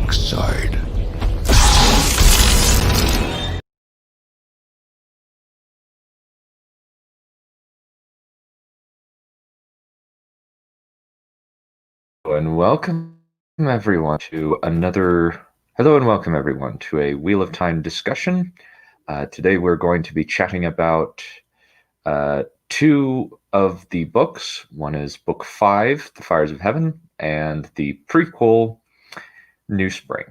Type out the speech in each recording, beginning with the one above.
dark side. And welcome everyone to another. Hello and welcome everyone to a Wheel of Time discussion. Today we're going to be chatting about two of the books. One is Book 5, The Fires of Heaven, and the prequel, New Spring.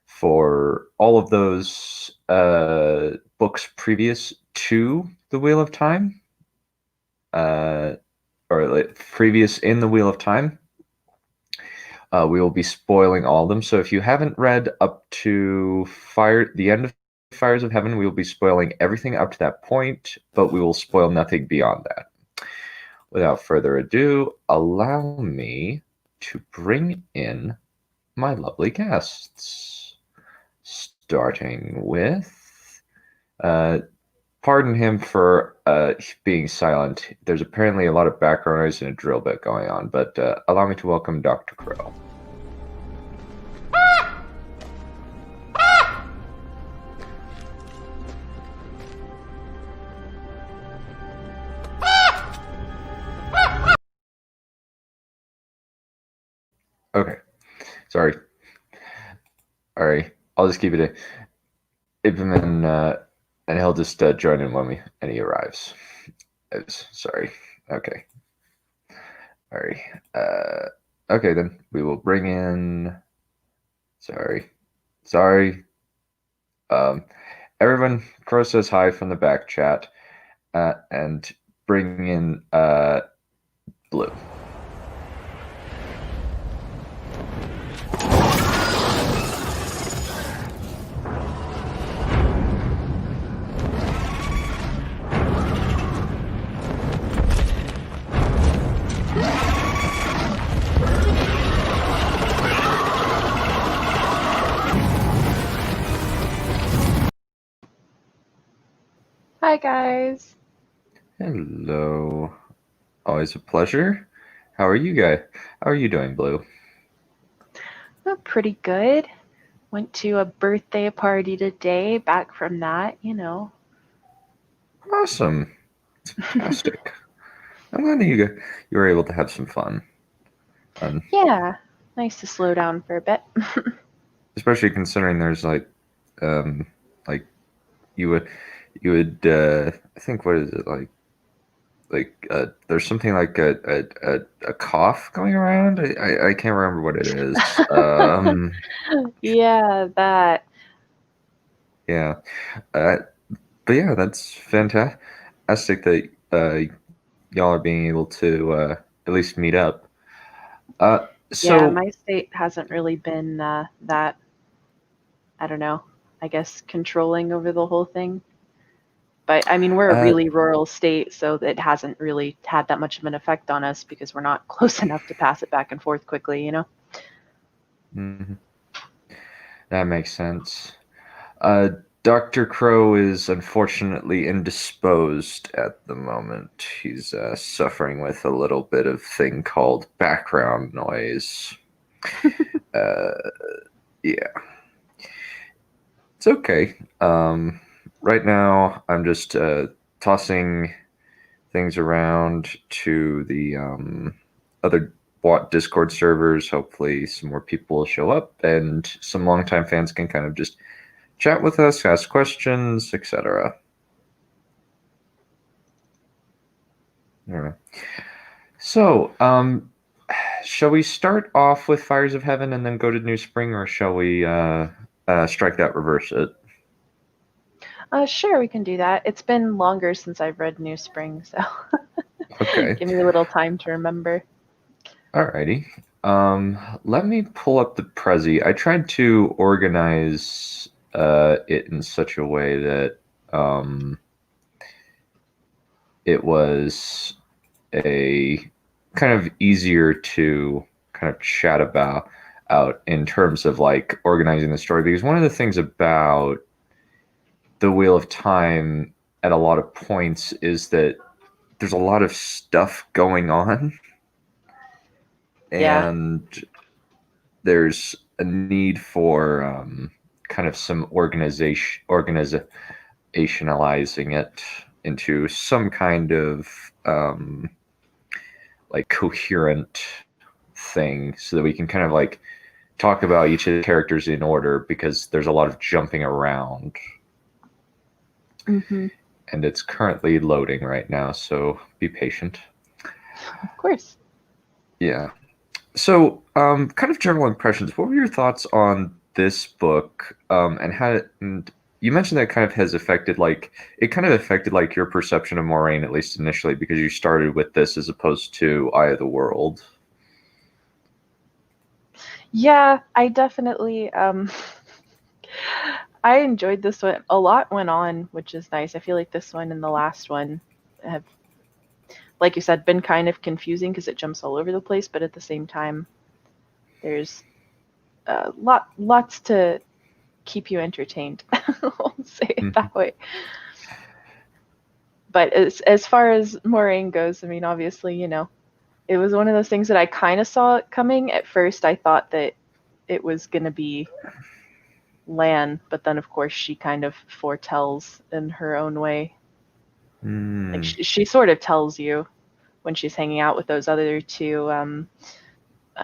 For all of those books previous to the Wheel of Time, or previous in the Wheel of Time, we will be spoiling all of them. So if you haven't read up to the end of Fires of Heaven, we will be spoiling everything up to that point, but we will spoil nothing beyond that. Without further ado, allow me to bring in my lovely guests. Starting with, pardon him for being silent. There's apparently a lot of background noise and a drill bit going on, but allow me to welcome Dr. Crow. Okay, sorry. All right, I'll just keep it in, and he'll just join in when he arrives. Sorry. Okay. All right. Okay, then we will bring in. Sorry. Everyone, Crow says hi from the back chat, and bring in Blue. Hi guys. Hello. Always a pleasure. How are you guys? How are you doing, Blue? Oh, pretty good. Went to a birthday party today. Back from that, Awesome. It's fantastic. I'm glad that you were able to have some fun. Yeah, nice to slow down for a bit. Especially considering there's like you would I think, what is it, there's something like a cough going around. I can't remember what it is. Yeah, that. Yeah. But yeah, that's fantastic that y'all are being able to at least meet up. Yeah, So my state hasn't really been that, I don't know, I guess controlling over the whole thing. But I mean, we're a really rural state, so it hasn't really had that much of an effect on us because we're not close enough to pass it back and forth quickly, mhm. That makes sense. Dr. Crow is unfortunately indisposed at the moment. He's suffering with a little bit of thing called background noise. Yeah. It's okay. Right now, I'm just tossing things around to the other Discord servers. Hopefully, some more people will show up, and some longtime fans can kind of just chat with us, ask questions, etc. So, shall we start off with Fires of Heaven and then go to New Spring, or shall we strike that, reverse it? Sure, we can do that. It's been longer since I've read New Spring, so Okay. give me a little time to remember. Alrighty. Let me pull up the Prezi. I tried to organize it in such a way that it was a kind of easier to kind of chat about out in terms of like organizing the story, because one of the things about the Wheel of Time at a lot of points is that there's a lot of stuff going on, Yeah. and there's a need for kind of some organizationalizing it into some kind of like coherent thing, so that we can kind of like talk about each of the characters in order, because there's a lot of jumping around. Mm-hmm. And it's currently loading right now, so be patient. Of course. Yeah. So, kind of general impressions. What were your thoughts on this book? And you mentioned that kind of has affected, like, it kind of affected, like, your perception of Moraine, at least initially, because you started with this as opposed to Eye of the World. Yeah, I definitely I enjoyed this one. A lot went on, which is nice. I feel like this one and the last one have, like you said, been kind of confusing because it jumps all over the place, but at the same time, there's lots to keep you entertained. I'll say it Mhm. that way. But as far as Moraine goes, I mean, obviously, it was one of those things that I kind of saw it coming. At first, I thought that it was going to be Lan, but then of course she kind of foretells in her own way. Like Mm. she sort of tells you when she's hanging out with those other two.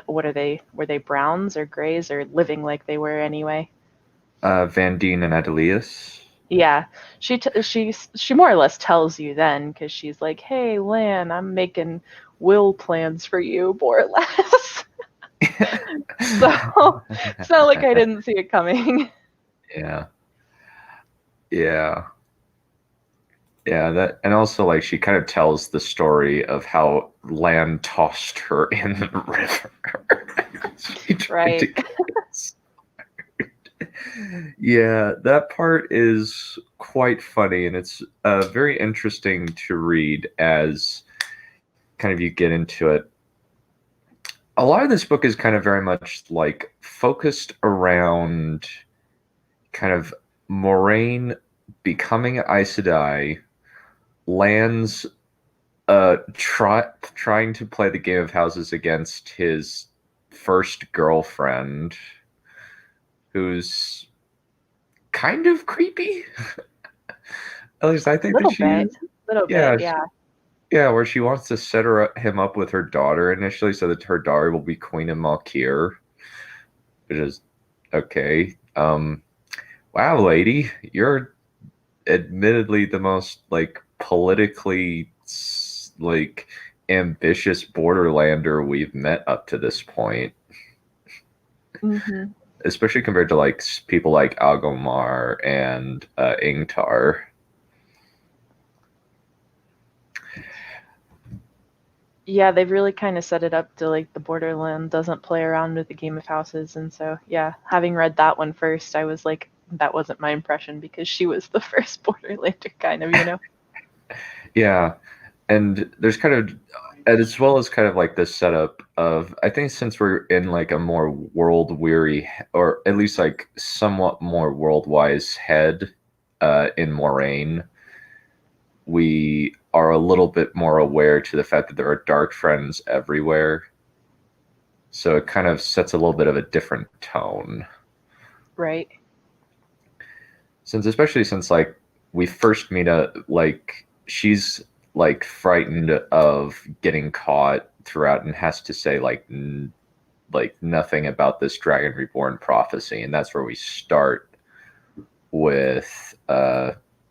What are they? Were they browns or grays or living like they were anyway? Vandine and Adelius. Yeah, she more or less tells you then because she's like, "Hey, Lan, I'm making will plans for you, more or less." So it's not like I didn't see it coming. Yeah. Yeah. Yeah, that, and also like she kind of tells the story of how Lan tossed her in the river. She tried to Right. kill us. Yeah, that part is quite funny, and it's very interesting to read as kind of you get into it. A lot of this book is kind of very much like focused around kind of Moraine becoming Aes Sedai, Lan's trying to play the game of houses against his first girlfriend, who's kind of creepy. At least I think that she, Little bit, yeah, yeah. yeah, where she wants to him up with her daughter initially, so that her daughter will be Queen of Malkir, which is okay. Wow, lady, you're admittedly the most like politically like ambitious borderlander we've met up to this point, Hmm. especially compared to like people like Agomar and Ingtar. Yeah, they've really kind of set it up to like the Borderland doesn't play around with the game of houses, and so yeah, having read that one first, I was like, that wasn't my impression because she was the first Borderlander, kind of. Yeah, and there's kind of, and as well as kind of like this setup of, I think since we're in like a more world weary, or at least like somewhat more world wise head in Moraine, we are a little bit more aware to the fact that there are dark friends everywhere. So it kind of sets a little bit of a different tone. Right. Especially since like we first meet like she's like frightened of getting caught throughout and has to say like like nothing about this Dragon Reborn prophecy, and that's where we start with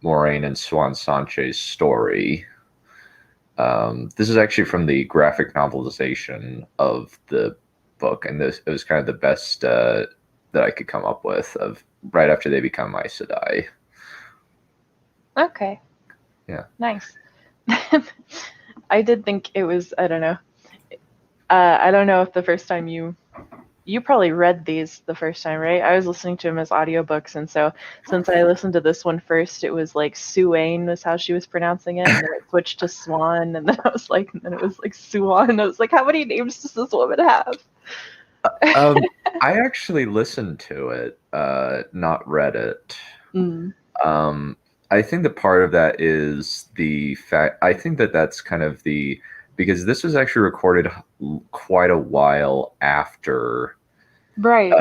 Moraine and Swan Sanche's story. This is actually from the graphic novelization of the book, and this it was kind of the best that I could come up with of right after they become Aes Sedai. Okay. Yeah. Nice. I did think it was, I don't know. I don't know if the first time you probably read these the first time, right? I was listening to them as audiobooks, and so since I listened to this one first, it was like Suwain was how she was pronouncing it, and then it switched to Swan, and then I was like, and then it was like Suwan, and I was like, how many names does this woman have? Um, I actually listened to it, not read it. Mm, Um, I think that part of that is the fact. I think that that's kind of because this was actually recorded quite a while after Right.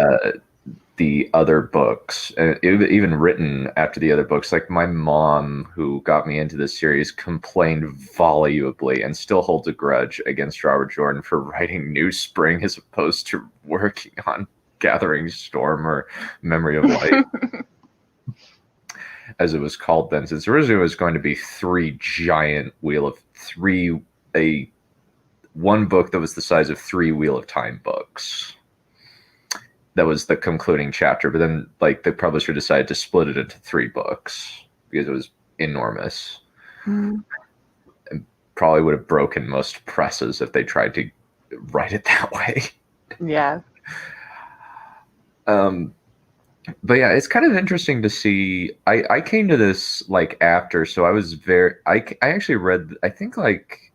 The other books, even written after the other books. Like my mom, who got me into this series, complained volubly and still holds a grudge against Robert Jordan for writing New Spring as opposed to working on Gathering Storm or Memory of Light, as it was called then. Since originally it was going to be one book that was the size of 3 Wheel of Time books. That was the concluding chapter, but then like the publisher decided to split it into 3 books because it was enormous. And probably would have broken most presses if they tried to write it that way. Yeah. But yeah, it's kind of interesting to see. I came to this like after, so I was I actually read, I think like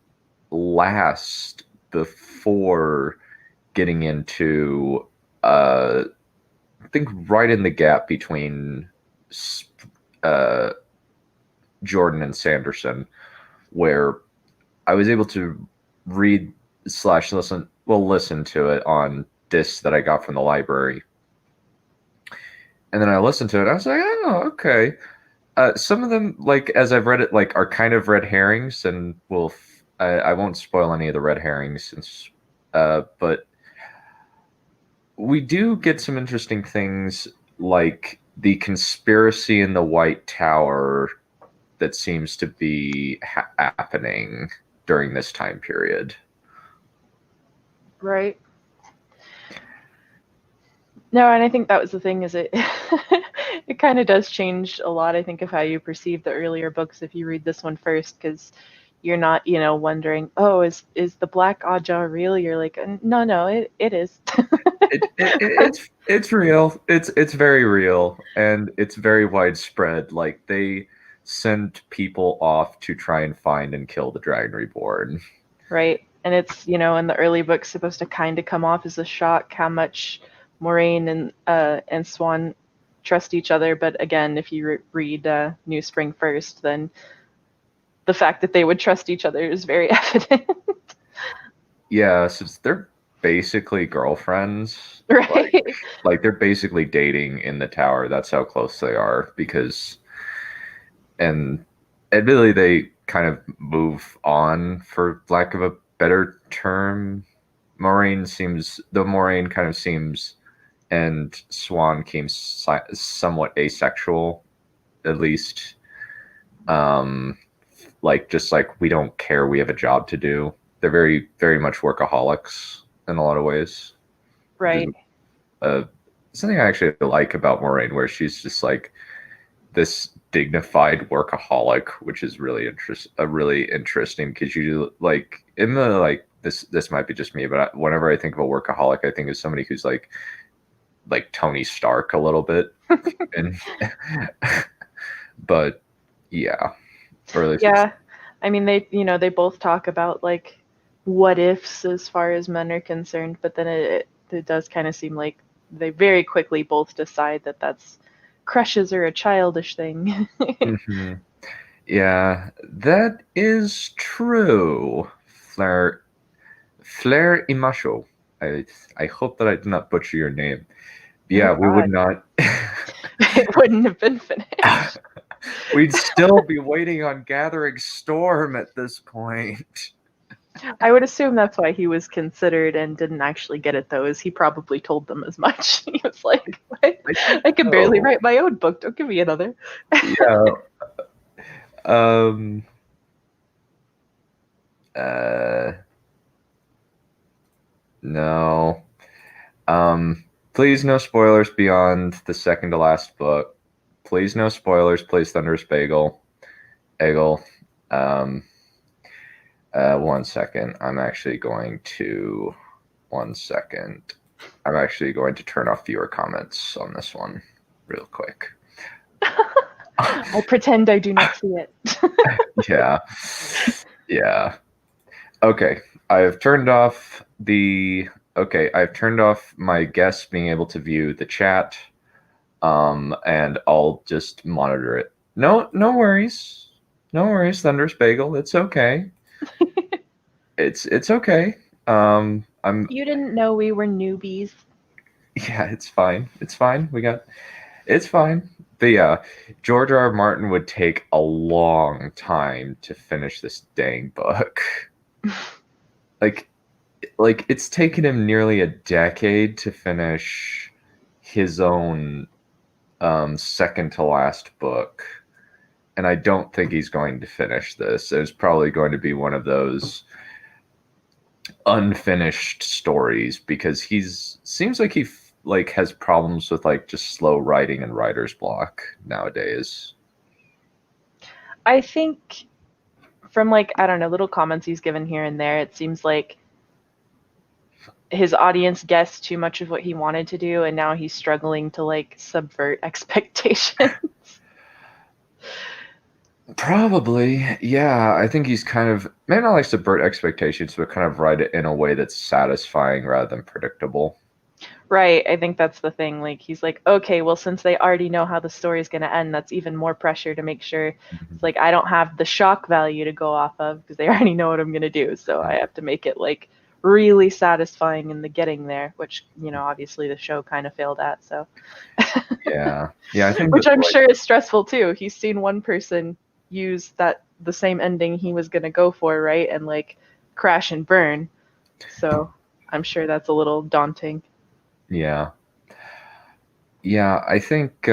last before getting into I think right in the gap between Jordan and Sanderson, where I was able to read / listen to it on discs that I got from the library. And then I listened to it. I was like, oh, okay. Some of them, like as I've read it, like are kind of red herrings, and I won't spoil any of the red herrings, since, but we do get some interesting things, like the conspiracy in the White Tower that seems to be happening during this time period. Right. No, and I think that was the thing, is it it kind of does change a lot, I think, of how you perceive the earlier books if you read this one first, because you're not, wondering, oh, is the Black Oddjaw real? You're like, no, it is. It's real. It's very real, and it's very widespread. Like they send people off to try and find and kill the Dragon Reborn. Right. And it's, in the early books supposed to kind of come off as a shock how much Moraine and Swan trust each other. But again, if you read New Spring first, then the fact that they would trust each other is very evident. Yeah, since they're basically girlfriends, Right. like they're basically dating in the tower. That's how close they are. Because, and admittedly, they kind of move on, for lack of a better term. Moraine kind of seems, and Swan seems somewhat asexual, at least. Like just like, we don't care, we have a job to do. They're very, very much workaholics in a lot of ways. Right. Something I actually like about Moraine, where she's just like this dignified workaholic, which is really interesting, because you like in the like this might be just me, but whenever I think of a workaholic, I think of somebody who's like Tony Stark a little bit, and but yeah, or at least Yeah. I mean, they both talk about like what ifs as far as men are concerned, but then it does kind of seem like they very quickly both decide that that's crushes are a childish thing. mm-hmm. Yeah, that is true. Flair Imasho. I hope that I did not butcher your name. Yeah, Oh, we would God. not. It wouldn't have been finished. We'd still be waiting on Gathering Storm at this point. I would assume that's why he was considered and didn't actually get it, though, is he probably told them as much. He was like, what? I can barely write my own book. Don't give me another. Yeah. No. Please, no spoilers beyond the second to last book. Please, no spoilers. Please, Thunderous Bagel. Eggle. 1 second. I'm actually going to 1 second. I'm actually going to turn off viewer comments on this one real quick. I pretend I do not see it. Yeah. Yeah. Okay. I've turned off my guests being able to view the chat. And I'll just monitor it. No worries. No worries, Thunderous Bagel. It's okay. It's okay. You didn't know we were newbies. Yeah, it's fine. It's fine. It's fine. But yeah, George R. R. Martin would take a long time to finish this dang book. Like, it's taken him nearly a decade to finish his own second to last book, and I don't think he's going to finish this. It's probably going to be one of those unfinished stories because he's seems like he like has problems with like just slow writing and writer's block nowadays. I think from like, I don't know, little comments he's given here and there, it seems like his audience guessed too much of what he wanted to do, and now he's struggling to like subvert expectations. Probably, yeah. I think he's kind of may not like subvert expectations, but kind of write it in a way that's satisfying rather than predictable. Right, I think that's the thing. Like he's like, okay, well, since they already know how the story is going to end, that's even more pressure to make sure it's like I don't have the shock value to go off of because they already know what I'm going to do. So I have to make it like really satisfying in the getting there, which, you know, obviously the show kind of failed at. So Yeah, yeah. I think which that I'm like sure is stressful too. He's seen one person use that the same ending he was going to go for, right? And like crash and burn. So I'm sure that's a little daunting. yeah, yeah. I think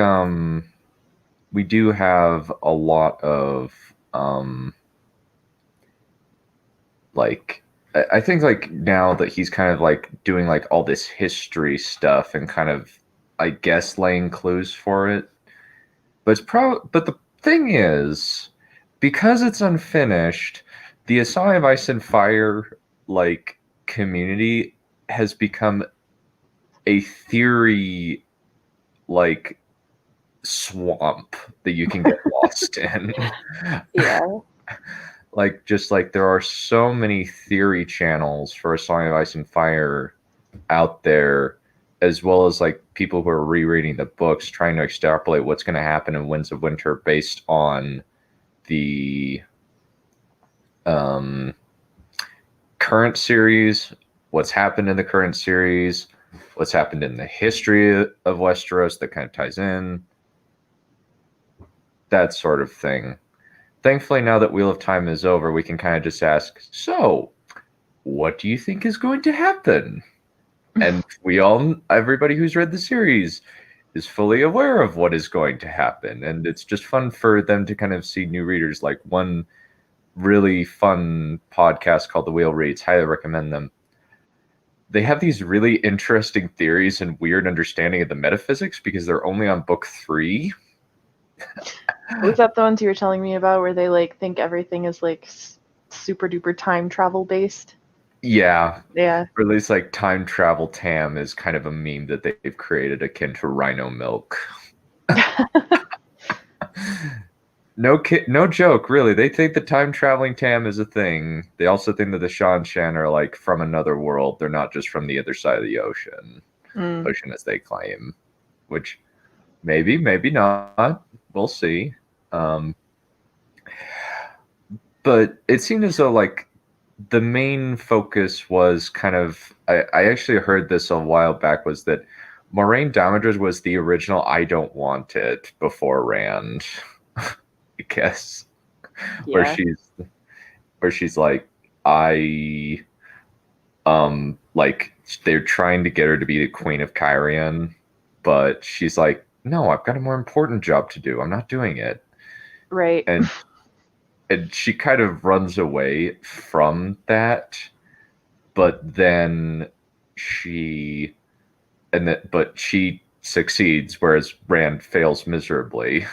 we do have a lot of like I think like now that he's kind of like doing like all this history stuff and kind of I guess laying clues for it. But the thing is, because it's unfinished, the A Song of Ice and Fire like community has become a theory like swamp that you can get lost in. Yeah. Like just like there are so many theory channels for A Song of Ice and Fire out there, as well as like people who are rereading the books trying to extrapolate what's going to happen in Winds of Winter based on the um, current series, what's happened in the current series, what's happened in the history of Westeros that kind of ties in, that sort of thing. Thankfully, now that Wheel of Time is over, we can kind of just ask, so, what do you think is going to happen? And everybody who's read the series is fully aware of what is going to happen. And it's just fun for them to kind of see new readers. Like one really fun podcast called The Wheel Reads, highly recommend them. They have these really interesting theories and weird understanding of the metaphysics because they're only on book 3. Was that the ones you were telling me about where they like think everything is like super duper time travel based? Yeah. Yeah. Or at least like time travel Tam is kind of a meme that they've created akin to rhino milk. No joke, really. They think the time traveling Tam is a thing. They also think that the Shan Shan are like from another world. They're not just from the other side of the ocean. Mm. Ocean as they claim. Which maybe, maybe not. We'll see. Um, but it seemed as though like the main focus was kind of I actually heard this a while back was that Moraine Damagers was the original I don't want it before Rand. I guess. Where Yeah. she's like I like they're trying to get her to be the Queen of Kyrian, but she's like, no, I've got a more important job to do. I'm not doing it. Right. And she kind of runs away from that, but then she but she succeeds, whereas Rand fails miserably.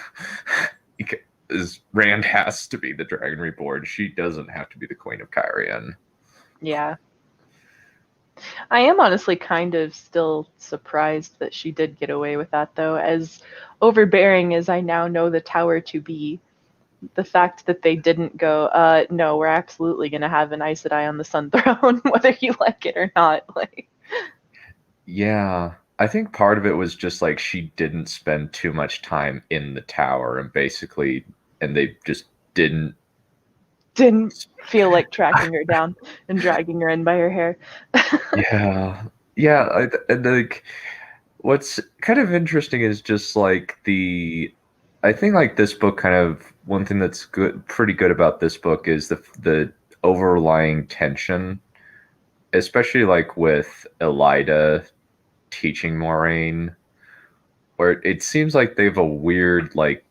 Because Rand has to be the Dragon Reborn. She doesn't have to be the Queen of Kyrian. Yeah. I am honestly kind of still surprised that she did get away with that, though. As overbearing as I now know the tower to be, the fact that they didn't go, no, we're absolutely going to have an Aes Sedai on the Sun Throne, whether you like it or not. Like, Yeah. I think part of it was just like she didn't spend too much time in the tower and they just didn't. didn't feel like tracking her down and dragging her in by her hair. Yeah. Yeah. Like What's kind of interesting is just like I think like this book kind of one thing that's pretty good about this book is the overlying tension, especially like with Elida teaching Moraine, where it seems like they have a weird like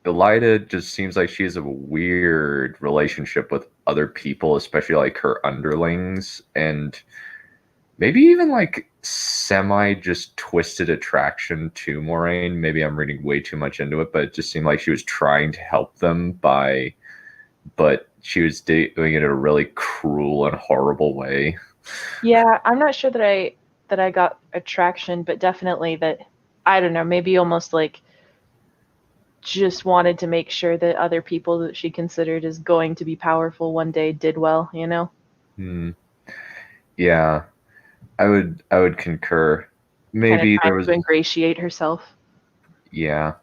Elida just seems like she has a weird relationship with other people, especially like her underlings, and maybe even like semi just twisted attraction to Moraine. Maybe I'm reading way too much into it, but it just seemed like she was trying to help them but she was doing it in a really cruel and horrible way. Yeah, I'm not sure that I got attraction, but definitely that I don't know, maybe almost like just wanted to make sure that other people that she considered as going to be powerful one day did well, you know? Hmm. Yeah, I would concur. Kind of Maybe trying there was to ingratiate herself. yeah,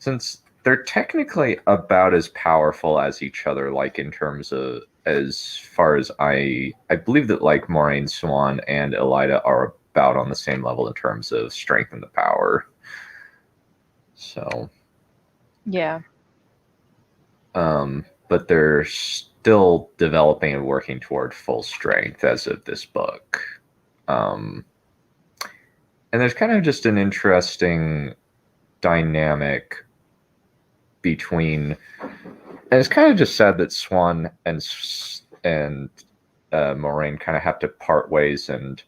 since they're technically about as powerful as each other, like in terms of as far as I believe that like Moraine Swan and Elida are about on the same level in terms of strength and the power. So, Yeah. but they're still developing and working toward full strength as of this book. Um, and there's kind of just an interesting dynamic between, and it's kind of just sad that Swan and Moraine kind of have to part ways, and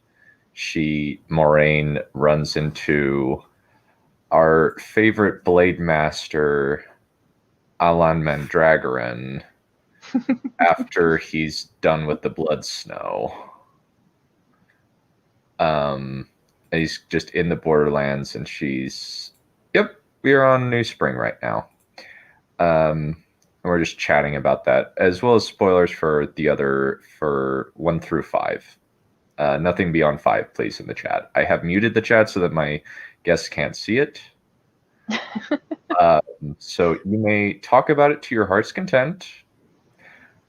Moraine runs into our favorite blade master, Alan Mandragoran, after he's done with the Blood Snow. And he's just in the Borderlands, and yep, we are on New Spring right now. And we're just chatting about that, as well as spoilers for for 1 through 5. Nothing beyond 5, please, in the chat. I have muted the chat so that my guests can't see it. So you may talk about it to your heart's content.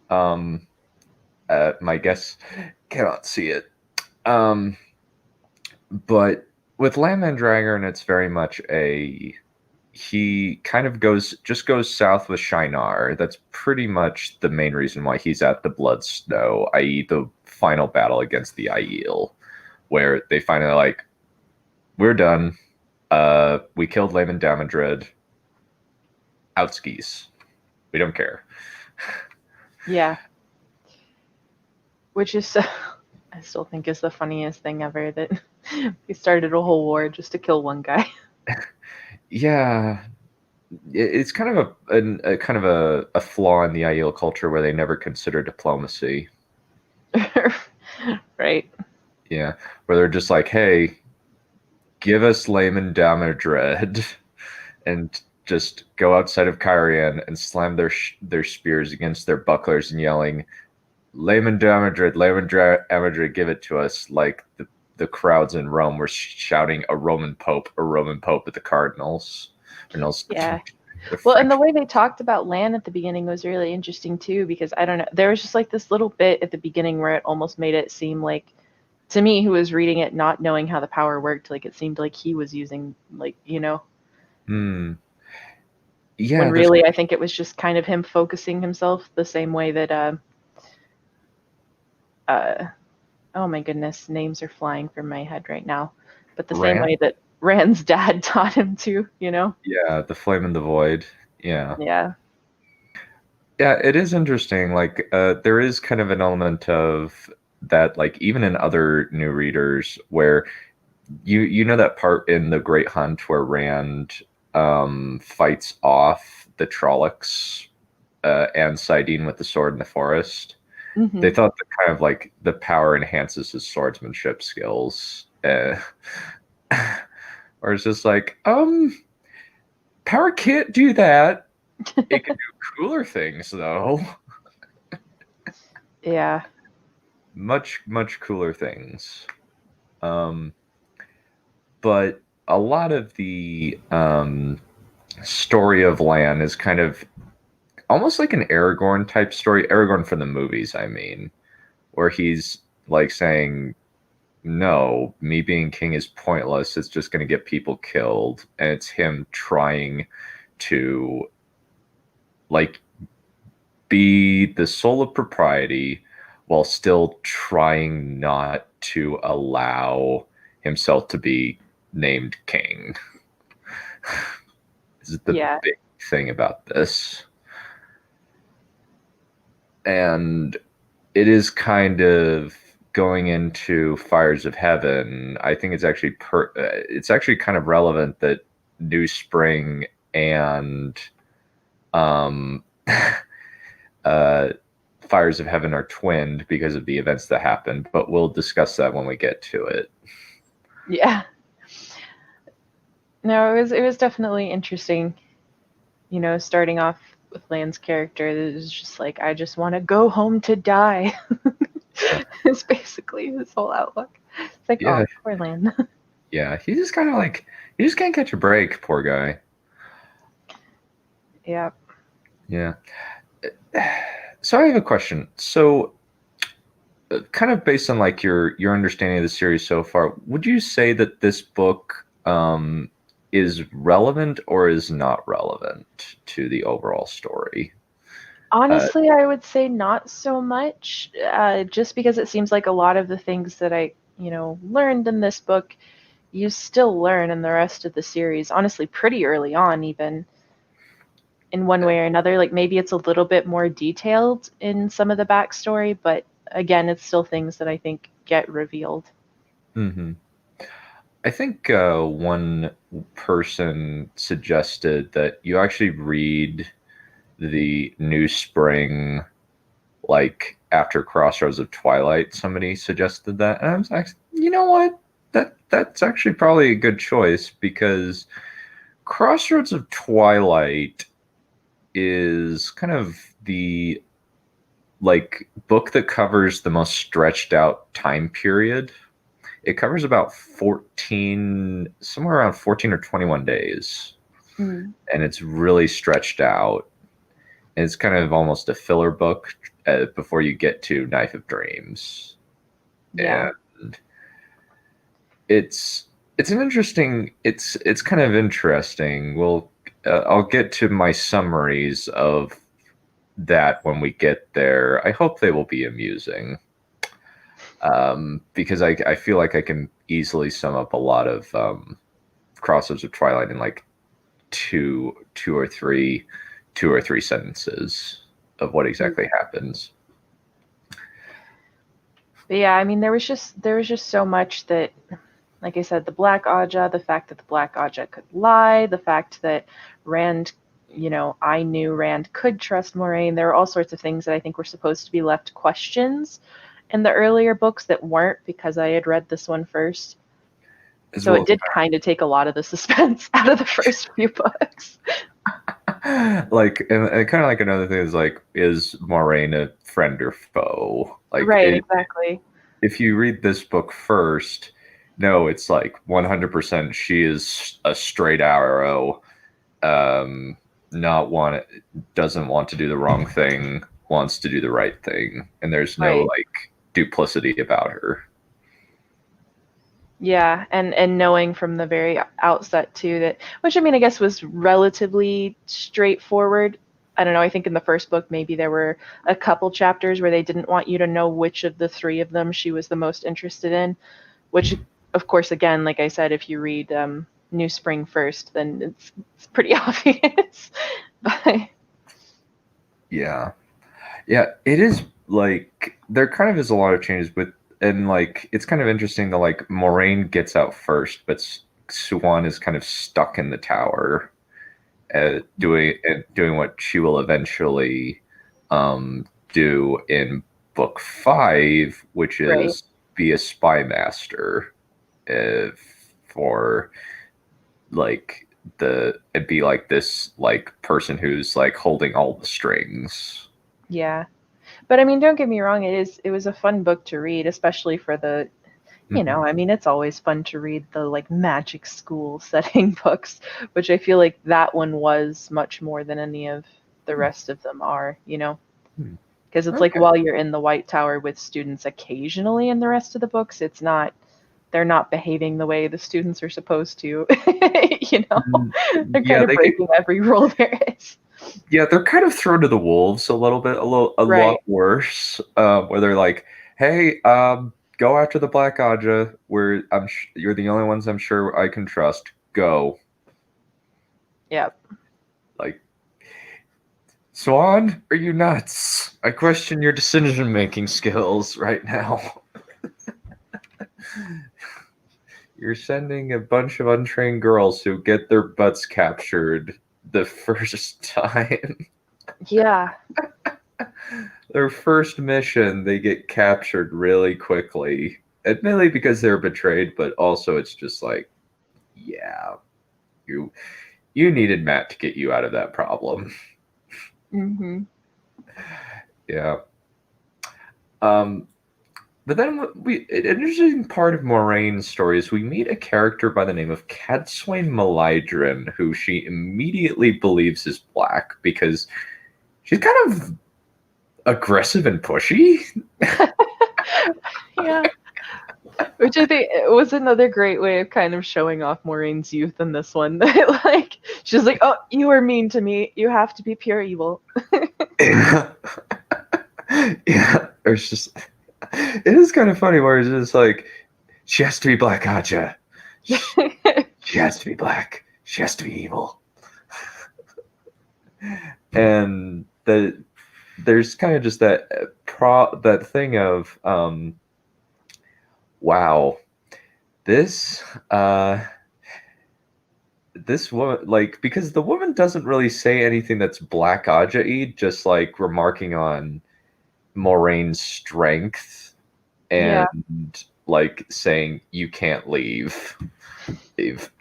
My guests cannot see it. But with Landman Dragon, it's very much he kind of goes south with Shinar. That's pretty much the main reason why he's at the Blood Snow, i.e., the final battle against the Aiel, where they finally like, we're done. We killed Layman Damodred. Out skis. We don't care. Yeah. Which is I still think is the funniest thing ever that we started a whole war just to kill one guy. Yeah, it's kind of a kind of a flaw in the Aiel culture where they never consider diplomacy. Right. Yeah, where they're just like, hey, give us Layman Damodred, and just go outside of Kyrian and slam their spears against their bucklers and yelling, Layman Damodred, Damodred, give it to us, like the crowds in Rome were shouting a Roman Pope at the Cardinals. Yeah. The Well, and French. the way they talked about Lan at the beginning was really interesting too, because I don't know, there was just like this little bit at the beginning where it almost made it seem like, to me, who was reading it, not knowing how the power worked, like it seemed like he was using, like, you know, Hmm. when Yeah, there's really I think it was just kind of him focusing himself the same way that, uh, oh my goodness, names are flying from my head right now, but the same Rand. way that Rand's dad taught him to, you know? Yeah, the Flame in the Void. Yeah. Yeah. Yeah, it is interesting. Like, there is kind of an element of that, like even in other new readers, where you know that part in the Great Hunt where Rand fights off the Trollocs and Sidene with the sword in the forest. Hmm. They thought that kind of like the power enhances his swordsmanship skills, or it's just like, power can't do that. It can do cooler things though. Yeah. Much cooler things. Um, but a lot of the story of Lan is kind of almost like an Aragorn type story. Aragorn from the movies, I mean, where he's like saying, no, me being king is pointless. It's just going to get people killed. And it's him trying to, like, be the soul of propriety while still trying not to allow himself to be named king. This is the Yeah. big thing about this. And it is kind of going into Fires of Heaven. I think it's actually kind of relevant that New Spring and um, uh, Fires of Heaven are twinned because of the events that happened, but we'll discuss that when we get to it. Yeah. No, it was definitely interesting. Starting off with Lan's character, it was just like, I just want to go home to die. It's basically his whole outlook. It's like, Yeah, oh, poor Lan. yeah. He's just kind of like he just can't catch a break, poor guy. Yeah. Yeah. So I have a question. So kind of based on like your understanding of the series so far, would you say that this book is relevant or is not relevant to the overall story? Uh, Honestly, I would say not so much, just because it seems like a lot of the things that I, learned in this book, you still learn in the rest of the series, honestly, pretty early on, even in one way or another. Like maybe it's a little bit more detailed in some of the backstory, but again, it's still things that I think get revealed. mhm. I think one person suggested that you actually read the New Spring like after Crossroads of Twilight. Somebody suggested that, and I was like, you know what? That's actually probably a good choice because Crossroads of Twilight is kind of the like book that covers the most stretched out time period. It covers about 14, somewhere around 14 or 21 days, Mm, and it's really stretched out. And it's kind of almost a filler book before you get to Knife of Dreams. yeah. And it's an interesting it's kind of interesting. I'll get to my summaries of that when we get there. I hope they will be amusing, because I feel like I can easily sum up a lot of Crossroads of Twilight in like two two or three two or three sentences of what exactly happens. But yeah, I mean, there was just so much that, like I said, the Black Aja, the fact that the Black Aja could lie, the fact that Rand, I knew Rand could trust Moraine. There were all sorts of things that I think were supposed to be left questions in the earlier books that weren't because I had read this one first. As So it well did kind of take a lot of the suspense out of the first few books. like and kind of like another thing is like, is Moraine a friend or foe? Right, exactly. If you read this book first, no, it's like 100% she is a straight arrow, um not want doesn't want to do the wrong thing, wants to do the right thing, and there's no Right. like duplicity about her. Yeah, and knowing from the very outset too that, which I mean, I guess was relatively straightforward. I don't know. I think in the first book maybe there were a couple chapters where they didn't want you to know which of the three of them she was the most interested in. Which, of course, again, like I said, if you read New Spring first, then it's pretty obvious. But Yeah, yeah, it is. Like there kind of is a lot of changes with, and like it's kind of interesting that like Moraine gets out first, but Swan is kind of stuck in the tower, doing what she will eventually do in book five, which right, is be a spy master, for like it'd be like this like person who's like holding all the strings. yeah. But I mean, don't get me wrong. It was a fun book to read, especially for the, Mhm. I mean, it's always fun to read the like magic school setting books, which I feel like that one was much more than any of the rest of them are. Hmm. Because it's like Okay. while you're in the White Tower with students occasionally in the rest of the books, it's not. they're not behaving the way the students are supposed to. Mm, They're yeah, kind of breaking every rule there is. yeah, they're kind of thrown to the wolves a little bit, a lot Right. worse. Where they're like, "Hey, go after the Black Aja. Where you're the only ones I'm sure I can trust. Go." Yep. Like, Swan, are you nuts? I question your decision-making skills right now. You're sending a bunch of untrained girls who get their butts captured the first time. Yeah. Their first mission, they get captured really quickly. Admittedly because they're betrayed, but also it's just like, yeah, you you needed Matt to get you out of that problem. Mm-hmm. Yeah. But then an interesting part of Moraine's story is we meet a character by the name of Cadswain Malydrin, who she immediately believes is black because she's kind of aggressive and pushy. Yeah. Which I think was another great way of kind of showing off Maureen's youth in this one. Like, she's like, "Oh, you are mean to me. You have to be pure evil." Yeah. Yeah. It's just, it is kind of funny where it's just like, she has to be Black Aja. She has to be black. She has to be evil. And there's kind of just that thing of, wow, this this woman, like, because the woman doesn't really say anything that's Black Aja-y, just like remarking on Moraine's strength Yeah. and like saying you can't leave. Leave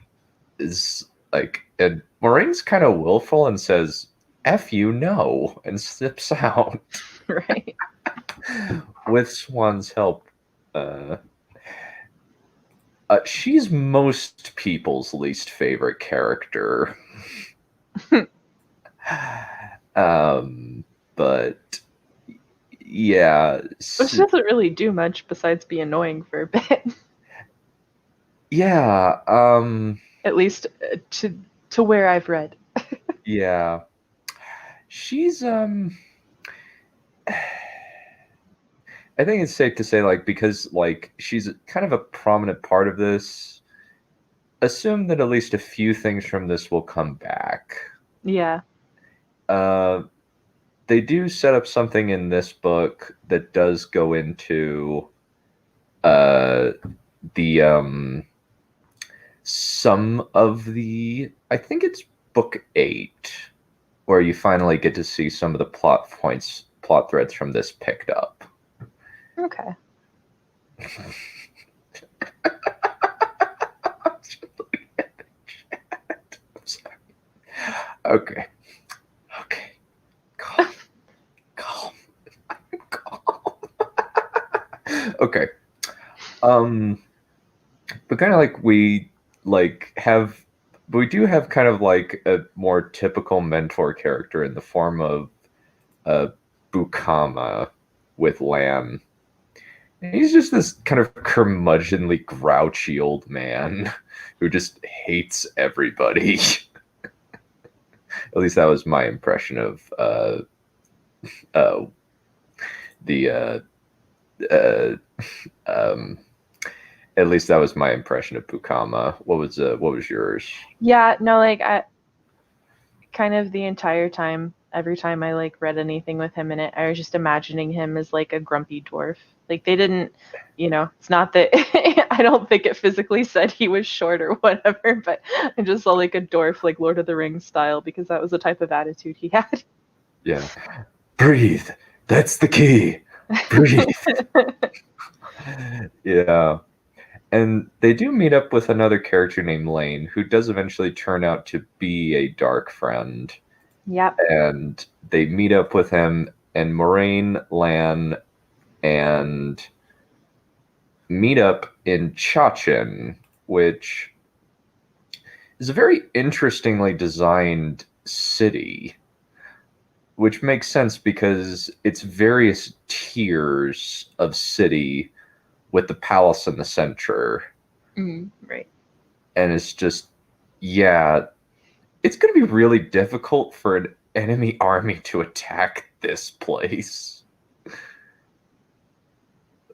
is like, and Moraine's kind of willful and says "F you, no," and slips out. Right. With Swan's help. Uh, she's most people's least favorite character. But yeah, But she doesn't really do much besides be annoying for a bit. yeah, At least to where I've read. yeah. She's I think it's safe to say, like, because like she's kind of a prominent part of this, assume that at least a few things from this will come back. Yeah. Uh, they do set up something in this book that does go into uh, the some of the, I think it's book 8, where you finally get to see some of the plot threads from this picked up. Okay. Okay. Okay. Calm. Calm. Calm. Okay. But kind of like we do have kind of like a more typical mentor character in the form of uh Bukama with Lan. He's just this kind of curmudgeonly, grouchy old man who just hates everybody. At least that was my impression of uh, the. Uh, um, at least that was my impression of Bukama. What was yours? Yeah, no, like I kind of the entire time, every time I like read anything with him in it, I was just imagining him as like a grumpy dwarf. Like they didn't, it's not that I don't think it physically said he was short or whatever, but I just saw like a dwarf, like Lord of the Rings style, because that was the type of attitude he had. Yeah. Breathe. That's the key. Breathe. Yeah. And they do meet up with another character named Lane, who does eventually turn out to be a dark friend. Yep. And they meet up with him, and Moraine, Lan, and meet up in Chachin, which is a very interestingly designed city, which makes sense because it's various tiers of city with the palace in the center. Right. And it's just, yeah, it's going to be really difficult for an enemy army to attack this place.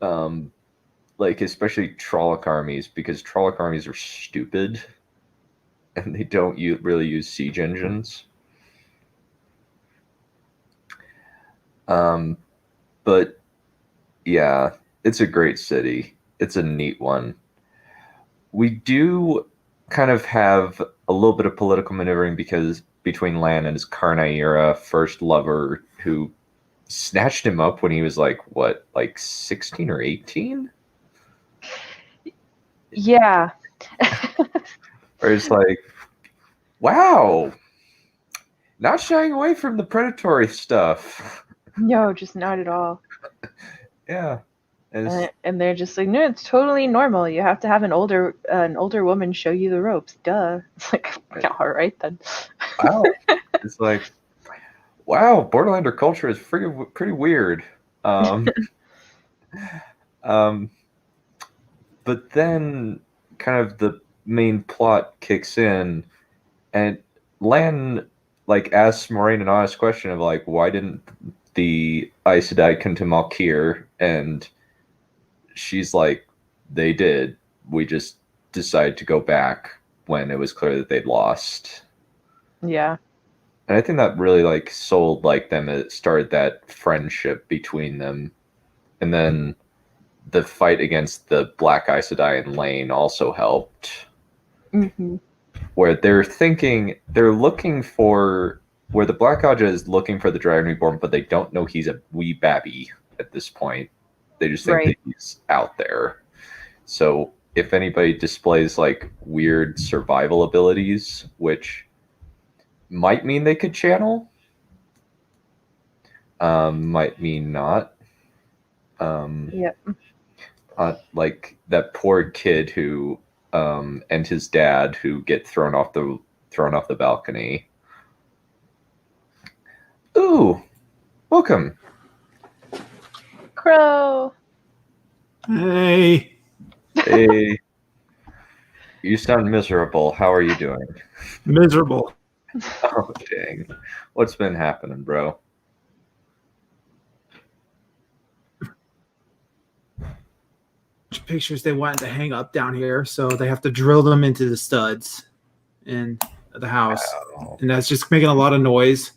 Like, especially Trolloc armies, because Trolloc armies are stupid and they don't really use siege engines. But yeah, it's a great city. It's a neat one. We do kind of have a little bit of political maneuvering because between Lan and his Karnaira first lover, who snatched him up when he was like, what, like 16 or 18? Yeah. Or it's like, wow, not shying away from the predatory stuff. No, just not at all. Yeah. And they're just like, no, it's totally normal. You have to have an older woman show you the ropes. Duh. It's like, yeah, all right then. Wow. It's like, wow, Borderlander culture is pretty weird. But then kind of the main plot kicks in, and Lan like asks Moraine an honest question of like, why didn't the Aes Sedai come to Malkir? And she's like, they did. We just decided to go back when it was clear that they'd lost. Yeah. And I think that really like sold like them. It started that friendship between them, and then the fight against the Black Aes Sedai and Lane also helped. Mm-hmm. Where they're looking for, where the Black Aja is looking for the Dragon Reborn, but they don't know he's a wee babby at this point. They just think that he's out there. So if anybody displays like weird survival abilities, which might mean they could channel, might mean not. Yep. Like that poor kid who and his dad who get thrown off the balcony. Ooh, welcome. Crow. Hey. Hey, you sound miserable. How are you doing? Miserable. Oh, dang. What's been happening, bro? Pictures they want to hang up down here, so they have to drill them into the studs in the house. Wow. And that's just making a lot of noise.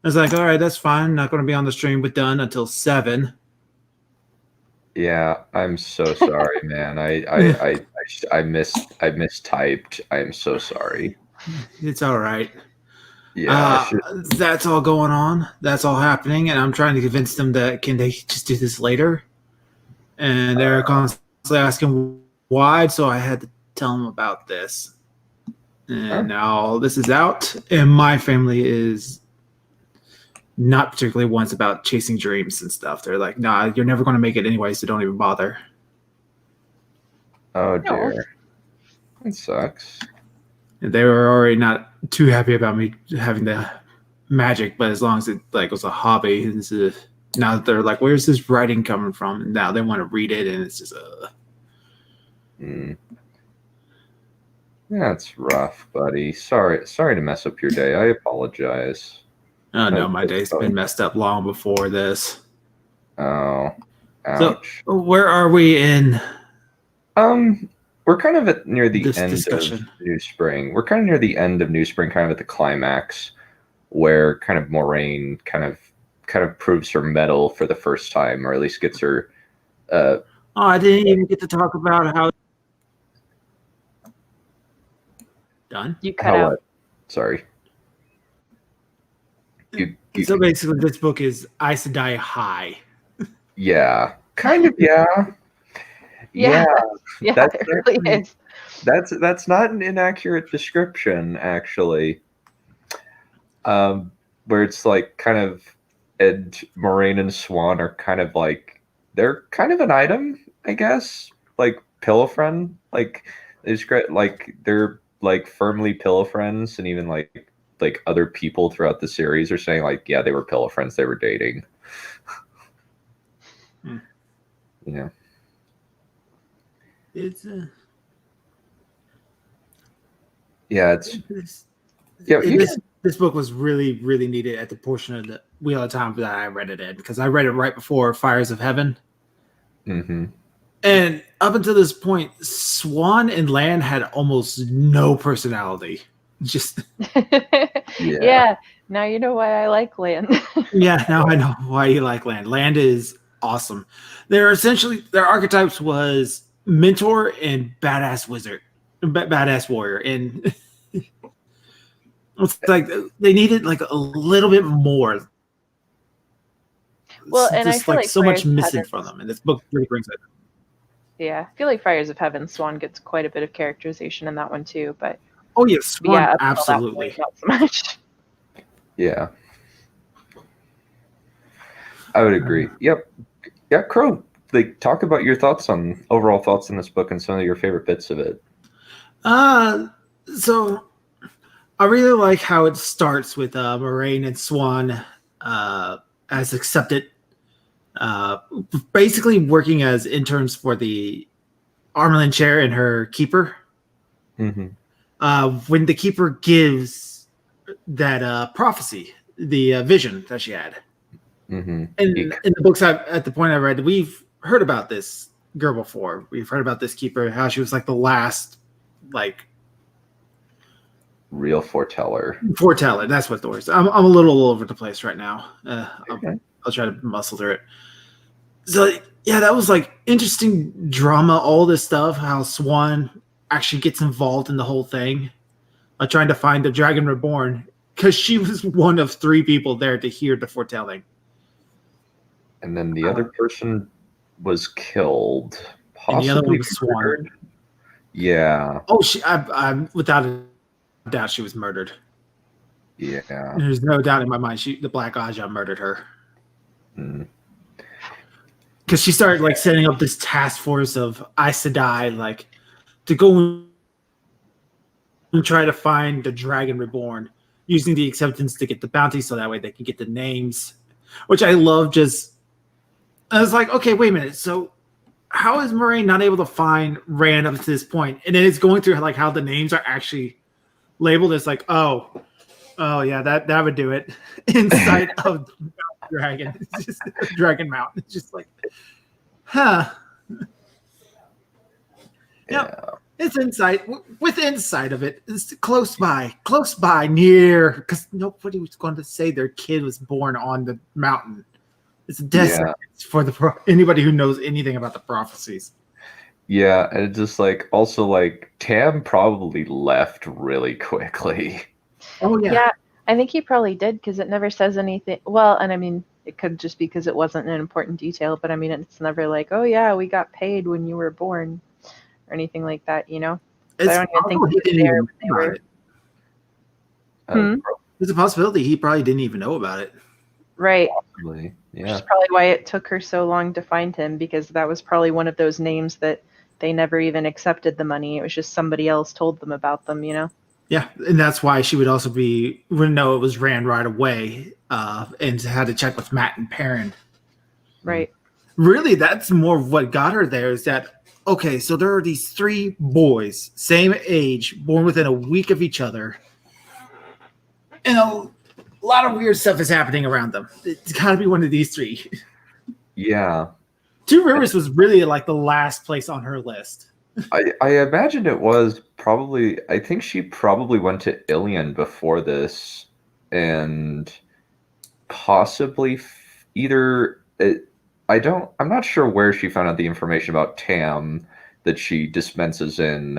I was like, all right, that's fine. Not going to be on the stream, but done until 7. Yeah, I'm so sorry, man. I mistyped. I'm so sorry. It's all right. Yeah, that's all going on. That's all happening, and I'm trying to convince them that can they just do this later? And they're constantly asking why, so I had to tell them about this. And now this is out, and my family is not particularly ones about chasing dreams and stuff. They're like, nah, you're never going to make it anyway, so don't even bother. Oh, dear. It sucks. And they were already not too happy about me having the magic, but as long as it like was a hobby, now that they're like, where's this writing coming from? And now they want to read it, and it's just That's rough, buddy. Sorry to mess up your day. I apologize. Oh no, my day's been messed up long before this. Oh, ouch. So where are we in? We're kind of near the end discussion of New Spring. We're kind of near the end of New Spring, kind of at the climax, where kind of Moraine kind of proves her mettle for the first time, or at least gets her. I didn't even get to talk about how. Done. You cut out. Sorry. So basically, this book is Aes Sedai High. Yeah, kind of. Yeah. Yeah, it really is. That's not an inaccurate description, actually. Where it's like kind of, and Moraine and Swan are kind of like, they're kind of an item, I guess. Like pillow friend, like they're like firmly pillow friends, and even like other people throughout the series are saying like, yeah, they were pillow friends, they were dating. Yeah. It's Yeah, it's This, yeah. this book was really, really needed at the portion of the Wheel of Time that I read it in, because I read it right before Fires of Heaven. Mm-hmm. And up until this point, Swan and Land had almost no personality. Just Yeah. Now you know why I like Land. yeah, now I know why you like Land. Land is awesome. Their archetypes was mentor and badass wizard, badass warrior, and it's like they needed like a little bit more. Well, It's and I just feel like like so much Fires of missing Heaven. from them, and this book really brings it. Yeah, I feel like Fires of Heaven, Swan gets quite a bit of characterization in that one too. But Oh yes, Swan, yeah, up until that absolutely. point, not so much. Yeah, I would agree. Yep. Yeah, Crow. Like, talk about your overall thoughts on this book and some of your favorite bits of it. So I really like how it starts with Moraine and Swan as accepted, uh, basically working as interns for the Armelin chair and her keeper. Mm-hmm. When the keeper gives that prophecy, the vision that she had. Mm-hmm. In the books at the point I read, we've heard about this girl before. We've heard about this keeper, how she was like the last, like, real foreteller. foreteller. That's what the word is. I'm a little all over the place right now. I'll try to muscle through it. So yeah, that was like interesting drama. All this stuff, how Swan actually gets involved in the whole thing, trying to find the Dragon Reborn, because she was one of 3 people there to hear the foretelling. And then the other person was killed, And the other possibly one was Swan. murdered. Yeah. Oh, I'm without a doubt she was murdered. Yeah. There's no doubt in my mind. The Black Aja murdered her. Because she started like setting up this task force of Aes Sedai, like to go and try to find the Dragon Reborn, using the acceptance to get the bounty, so that way they can get the names. Which I love. I was like, okay, wait a minute. So how is Moraine not able to find Rand up to this point? And then it's going through like how the names are actually labeled. It's like, oh yeah, that would do it. Inside of Dragon, it's just Dragon Mountain. It's just like, huh. Yeah. It's inside, with inside of it. It's close by, near, because nobody was going to say their kid was born on the mountain. It's a death sentence for anybody who knows anything about the prophecies. Yeah, and it's just like, also like, Tam probably left really quickly. Oh yeah. Yeah, I think he probably did, because it never says anything. Well, and I mean, it could just be because it wasn't an important detail, but I mean, it's never like, oh yeah, we got paid when you were born, or anything like that, you know? So I don't even think he was there when they were. There's a possibility he probably didn't even know about it. Right. Possibly. Yeah. Which is probably why it took her so long to find him, because that was probably one of those names that they never even accepted the money. It was just somebody else told them about them, you know? Yeah, and that's why she wouldn't know it was Rand right away, and had to check with Matt and Perion. Right. Really, that's more of what got her there, is that, okay, so there are these 3 boys, same age, born within a week of each other, and a lot of weird stuff is happening around them. It's got to be one of these 3. Yeah. 2 Rivers was really like the last place on her list. I imagine it was probably, I think she probably went to Ilion before this, and possibly I'm not sure where she found out the information about Tam that she dispenses in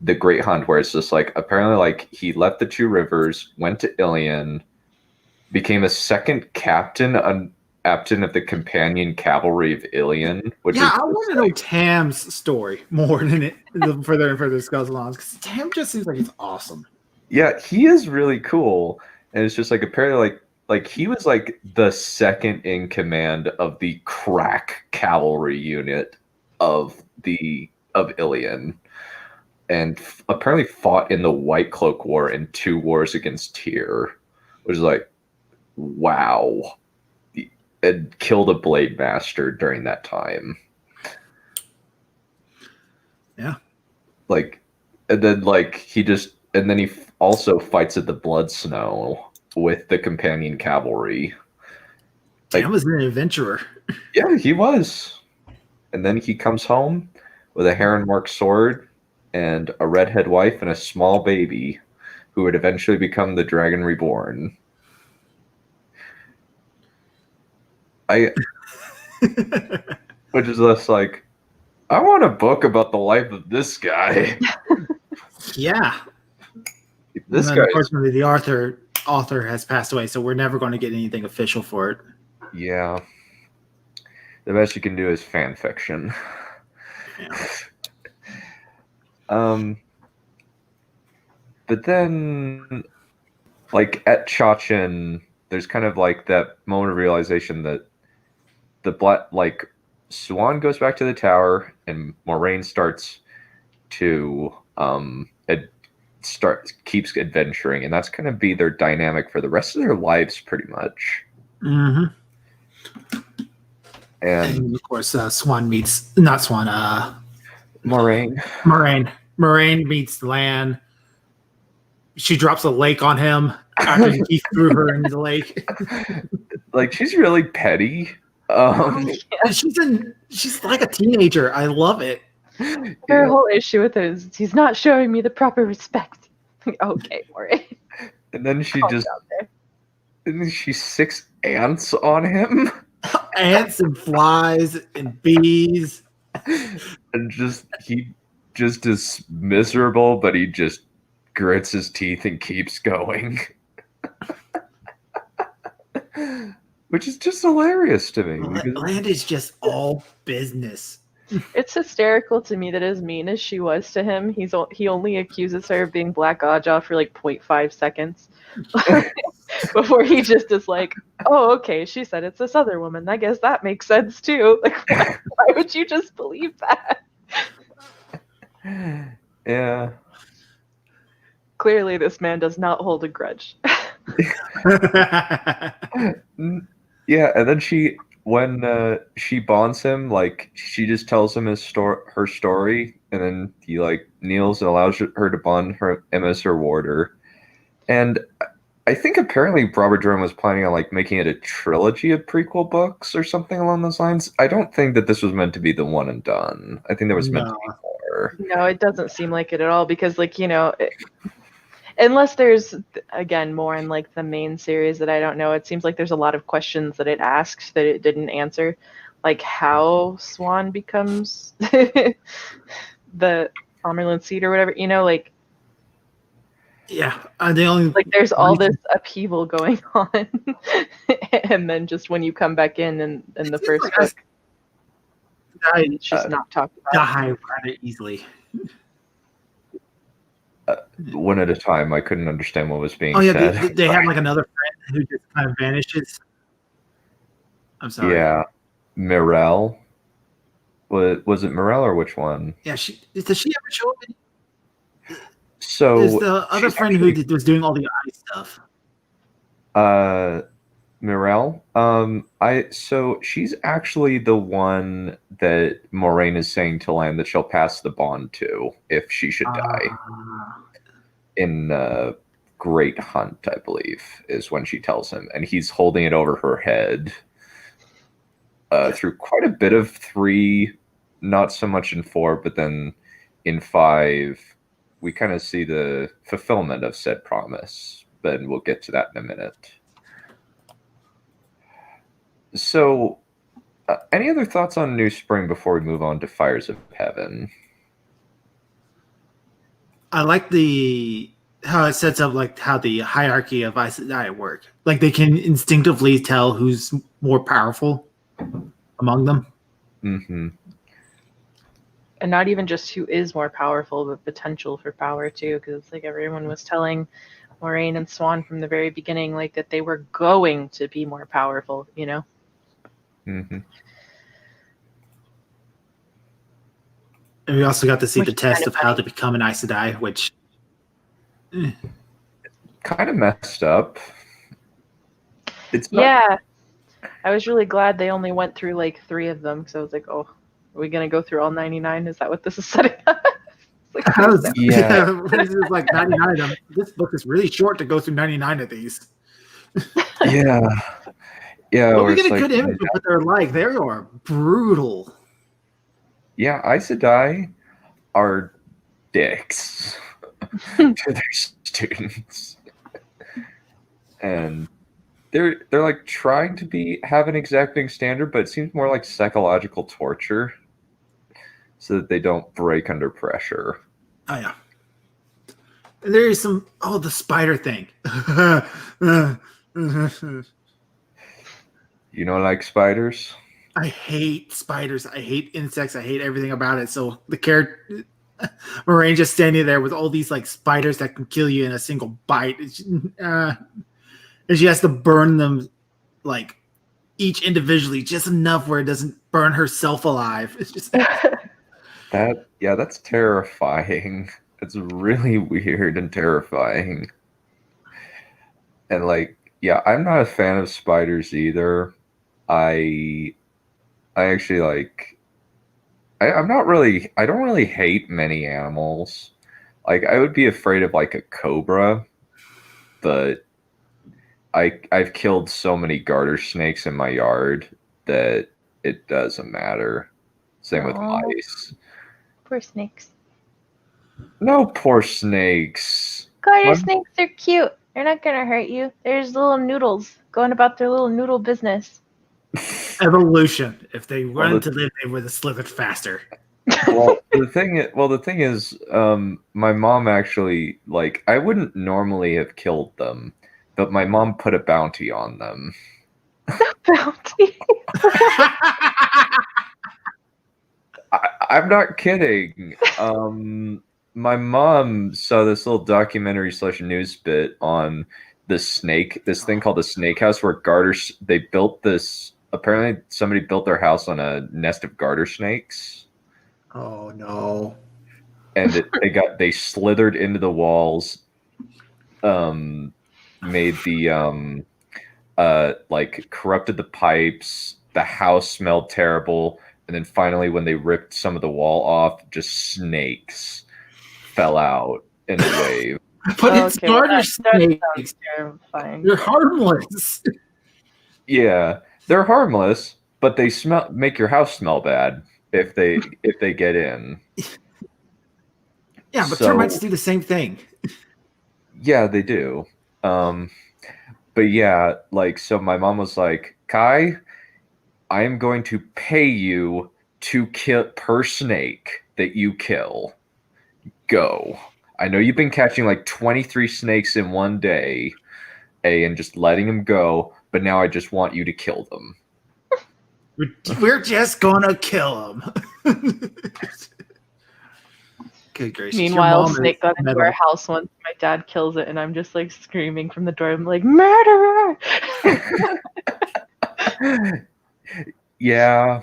the Great Hunt, where it's just like, apparently like he left the 2 Rivers, went to Ilion, became a second captain of the companion cavalry of Ilion. Which I want to know Tam's story more than it further and further goes along, because Tam just seems like it's awesome. Yeah, he is really cool, and it's just like, apparently like he was like the second in command of the crack cavalry unit of Ilion, and apparently fought in the White Cloak War and 2 wars against Tyr, which is like, wow. And killed a blade master during that time. Yeah. Like, And then he also fights at the Blood Snow with the companion cavalry. Dan was an adventurer. Yeah, he was. And then he comes home with a heron-marked sword and a redhead wife and a small baby who would eventually become the Dragon Reborn. Which is just like, I want a book about the life of this guy. Yeah. This And guy. unfortunately, the author has passed away, so we're never going to get anything official for it. Yeah. The best you can do is fan fiction. Yeah. But then, like, at Chachin, there's kind of like that moment of realization that Swan goes back to the tower and Moraine starts to keeps adventuring, and that's going to be their dynamic for the rest of their lives, pretty much. Mm-hmm. And of course, Moraine. Moraine meets Lan. She drops a lake on him after he threw her into the lake. Like, she's really petty. She's like a teenager. I love it. Her whole issue with it is he's not showing me the proper respect. Okay, Moraine. And then she six ants on him. Ants and flies and bees. And he just is miserable, but he just grits his teeth and keeps going. Which is just hilarious to me. Land is just all business. It's hysterical to me that as mean as she was to him, he only accuses her of being Black Aja for like 0.5 seconds. Before he just is like, oh, okay, she said it's this other woman. I guess that makes sense too. Like, why would you just believe that? Yeah. Clearly, this man does not hold a grudge. Yeah, and then when she bonds him, like, she just tells him her story, and then he like kneels and allows her to bond him as her warder. And I think apparently Robert Jordan was planning on like making it a trilogy of prequel books or something along those lines. I don't think that this was meant to be the one and done. I think there was meant to be more. No, it doesn't seem like it at all, because like, unless there's, again, more in like the main series that I don't know, it seems like there's a lot of questions that it asked that it didn't answer, like how Swan becomes the Amerlin seed or whatever, like. Yeah, the only like there's all this upheaval going on, and then just when you come back in the first book, it's just not talked about. Die rather easily. One at a time. I couldn't understand what was being said. said. They have like another friend who just kind of vanishes. I'm sorry. Yeah, Mirelle. Was it Mirelle or which one? Yeah, does she ever show up? So is the other friend who was doing all the eye stuff? Mirelle. So she's actually the one that Moraine is saying to Lan that she'll pass the bond to if she should die. In Great Hunt, I believe, is when she tells him, and he's holding it over her head through quite a bit of 3, not so much in 4, but then in 5. We kind of see the fulfillment of said promise, but we'll get to that in a minute. So, any other thoughts on New Spring before we move on to Fires of Heaven? I like how it sets up like how the hierarchy of Aes Sedai work. Like they can instinctively tell who's more powerful among them. Mm-hmm. And not even just who is more powerful, but potential for power too, because like everyone was telling Moraine and Swan from the very beginning, like that they were going to be more powerful, Mm-hmm. And we also got to see the test of how to become an Aes Sedai, which kind of messed up. Yeah, I was really glad they only went through like 3 of them, because I was like, oh. Are we going to go through all 99? Is that what this is setting up? Like, Yeah. This is like 99 of them. This book is really short to go through 99 of these. Yeah. Yeah. But where we get it's a good like, image of what they're like. They are brutal. yeah, Aes Sedai are dicks to their students. And they're like trying to have an exacting standard, but it seems more like psychological torture so that they don't break under pressure. Oh, yeah. And there is some, the spider thing. You know, like spiders? I hate spiders. I hate insects. I hate everything about it. So the character, Moraine just standing there with all these like spiders that can kill you in a single bite. And she has to burn them like each individually, just enough where it doesn't burn herself alive. It's just That's terrifying. It's really weird and terrifying. And like, yeah, I'm not a fan of spiders either. I actually like I'm not really I don't really hate many animals. Like I would be afraid of like a cobra, but I've killed so many garter snakes in my yard that it doesn't matter. Same with Aw. mice. Poor snakes. No, poor snakes. Garter My- snakes are cute. They're not gonna hurt you. There's little noodles going about their little noodle business. evolution. If they Well, wanted to live, they would have slithered faster. well, the thing is, my mom actually like I wouldn't normally have killed them, but my mom put a bounty on them. Bounty. I'm not kidding. My mom saw this little documentary / news bit on this thing called the snake house, where they built this. Apparently, somebody built their house on a nest of garter snakes, Oh no. and they slithered into the walls, made the like corrupted the pipes. The house smelled terrible, and then finally, when they ripped some of the wall off, just snakes fell out in a wave. But it's Okay, well, garter that snakes. sounds terrifying. They're harmless. Yeah, they're harmless, but they make your house smell bad if they get in. Yeah, but So- termites do the same thing. Yeah, they do. But yeah, like so my mom was like, Kai, I am going to pay you to kill per snake that you kill. Go. I know you've been catching like 23 snakes in one day, and just letting them go, but now I just want you to kill them. We're just gonna kill them. Good gracious. Your Meanwhile, mom snake is got into metal. our house once. My dad kills it, and I'm just like screaming from the door. I'm like, murderer! Yeah,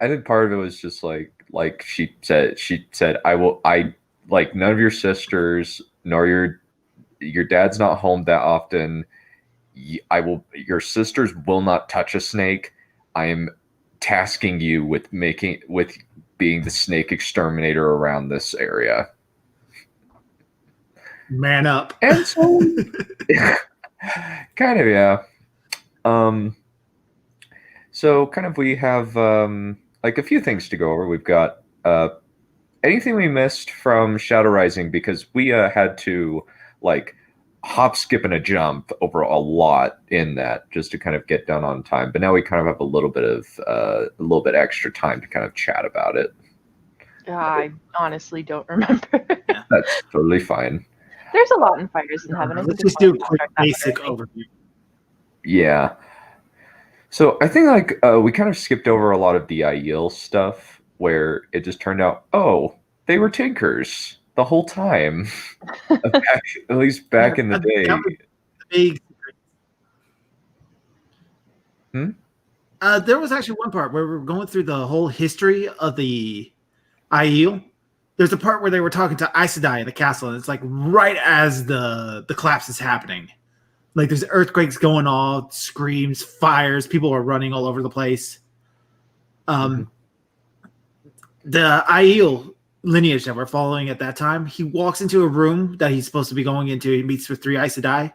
I think part of it was just like she said I like none of your sisters nor your dad's not home that often. Your sisters will not touch a snake. I am tasking you with being the snake exterminator around this area. Man up. And so kind of, yeah. So kind of we have like a few things to go over. We've got anything we missed from Shadow Rising, because we had to like hop, skip, and a jump over a lot in that just to kind of get done on time. But now we kind of have a little bit extra time to kind of chat about it. I honestly don't remember. That's totally fine. There's a lot in Fighters in Heaven. I Let's think just do a it's quick fine to basic start that overview. Yeah. So I think like we kind of skipped over a lot of the Aiel stuff where it just turned out, oh, they were tinkers the whole time. At least back in the day. That was big. There was actually one part where we were going through the whole history of the Aiel. There's a part where they were talking to Aes Sedai in the castle, and it's like right as the collapse is happening. Like there's earthquakes going on, screams, fires, people are running all over the place. The Aiel, lineage that we're following at that time. He walks into a room that he's supposed to be going into. He meets with 3 Aes Sedai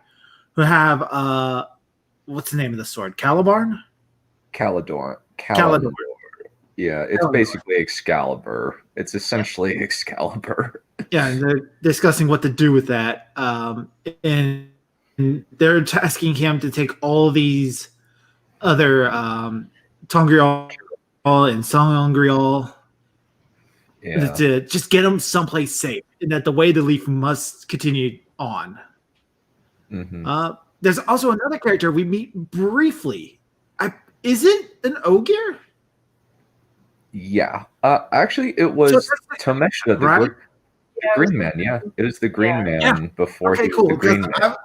who have what's the name of the sword? Calibarn? Calador. Yeah, it's Calador. basically Excalibur. It's essentially Excalibur. Yeah, and they're discussing what to do with that. And they're tasking him to take all these other Tongriel and Songriel to just get them someplace safe, and that the way to leave must continue on. Mm-hmm. There's also another character we meet briefly. Is it an Ogier? Yeah. Actually, it was Tomesha, the Green Man. Yeah, it was the Green Man before he was the Green Man.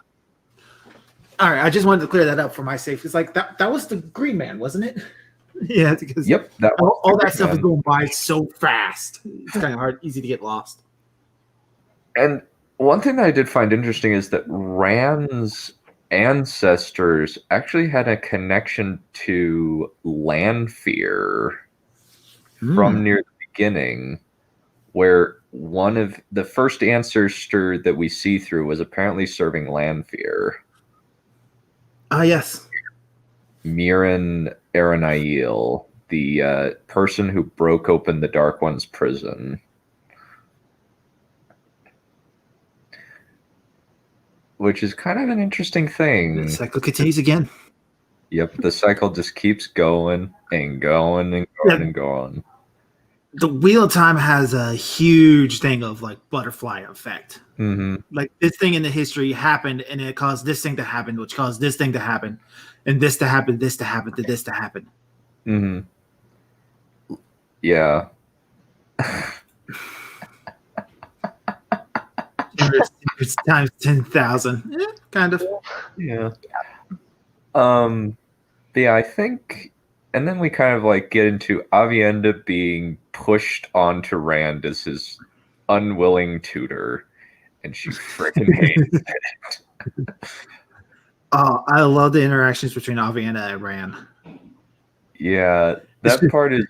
All right, I just wanted to clear that up for my sake. It's like that was the Green Man, wasn't it? Yeah, because all that stuff is going by so fast. It's kind of hard, easy to get lost. And one thing that I did find interesting is that Rand's ancestors actually had a connection to Lanfear from near the beginning, where one of the first ancestor that we see through was apparently serving Lanfear. Yes. Miran Aranail, the person who broke open the Dark One's prison. Which is kind of an interesting thing. The cycle continues again. Yep, the cycle just keeps going and going and going and going. The Wheel of Time has a huge thing of like butterfly effect. Mm-hmm. Like this thing in the history happened, and it caused this thing to happen, which caused this thing to happen, and this to happen, this to happen, to this to happen. Mm-hmm. Yeah. It's times 10,000. Kind of. Yeah. But yeah, I think, and then we kind of like get into Avienda being pushed onto Rand as his unwilling tutor, and she freaking hates it. I love the interactions between Avienda and Rand. Yeah, that part is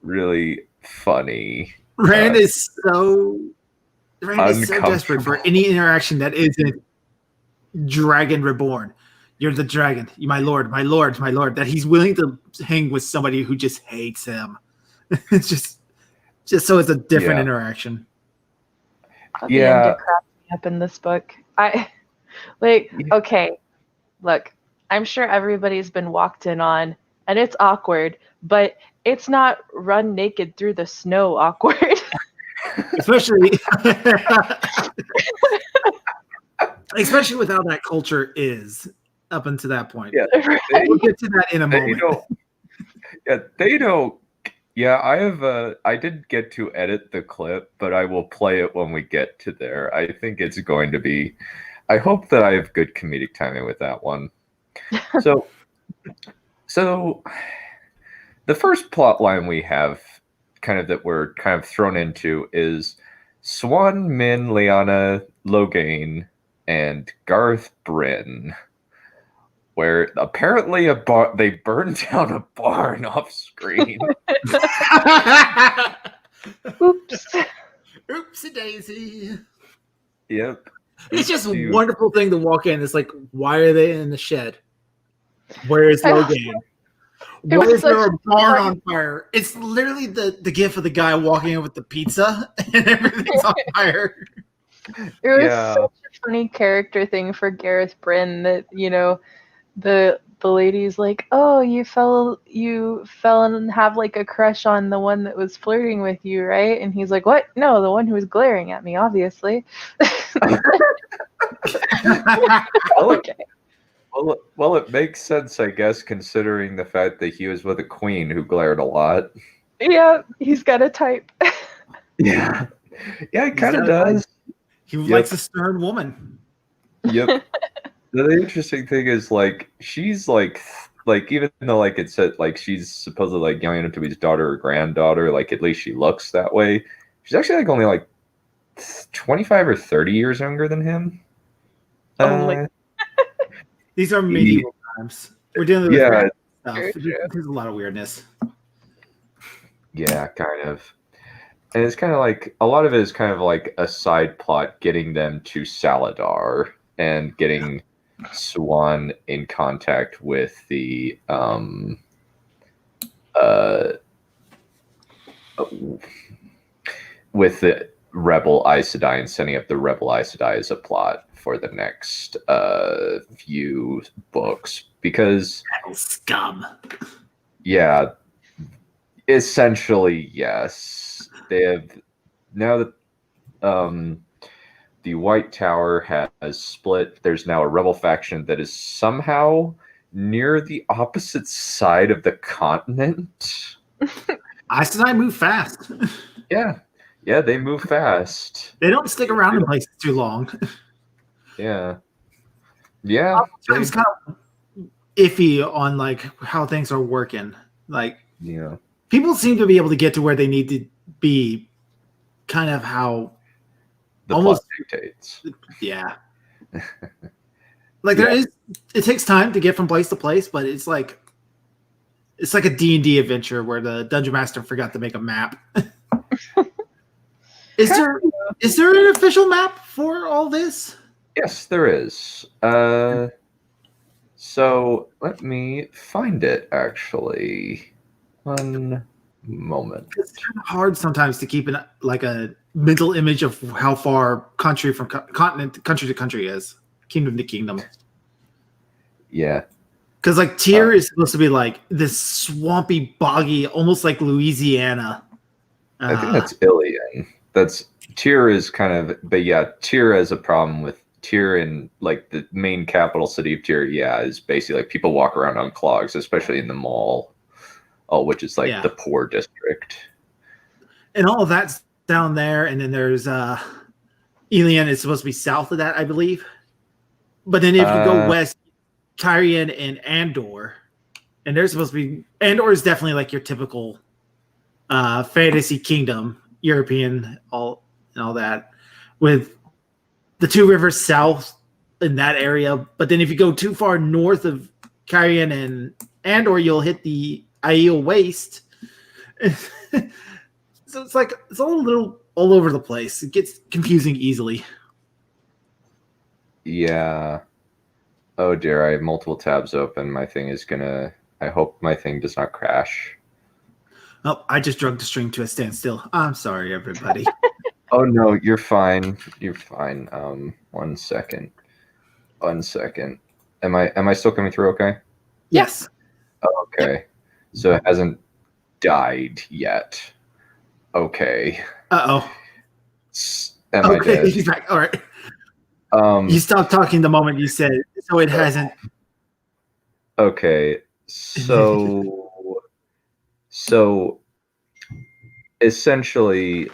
really funny. Rand is so desperate for any interaction that isn't Dragon Reborn. You're the dragon. You, my lord, my lord, my lord. That he's willing to hang with somebody who just hates him. It's just so it's a different interaction. Avienda cracks me up in this book. Okay, look, I'm sure everybody's been walked in on, and it's awkward, but it's not run naked through the snow awkward. Especially with how that culture is up until that point. Yeah, we'll get to that in a moment. They don't. Yeah, I didn't get to edit the clip, but I will play it when we get to there. I think it's going to be. I hope that I have good comedic timing with that one. So the first plot line we have, kind of that we're kind of thrown into, is Swan Min, Liana, Logain, and Garth Bryn, where apparently they burned down a barn off screen. Oops. Oopsie daisy. Yep. It's just a wonderful thing to walk in. It's like, why are they in the shed? Where is Logain? Why is there a barn on fire? It's literally the gif of the guy walking in with the pizza and everything's on fire. It was such a funny character thing for Gareth Bryn that, the lady's like, oh, you fell and have like a crush on the one that was flirting with you, right? And he's like, what? No, the one who was glaring at me, obviously. Okay. Well, it makes sense, I guess, considering the fact that he was with a queen who glared a lot. Yeah, he's got a type. Yeah, it kind of does. He likes a stern woman. Yep. The interesting thing is, like, she's like even though like it said like she's supposedly like young enough to be his daughter or granddaughter, like at least she looks that way. She's actually like only like 25 or 30 years younger than him. These are medieval times. We're dealing with stuff. There's a lot of weirdness. Yeah, kind of. And it's kind of like a lot of it is kind of like a side plot getting them to Saladar and getting Swan in contact with the rebel Aes Sedai and setting up the rebel Aes Sedai as a plot for the next few books, because Scum. yeah, essentially yes, they have now that the White Tower has split. There's now a rebel faction that is somehow near the opposite side of the continent. Aes Sedai move fast. Yeah, they move fast. They don't stick around in places too long. Yeah. Sometimes kind of iffy on like how things are working. Like, Yeah. people seem to be able to get to where they need to be, kind of how The almost plot dictates. Yeah. Like there is, it takes time to get from place to place, but it's like a D&D adventure where the dungeon master forgot to make a map. Is there an official map for all this? Yes, there is. So let me find it actually. One moment. It's kind of hard sometimes to keep a mental image of how far country from continent country to country is, kingdom to kingdom. Yeah. Because like Tyr is supposed to be like this swampy, boggy, almost like Louisiana. I think that's Ilion. Tyr is kind of, but yeah, Tyr has a problem with Tyr, and like the main capital city of Tyr, is basically like people walk around on clogs, especially in the mall, which is like the poor district. And all of that's down there, and then there's Ilion is supposed to be south of that, I believe. But then if you go west, Perion and Andor, and they're supposed to be, Andor is definitely like your typical fantasy kingdom, European, all that, with the two rivers south in that area. But then if you go too far north of Perion and Andor, you'll hit the Aiel Waste. So it's like it's all a little all over the place. It gets confusing easily. Yeah. Oh dear, I have multiple tabs open. My thing is gonna. I hope my thing does not crash. Oh, I just dragged the string to a standstill. I'm sorry, everybody. Oh no, you're fine. You're fine. 1 second. 1 second. Am I still coming through okay? Yes. Oh, okay. Yep. So it hasn't died yet. Okay. Uh-oh. Am I dead? He's back. All right. You stopped talking the moment you said it, so it hasn't. Okay. So essentially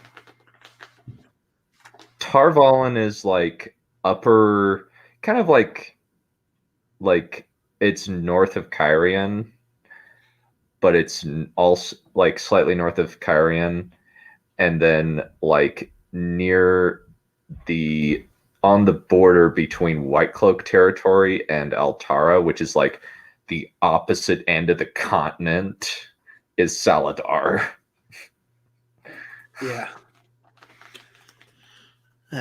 Tar Valon is like upper, kind of like it's north of Kyrian, but it's also like slightly north of Kyrian, and then like near on the border between White Cloak territory and Altara, which is like the opposite end of the continent, is Saladar. Yeah.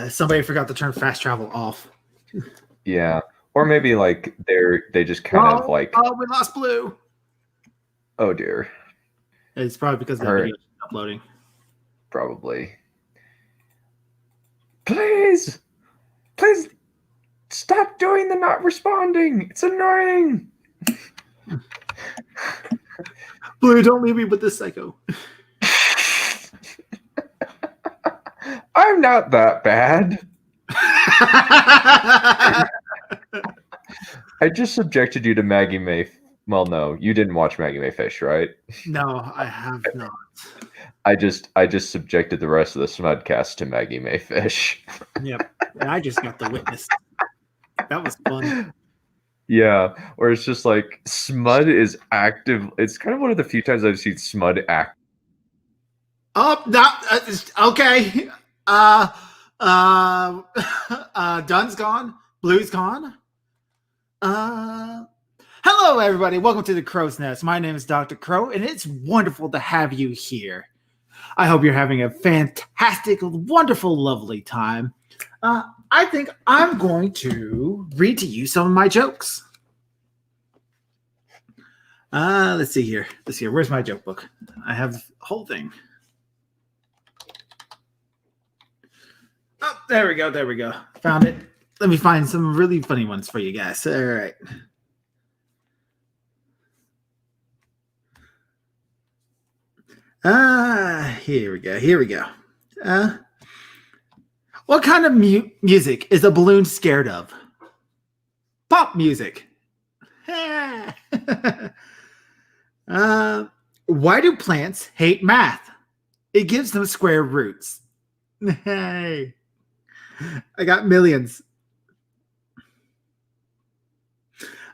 Somebody forgot to turn fast travel off. Yeah. Or maybe like they just kind of like, oh, we lost Blue. Oh dear. It's probably because the video is uploading. Probably. Please stop doing the not responding. It's annoying. Blue, don't leave me with this psycho. I'm not that bad. I just subjected you to Maggie May. Well, no, you didn't watch Maggie May Fish, right? No, I have not. I just subjected the rest of the Smudcast to Maggie May Fish. Yep, and I just got the witness. That was fun. Yeah, where it's just like Smud is active. It's kind of one of the few times I've seen Smud act. Oh, okay. Dun's gone. Blue's gone. Hello, everybody. Welcome to the Crow's Nest. My name is Dr. Crow, and it's wonderful to have you here. I hope you're having a fantastic, wonderful, lovely time. I think I'm going to read to you some of my jokes. Let's see here. Where's my joke book? I have the whole thing. Oh, there we go. Found it. Let me find some really funny ones for you guys. All right. Here we go. What kind of music is a balloon scared of? Pop music. Why do plants hate math? It gives them square roots. Hey, I got millions.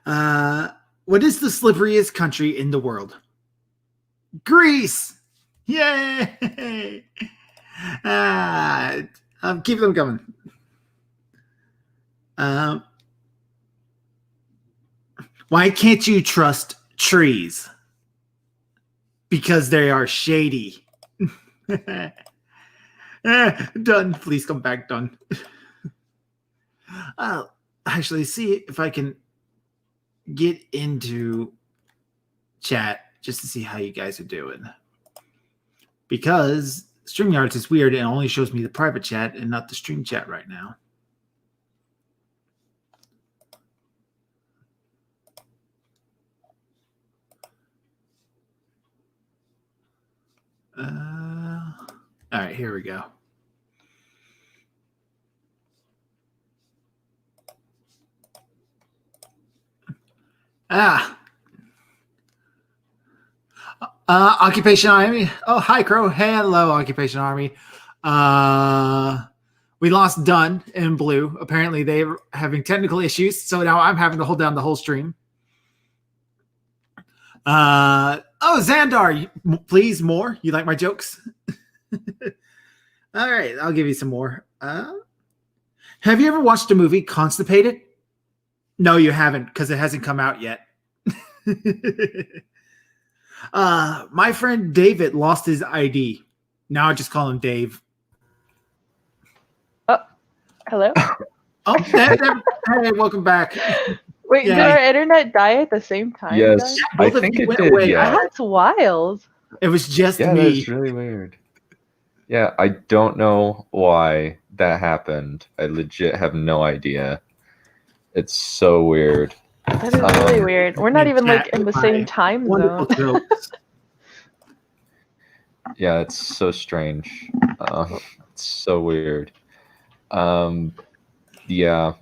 What is the slipperiest country in the world? Greece. Yay! Keep them coming. Why can't you trust trees? Because they are shady. Done. Please come back. Done. I'll actually see if I can get into chat just to see how you guys are doing. Because StreamYards is weird and only shows me the private chat and not the stream chat right now. All right, here we go. Occupation Army. Oh, hi, Crow. Hello, Occupation Army. We lost Dunn in blue. Apparently, they're having technical issues, so now I'm having to hold down the whole stream. Xandar, please, more. You like my jokes? All right, I'll give you some more. Have you ever watched a movie Constipated? No, you haven't, because it hasn't come out yet. My friend David lost his ID. Now I just call him Dave. Oh, hello? Oh, hey, welcome back. Wait, did our internet die at the same time? Yes, guys? I Both of think you it went did. away. Yeah, That's wild. It was just yeah, me. that's really weird. Yeah, I don't know why that happened. I legit have no idea. It's so weird. That is really weird. We're not even like in the same time Wonderful zone. jokes. Yeah, it's so strange. It's so weird. Yeah.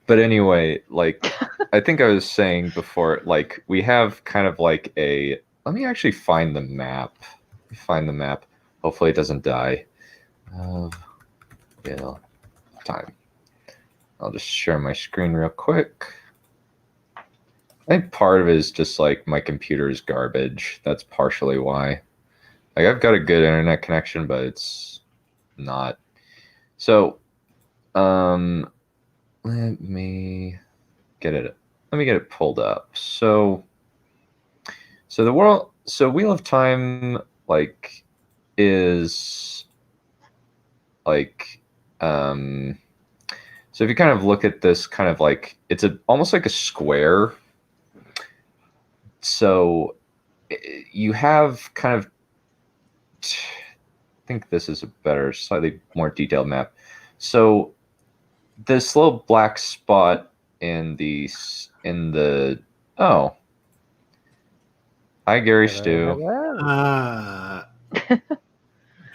But anyway, like I think I was saying before, like we have kind of like a. Let me actually find the map. Hopefully, it doesn't die. Yeah, time. I'll just share my screen real quick. I think part of it is just like my computer is garbage. That's partially why. Like I've got a good internet connection, but it's not. So, let me get it pulled up. So Wheel of Time like is like so if you kind of look at this kind of like it's almost like a square. So you have kind of I think this is a better, slightly more detailed map. So this little black spot in the oh, hi Gary Stu.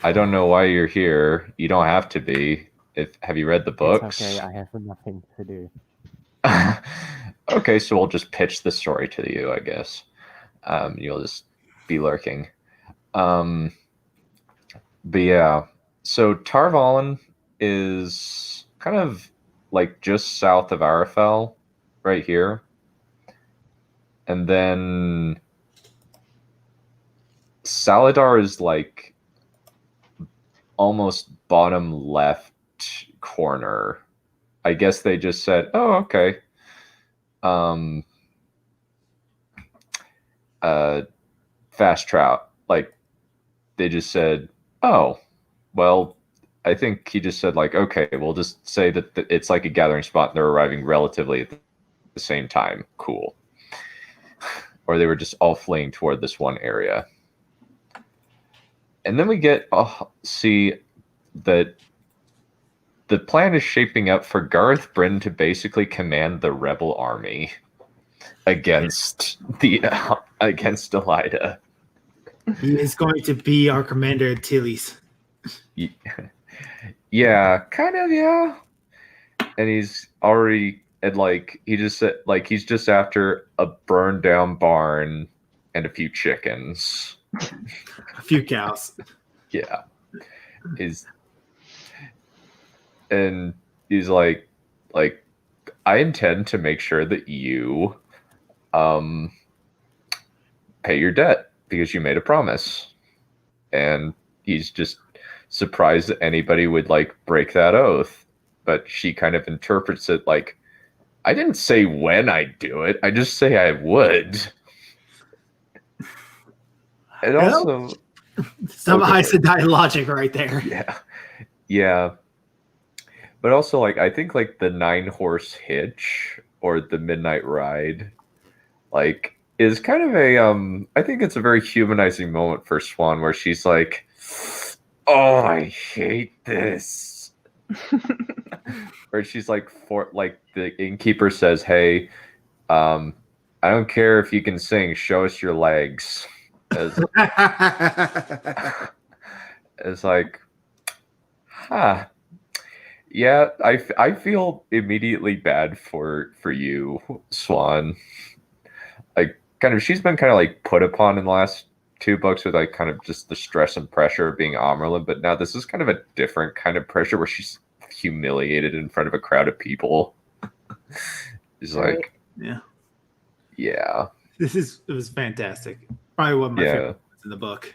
I don't know why you're here. You don't have to be. Have you read the books? It's okay, I have nothing to do. Okay, so we'll just pitch the story to you, I guess. You'll just be lurking. But yeah, so Tar Valon is kind of like just south of Arafel, right here. And then Saladar is like almost bottom left corner. I guess they just said, oh, okay. Fast travel, like they just said, "Oh, well." I think he just said like, "Okay, we'll just say that it's like a gathering spot, and they're arriving relatively at the same time. Cool." Or they were just all fleeing toward this one area. And then we get see that the plan is shaping up for Gareth Bryn to basically command the rebel army against against Elida. He is going to be our commander at Tilly's. Yeah, kind of, yeah. And he's already and like he just said like he's just after a burned down barn and a few chickens. A few cows. Yeah. And he's like I intend to make sure that you pay your debt because you made a promise. And he's just surprised that anybody would like break that oath. But she kind of interprets it like, I didn't say when I'd do it. I just say I would. And also some Aes Sedai logic right there. Yeah. But also, like, I think, like, the 9-horse hitch or the midnight ride, like, is kind of a, I think it's a very humanizing moment for Swan where she's like, oh, I hate this. Or she's like, the innkeeper says, hey, I don't care if you can sing, show us your legs. It's like, huh. Yeah, I feel immediately bad for you, Swan. Like, kind of, she's been kind of like put upon in the last 2 books with like kind of just the stress and pressure of being Amerlin, but now this is kind of a different kind of pressure where she's humiliated in front of a crowd of people. It's like, yeah. It was fantastic. Probably one of my favorite moments in the book.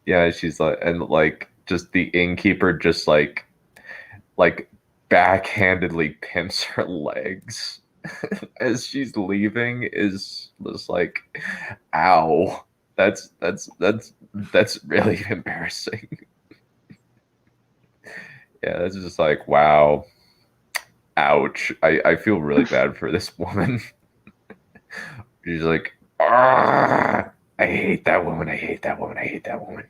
Yeah, she's like, and like just the innkeeper just like backhandedly pimps her legs as she's leaving is just like, ow, that's really embarrassing. Yeah, that's just like, wow, ouch. I feel really bad for this woman. She's like, I hate that woman. I hate that woman. I hate that woman.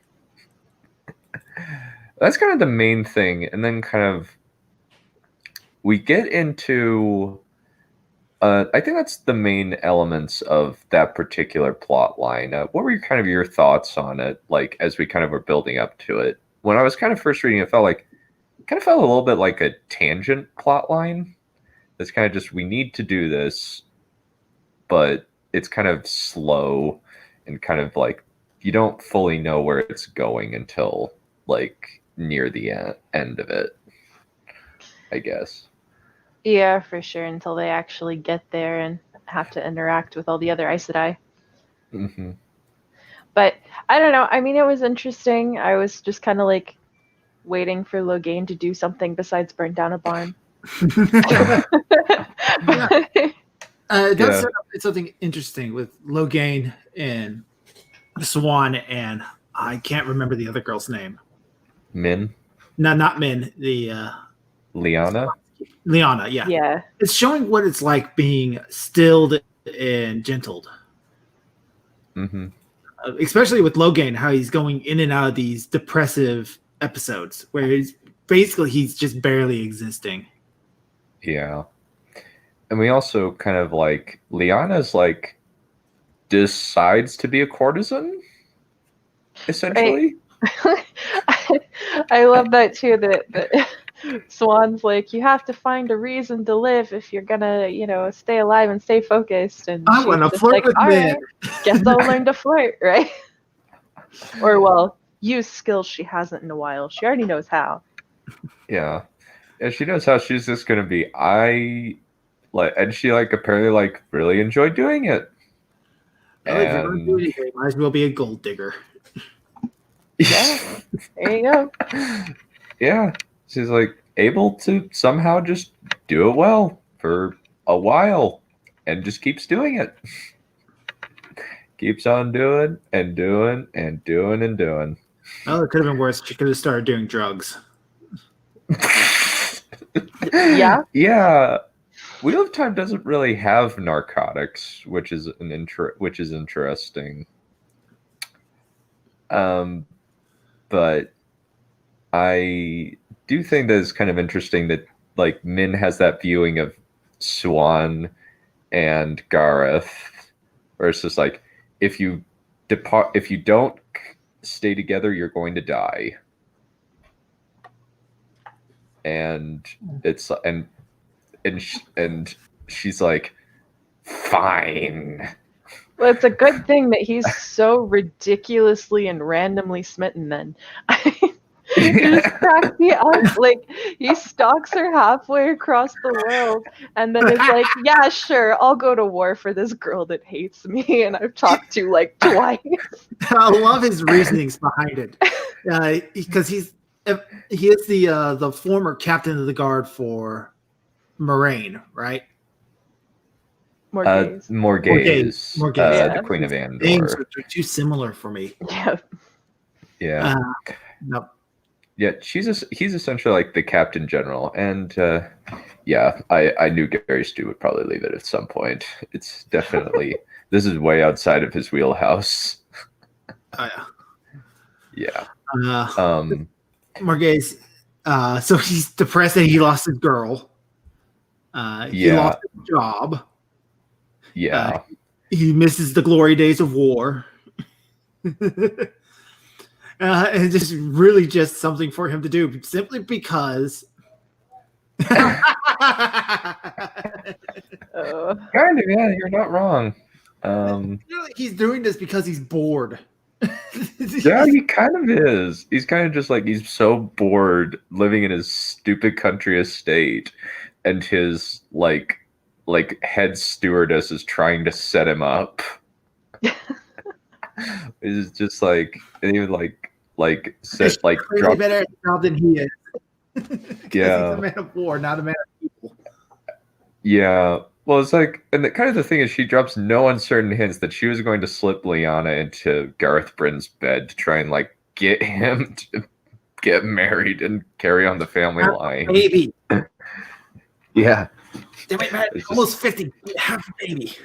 That's kind of the main thing, and then kind of we get into I think that's the main elements of that particular plot line. What were your thoughts on it, like as we kind of were building up to it? When I was kind of first reading it, felt a little bit like a tangent plot line. It's kind of just, we need to do this, but it's kind of slow and kind of like you don't fully know where it's going until like near the end of it, I guess. Yeah, for sure, until they actually get there and have to interact with all the other Aes Sedai. Mm-hmm. But I don't know. I mean, it was interesting. I was just kind of like waiting for Logain to do something besides burn down a barn. It does set up something interesting with Logain and Swan, and I can't remember the other girl's name. Min? No, not Min. The Liana? Liana, yeah. Yeah. It's showing what it's like being stilled and gentled. Mm-hmm. Especially with Logain, how he's going in and out of these depressive episodes where he's just barely existing. Yeah. And we also kind of like, Liana's like decides to be a courtesan, essentially. Right. I love that too, that Swan's like, you have to find a reason to live if you're gonna, stay alive and stay focused. And I want to flirt with men. Right, guess I'll learn to flirt, right? Or, well, use skills she hasn't in a while. She already knows how. Yeah. Yeah, she knows how. She's just gonna be, and she apparently really enjoyed doing it. Well, if you're going to do anything, you might as well be a gold digger. Yeah, there you go. Yeah, she's able to somehow just do it well for a while and just keeps doing it. Keeps on doing and doing and doing and doing. Oh, it could have been worse. She could have started doing drugs. Yeah? Yeah. Wheel of Time doesn't really have narcotics, which is interesting. But I do think that it's kind of interesting that like Min has that viewing of Swan and Gareth, where it's just like if you don't stay together, you're going to die. And it's and she's like, fine. Well, it's a good thing that he's so ridiculously and randomly smitten then. He just cracked me up. Like, he stalks her halfway across the world and then is like, yeah, sure, I'll go to war for this girl that hates me and I've talked to like twice. I love his reasonings behind it. Because he is the former captain of the guard for Moraine, right? More gays. Morgaze, Yeah. the Queen of Andor. Names are too similar for me. Yeah. Yeah. No. Yeah, he's essentially like the captain general, and yeah, I knew Gary Stu would probably leave it at some point. It's definitely this is way outside of his wheelhouse. Yeah. Morgaze, so he's depressed that he lost his girl. He lost his job. Yeah. He misses the glory days of war. And just really just something for him to do simply because Kind of, yeah, you're not wrong. He's doing this because he's bored. Yeah, he kind of is. He's kind of just like he's so bored living in his stupid country estate, and his like head stewardess is trying to set him up. It's just like, and even said like drop better at the job than he is. Yeah, he's a man of war, not a man of people. Yeah. Well, it's like, and the kind of the thing is, she drops no uncertain hints that she was going to slip Lyanna into Gareth Bryn's bed to try and like get him to get married and carry on the family line. Baby. Yeah. Wait, man, almost 50. Half a baby.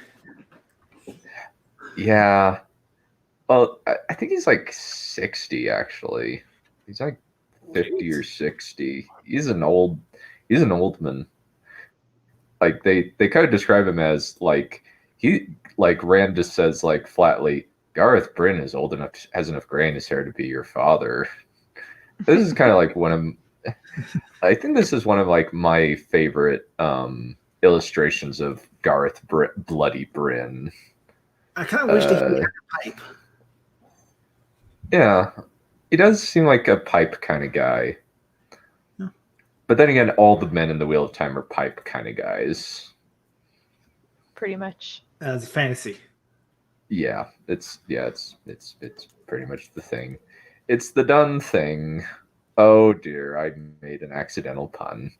Yeah. Well, I think he's like 60 actually. He's like 50 or 60. He's an old man. Like they kind of describe him as like Rand just says like flatly, Gareth Bryn is old enough, has enough gray in his hair to be your father. This is kind of like I think this is one of like my favorite illustrations of Bloody Bryn. I kind of wish that he had a pipe. Yeah, he does seem like a pipe kind of guy. But then again, all the men in the Wheel of Time are pipe kind of guys. Pretty much. It's a fantasy. Yeah, it's pretty much the thing. It's the done thing. Oh dear, I made an accidental pun.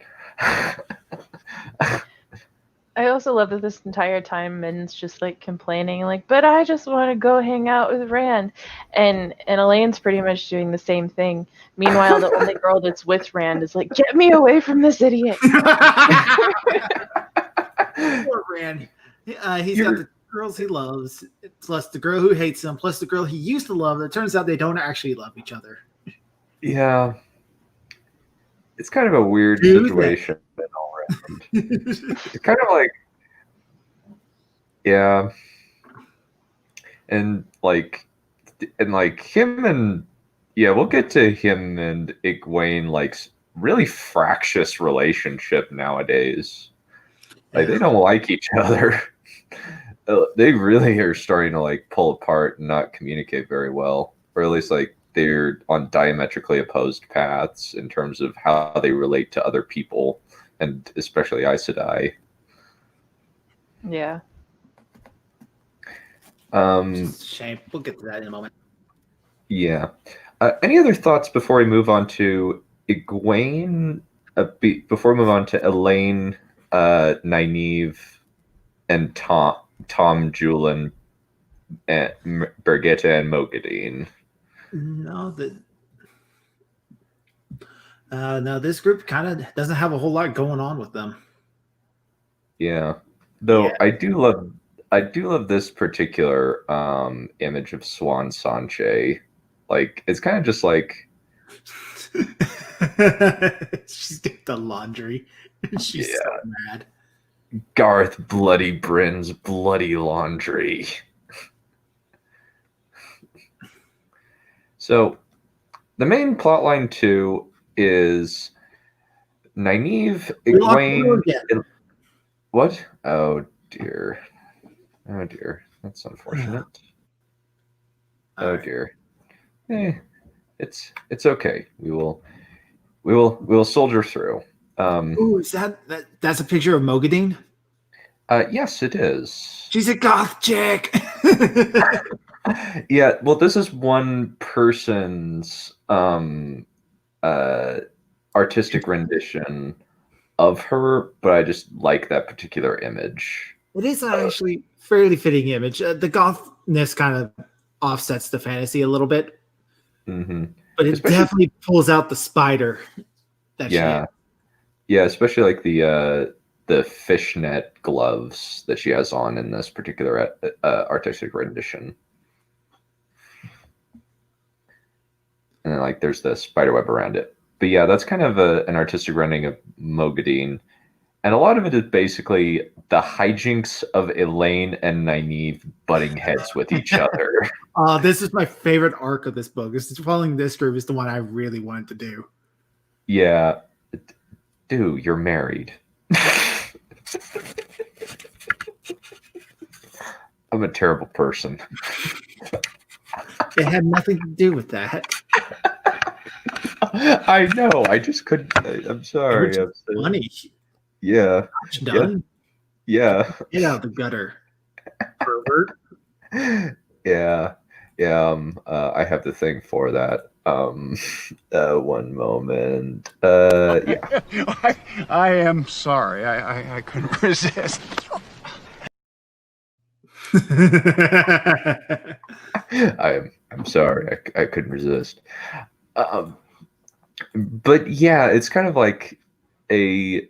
I also love that this entire time Min's just like complaining, like, but I just want to go hang out with Rand. And Elaine's pretty much doing the same thing. Meanwhile, the only girl that's with Rand is like, get me away from this idiot. Poor Rand. He's got the girls he loves, plus the girl who hates him, plus the girl he used to love. It turns out they don't actually love each other. Yeah. It's kind of a weird situation. It's kind of like, yeah, and him and we'll get to him and Egwene, like really fractious relationship nowadays. Like they don't like each other. They really are starting to like pull apart and not communicate very well, or at least like they're on diametrically opposed paths in terms of how they relate to other people. And especially Aes Sedai. Yeah. Shame. We'll get to that in a moment. Yeah. Any other thoughts before we move on to Egwene? Before we move on to Elaine, Nynaeve, and Tom Julian, and Birgitte, and Mogadine. No, No, this group kind of doesn't have a whole lot going on with them. Yeah. Though Yeah. I do love this particular image of Swan Sanche. Like it's kind of just like She's got the laundry. She's yeah, so mad. Garth Bloody Bryn's bloody laundry. So the main plotline too is Nynaeve, We locked the door Egwene. again. What? Oh dear. Oh dear. That's unfortunate. All Oh right. dear. It's okay. We will soldier through. Ooh, is that's a picture of Mogadine? Yes, it is. She's a goth chick. Yeah, well, this is one person's artistic rendition of her, but I just like that particular image. It is actually fairly fitting image. The gothness kind of offsets the fantasy a little bit, Hmm. but it Especially, definitely pulls out the spider that she yeah, is. yeah, especially like the fishnet gloves that she has on in this particular artistic rendition. And then like there's the spider web around it. But yeah, that's kind of an artistic rendering of Mogadine. And a lot of it is basically the hijinks of Elaine and Nynaeve butting heads with each other. This is my favorite arc of this book. This is following this group is the one I really wanted to do. Yeah. Dude, you're married. I'm a terrible person. It had nothing to do with that. I know. I just couldn't. I'm sorry. I'm sorry. Funny. Yeah. It's done. Yeah. Get out of the gutter, pervert. Yeah. Yeah. I have the thing for that. One moment. Yeah. I am sorry. I couldn't resist. I'm sorry. I couldn't resist. But yeah, it's kind of like a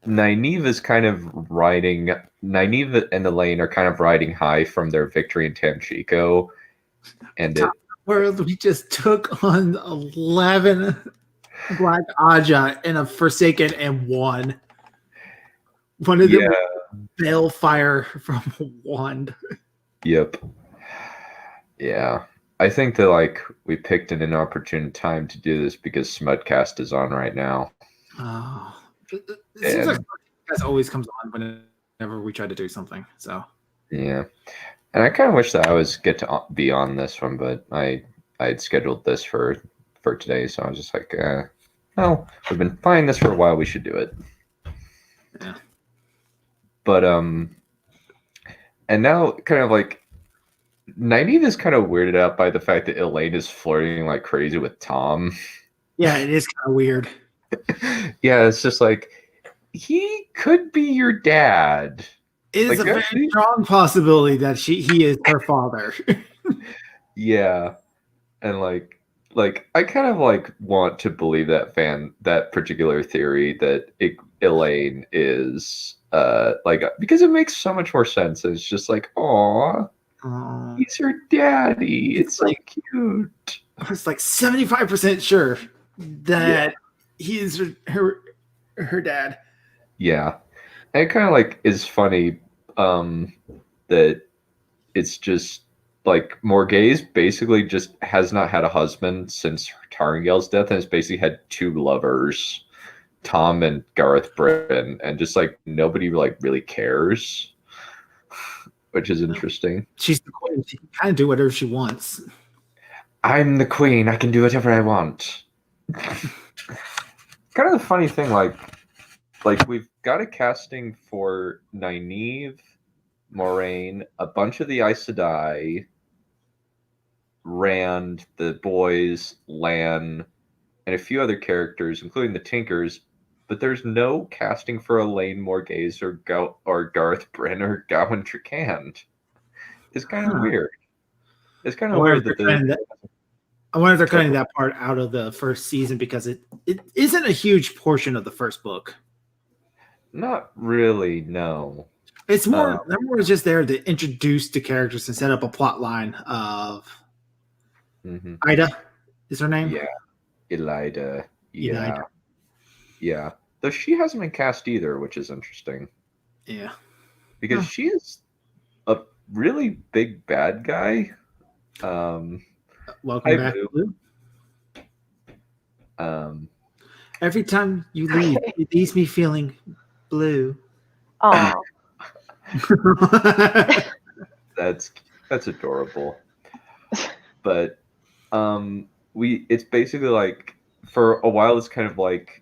Nynaeve is kind of riding. Nynaeve and Elaine are kind of riding high from their victory in Tamchico, and it. Where we just took on 11 Black Aja in a Forsaken and won. One of them balefire from Wand. Yep. Yeah. I think that like we picked an inopportune time to do this because Smudcast is on right now. Oh, it seems like Smudcast always comes on whenever we try to do something. So yeah, and I kind of wish that I was get to be on this one, but I had scheduled this for today, so I was just like, well, we've been playing this for a while. We should do it. Yeah. But and now kind of like. Nynaeve is kind of weirded out by the fact that Elaine is flirting like crazy with Tom. Yeah, it is kind of weird. Yeah, it's just like he could be your dad. It is like, a very strong possibility that he is her father. Yeah, and like I kind of like want to believe that particular theory that Elaine is like because it makes so much more sense. It's just like, aw. He's her daddy. It's so cute. I was like 75% sure that he is her dad. Yeah. And it kind of like is funny that it's just like Morghese basically just has not had a husband since Taringel's death and has basically had two lovers, Tom and Gareth Bryn, and just like nobody like really cares. Which is interesting. She's the queen. She can kind of do whatever she wants. I'm the queen. I can do whatever I want. Kind of the funny thing, like we've got a casting for Nynaeve, Moraine, a bunch of the Aes Sedai, Rand, the boys, Lan, and a few other characters, including the Tinkers. But there's no casting for Elaine Morghese or Garth Bryn or Gawain Tricand. It's kind of weird. It's kind of weird that I wonder if they're cutting that part out of the first season because it isn't a huge portion of the first book. Not really, no. It's more they're more just there to introduce the characters and set up a plot line of Ida is her name? Yeah. Elida. Yeah. Elida. Yeah. Though she hasn't been cast either, which is interesting. Yeah. Because she is a really big bad guy. Welcome back, Blue. Blue. Every time you leave, it leaves me feeling blue. Oh. That's adorable. But it's basically like for a while it's kind of like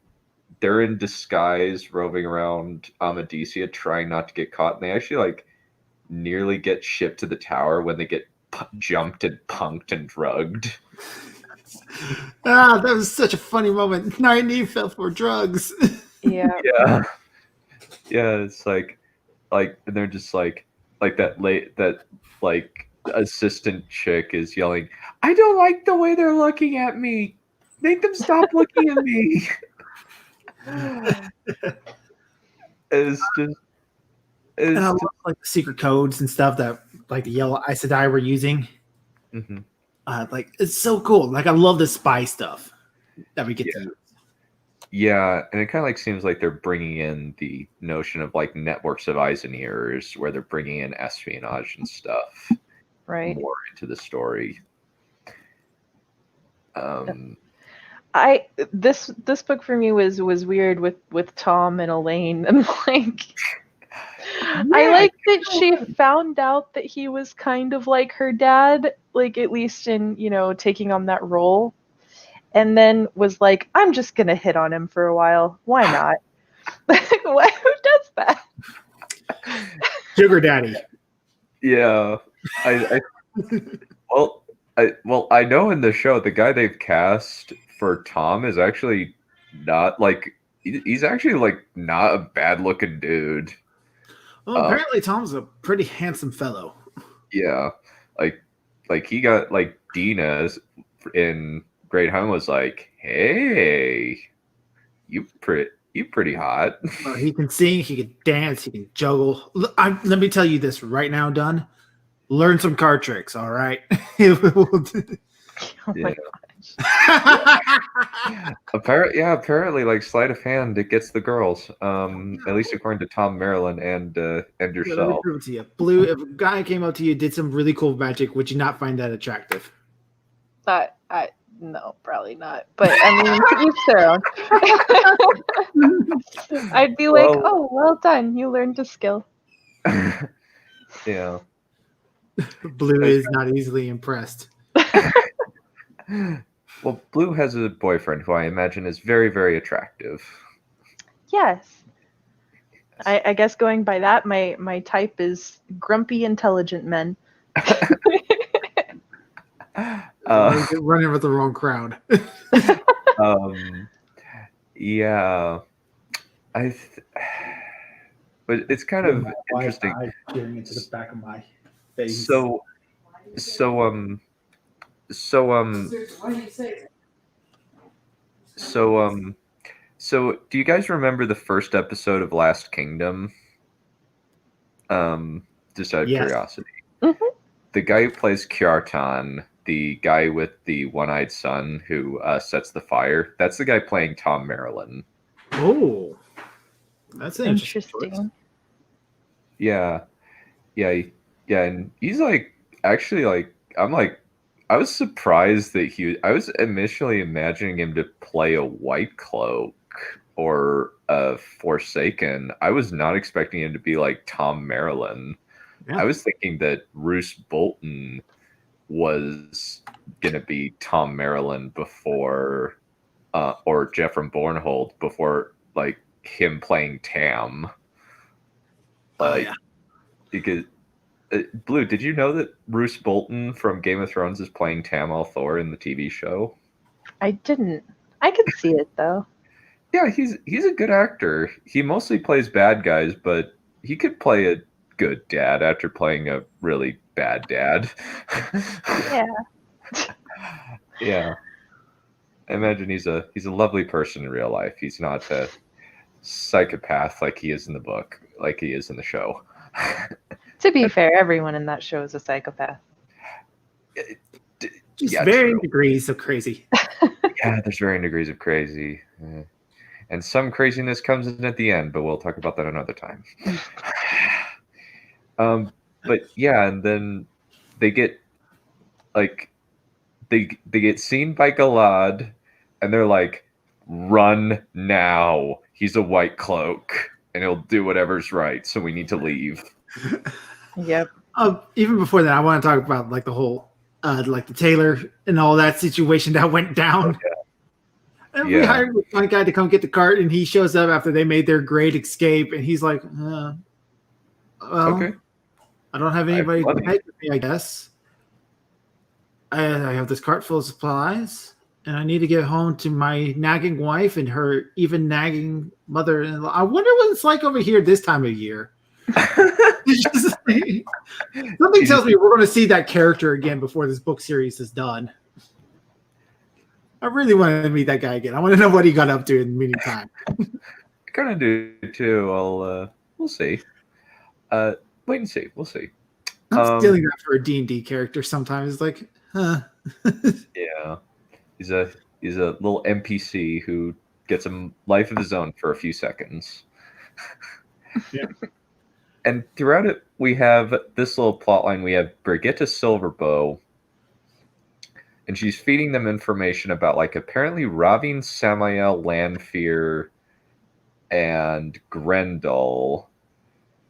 they're in disguise roving around Amadisia trying not to get caught, and they actually like nearly get shipped to the tower when they get jumped and punked and drugged. That was such a funny moment. Naive fell for drugs. Yeah. Yeah, it's like and they're just like that assistant chick is yelling, "I don't like the way they're looking at me. Make them stop looking at me." It's and I love like the secret codes and stuff that like the yellow Aes Sedai were using. Like it's so cool. Like I love the spy stuff that we get to use. Yeah, and it kind of like seems like they're bringing in the notion of like networks of eyes and ears, where they're bringing in espionage and stuff, right, more into the story. This book for me was weird with Tom and Elaine, and like I like that she found out that he was kind of like her dad, like at least in taking on that role. And then was like, I'm just going to hit on him for a while. Why not? Who does that? Sugar daddy. Yeah. I know in the show, the guy they've cast for Tom is actually not like, he's actually like not a bad looking dude. Well, apparently Tom's a pretty handsome fellow. Yeah. Like he got like Dina in Great Home was like, "Hey, you pretty hot." He can sing, he can dance, he can juggle. Let me tell you this right now, Dunn. Learn some card tricks, all right? Oh my gosh. Apparently, like sleight of hand, it gets the girls. At least according to Tom Maryland and yourself. Let me prove it to you. Blue, if a guy came up to you, did some really cool magic, would you not find that attractive? No, probably not. But I mean, each their own. I'd be like, "Oh, well done. You learned a skill." Yeah. Blue is not easily impressed. Well, Blue has a boyfriend who I imagine is very, very attractive. Yes. I guess going by that, my type is grumpy, intelligent men. Running with the wrong crowd. Yeah. But it's kind of interesting. Peering into the back of my face. So do you guys remember the first episode of Last Kingdom? Just out of curiosity. Mm-hmm. The guy who plays Kjartan, the guy with the one-eyed son who sets the fire, that's the guy playing Tom Maryland. Oh, that's interesting. Yeah, and he's like actually like I was surprised that I was initially imagining him to play a White Cloak or a Forsaken. I was not expecting him to be like Tom Maryland. Yeah. I was thinking that Roose Bolton was gonna be Tom Maryland before, or Jeffrey Bornhold before, like him playing Tam. Because Blue, did you know that Roose Bolton from Game of Thrones is playing Tam Althor in the TV show? I didn't. I could see it though. Yeah, he's a good actor. He mostly plays bad guys, but he could play a good dad after playing a really bad dad. Yeah. Yeah. I imagine he's a lovely person in real life. He's not a psychopath like he is in the book, like he is in the show. To be fair, everyone in that show is a psychopath. Just Yeah, varying true. degrees of crazy. Yeah, there's varying degrees of crazy. And some craziness comes in at the end, but we'll talk about that another time. But yeah, and then they get like they get seen by Galad, and they're like, "Run now! He's a white cloak, and he'll do whatever's right. So we need to leave." Yep. Even before that, I want to talk about like the whole, like the Taylor and all that situation that went down. And we Yeah. hired one guy to come get the cart, and he shows up after they made their great escape, and he's like, "Well, Okay. I don't have I have anybody to money." take with me, I guess. I have this cart full of supplies, and I need to get home to my nagging wife and her even nagging mother-in-law. I wonder what it's like over here this time of year." Something tells me we're going to see that character again before this book series is done. I really want to meet that guy again. I want to know what he got up to in the meantime. I kind of do too. We'll see. Wait and see. We'll see. I'm stealing that for a D&D character sometimes. It's like, huh. Yeah, he's a little NPC who gets a life of his own for a few seconds. Yeah. And throughout it, we have this little plot line. We have Brigitte Silverbow, and she's feeding them information about, like, apparently Ravine, Samael, Lanfear, and Grendel,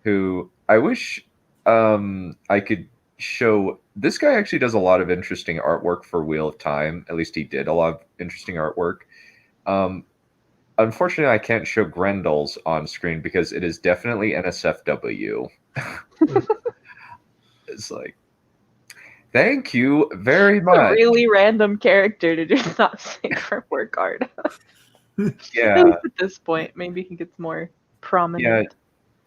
who I wish I could show. This guy actually does a lot of interesting artwork for Wheel of Time. At least he did a lot of interesting artwork. Unfortunately, I can't show Grendel's on screen because it is definitely NSFW. It's like, thank you very A much. really random character to just not say her work art. Yeah, At least at this point, maybe he gets more prominent.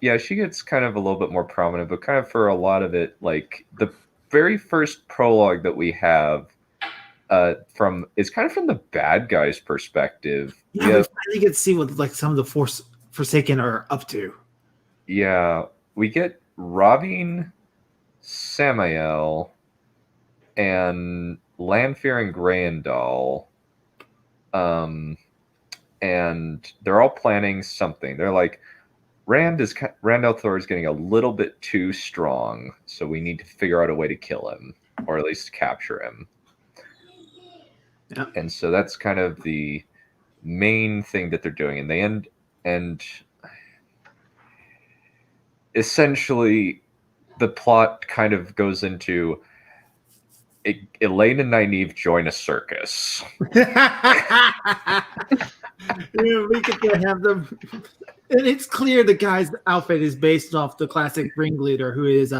yeah, she gets kind of a little bit more prominent, but kind of for a lot of it, like the very first prologue that we have is kind of from the bad guy's perspective. Yeah, we finally get to see what like some of the Forsaken are up to. Yeah, we get Ravine, Samael, and Lanfear and Grandal, and they're all planning something. They're like, Randall Thor is getting a little bit too strong, so we need to figure out a way to kill him, or at least capture him. Yeah. And so that's kind of the main thing that they're doing. And they and essentially the plot kind of goes into Elaine and Nynaeve join a circus. Yeah, we could have them. And it's clear the guy's outfit is based off the classic ringleader, who is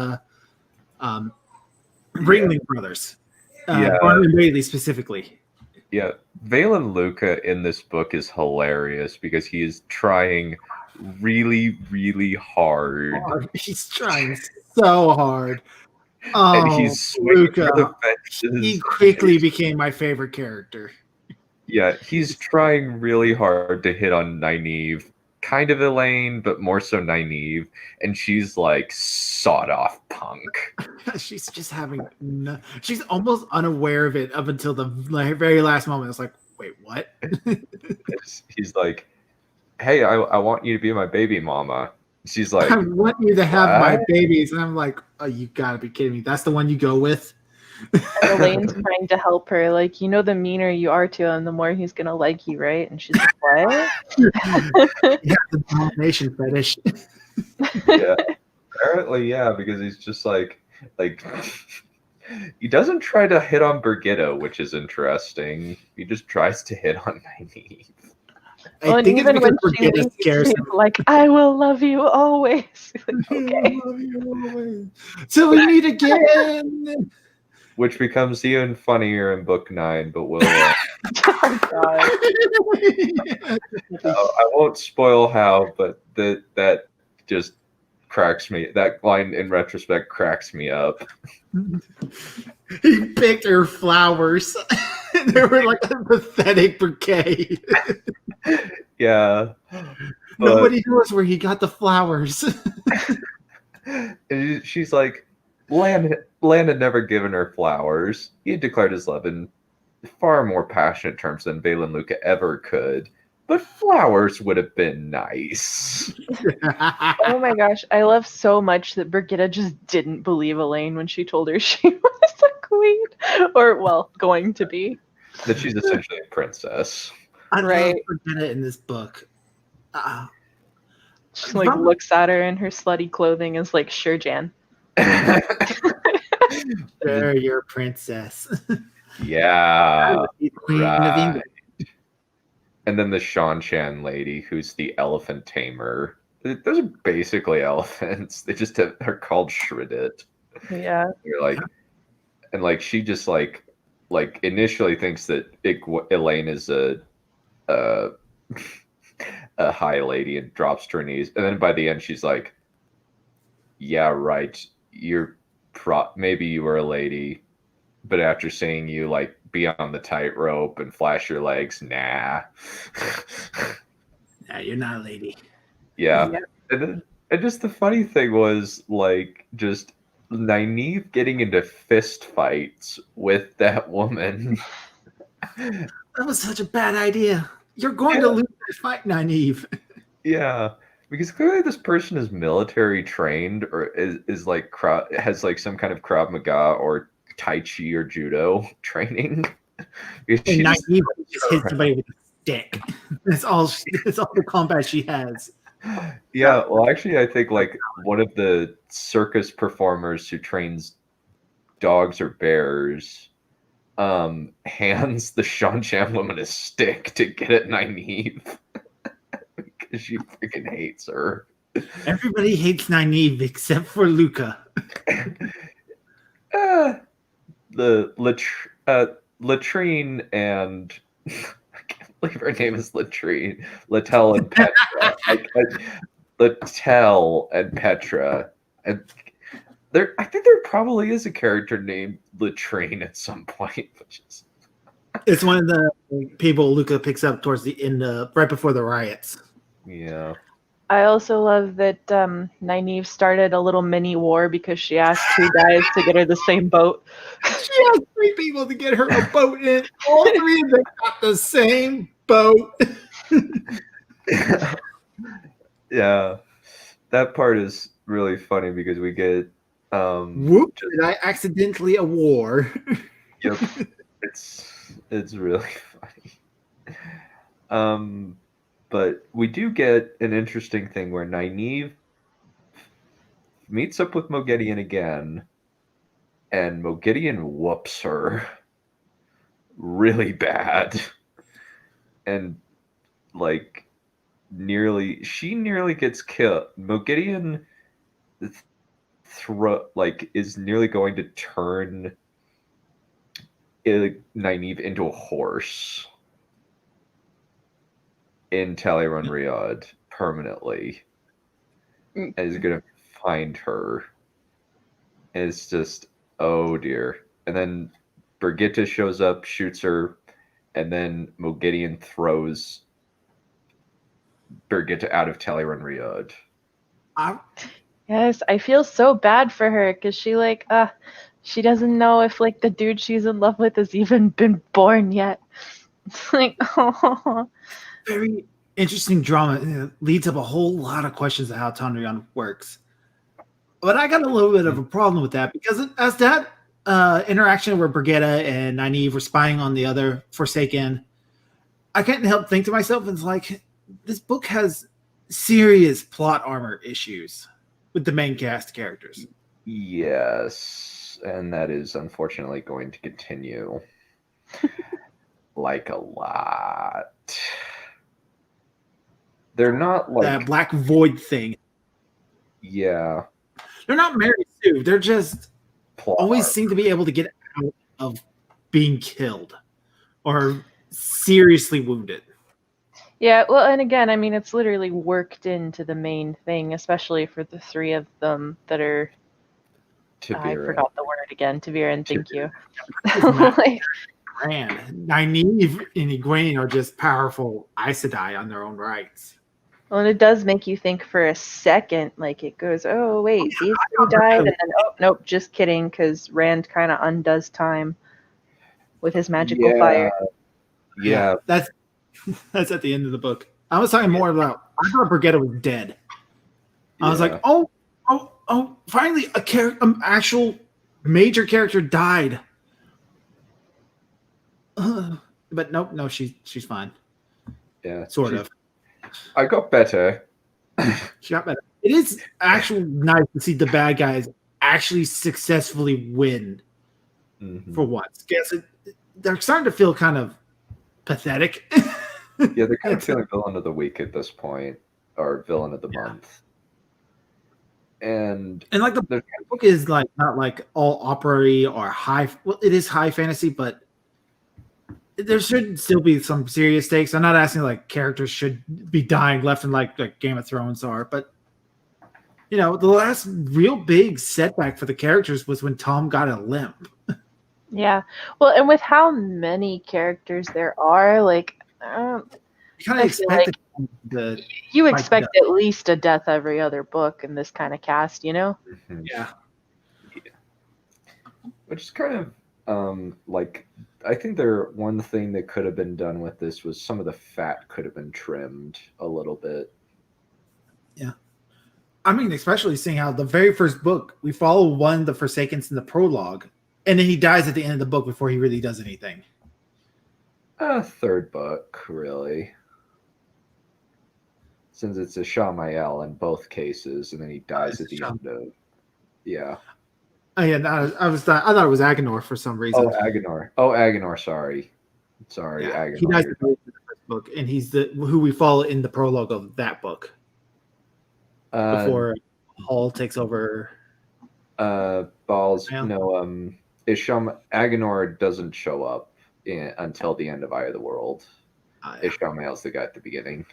Ringling Brothers. Barnum and Bailey specifically. Yeah, Valen Luca in this book is hilarious because he is trying really, really hard. He's trying so hard. And he's swinging for the fences. He quickly became my favorite character. Yeah, he's trying really hard to hit on Nynaeve, kind of Elaine, but more so Nynaeve, and she's like sawed-off punk. She's just having she's almost unaware of it up until the very last moment. It's like, wait, what? He's like, hey, I want you to be my baby mama. She's like, I want you to have my what? babies. And I'm like, oh, you gotta be kidding me. That's the one you go with? Elaine's trying to help her, like, the meaner you are to him, the more he's gonna like you, right? And she's like, what? Yeah, the domination fetish. Yeah, apparently, yeah, because he's just like he doesn't try to hit on Brigitte, which is interesting. He just tries to hit on Nynaeve. I think it's because Brigitte scares him. Like, I will love you always. Like, okay. So we meet again. Which becomes even funnier in book 9, but we'll. Oh, God. I won't spoil how, but that just cracks me. That line in retrospect cracks me up. He picked her flowers. They were like a pathetic bouquet. Yeah. Nobody knows where he got the flowers. And she's like, Lan had never given her flowers. He had declared his love in far more passionate terms than Valen Luca ever could. But flowers would have been nice. Oh my gosh, I love so much that Brigitta just didn't believe Elaine when she told her she was a queen. Or, well, going to be. That she's essentially a princess. I Right. love Brigitta in this book. She like looks at her in her slutty clothing and is like, sure, Jan. They're your princess. Yeah. Queen of England. And then the Shan Chan lady, who's the elephant tamer. Those are basically elephants. They just are called Shreddit. Yeah. You're like, and like she just like initially thinks that Elaine is a high lady and drops to her knees, and then by the end she's like, "Yeah, right. Maybe you were a lady, but after seeing you like be on the tightrope and flash your legs, nah." Nah, you're not a lady. Yeah. Yeah. And just the funny thing was like just Nynaeve getting into fist fights with that woman. That was such a bad idea. You're going to lose this fight, Nynaeve. Yeah, because clearly this person is military trained or is like has like some kind of Krav Maga or Tai Chi or Judo training. And Nynaeve just hits somebody with a stick. That's all the combat she has. Yeah, well, actually, I think like one of the circus performers who trains dogs or bears hands the Shanshan woman a stick to get at Nynaeve because she freaking hates her. Everybody hates Nynaeve except for Luca. Latrine and I can't believe her name is Latrine. Latel and Petra. Latel and Petra. And I think there probably is a character named Latrine at some point. It's one of the people Luca picks up towards the end, right before the riots. Yeah. I also love that Nynaeve started a little mini war because she asked two guys to get her the same boat. She asked 3 people to get her a boat, and all 3 of them got the same boat. Yeah. That part is really funny because we get Whoop! Did I accidentally a war? Yep. It's really funny. But we do get an interesting thing where Nynaeve meets up with Moghedien again, and Moghedien whoops her really bad. And like she nearly gets killed. Moghedien is nearly going to turn Nynaeve into a horse in Talleyrand Riyadh permanently, and is going to find her. And it's just, oh dear. And then Brigitta shows up, shoots her, and then Moghedien throws Brigitta out of Talleyrand Riyadh. Yes, I feel so bad for her because she doesn't know if like the dude she's in love with has even been born yet. It's like, oh. Very interesting drama. It leads up a whole lot of questions of how Talleyrand works. But I got a little bit of a problem with that because as that interaction where Brigitta and Nynaeve were spying on the other Forsaken, I can't help think to myself, it's like, this book has serious plot armor issues with the main cast characters. Yes, and that is unfortunately going to continue. Like a lot. They're not like that Black Void thing. Yeah. They're not Mary Sue. They're just always seem to be able to get out of being killed or seriously wounded. Yeah, well, and again, I mean, it's literally worked into the main thing, especially for the three of them that are. I Tiberian. forgot the word again. Taviran, thank you. It's not Like, grand. Nynaeve and Egwene are just powerful Aes Sedai on their own rights. well, and it does make you think for a second. Like it goes, oh wait, these three died, and then oh nope, just kidding, because Rand kind of undoes time with his magical fire. Yeah. That's at the end of the book. I was talking more about. I thought Brigitte was dead. I was like, oh, finally actual major character died. But nope, no, she's fine. Yeah. Sort of. I got better. She got better. It is actually nice to see the bad guys actually successfully win for once. Guess they're starting to feel kind of pathetic. Yeah, they're kind of feeling villain of the week at this point, or villain of the month. And like the book is like not like all opera-y or high. Well, it is high fantasy, but there should still be some serious stakes. I'm not asking like characters should be dying left and like Game of Thrones are, but the last real big setback for the characters was when Tom got a limp. Yeah, well, and with how many characters there are, like, You kind I of feel expect you expect at least a death every other book in this kind of cast, Yeah. Which is kind of like, I think one thing that could have been done with this was some of the fat could have been trimmed a little bit. Yeah. I mean, especially seeing how the very first book, we follow one of the Forsakens in the prologue, and then he dies at the end of the book before he really does anything. Third book, really. Since it's a Shamael in both cases, and then he dies at the end of... Yeah. Oh, yeah, I thought it was Agenor for some reason. Oh, Agenor, sorry. Yeah, Agenor. he dies at the end of the first book, and he's who we follow in the prologue of that book. Before Hall takes over. Balls. Yeah. No, Agenor doesn't show up until the end of Eye of the World. Yeah. Ishamael's the guy at the beginning.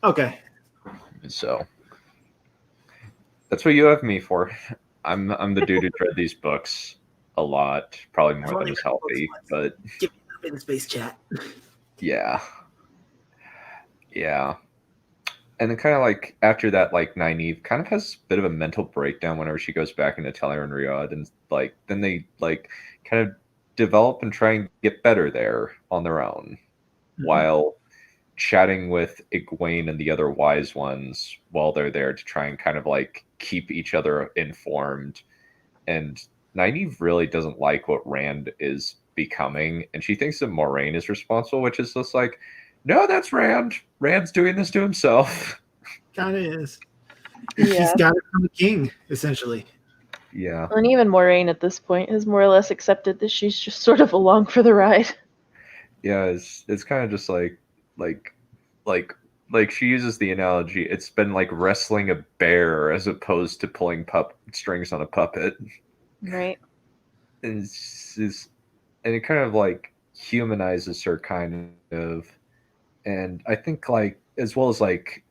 Okay. So that's what you have me for. I'm the dude who read these books a lot, probably more than is healthy, but give me up in the space chat. Yeah. And then kind of like after that, like Nynaeve kind of has a bit of a mental breakdown whenever she goes back into Teller and Riyadh, and like then they like kind of develop and try and get better there on their own, while chatting with Egwene and the other wise ones while they're there to try and kind of like keep each other informed. And Nynaeve really doesn't like what Rand is becoming, and she thinks that Moraine is responsible, which is just like, no, that's Rand. Rand's doing this to himself. Kind of is. Yeah. He's got it from the king, essentially. Yeah. And even Moraine at this point has more or less accepted that she's just sort of along for the ride. Yeah, it's kind of just like she uses the analogy, it's been like wrestling a bear as opposed to pulling strings on a puppet. Right. And it kind of like humanizes her kind of. And I think like, as well as like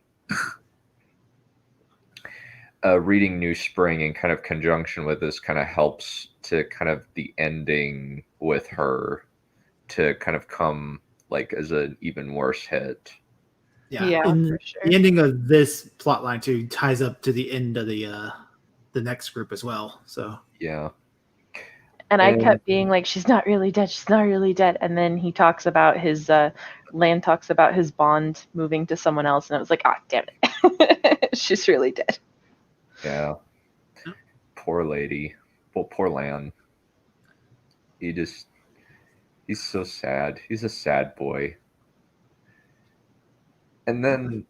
reading New Spring in kind of conjunction with this kind of helps to kind of the ending with her to kind of come like as an even worse hit. Yeah, for sure. The ending of this plot line too ties up to the end of the next group as well. So yeah. And I kept being like, she's not really dead. She's not really dead. And then he talks about his Land talks about his bond moving to someone else, and I was like, damn it, she's really dead. Yeah. Poor lady. Well, poor Lan. He's so sad. He's a sad boy. And then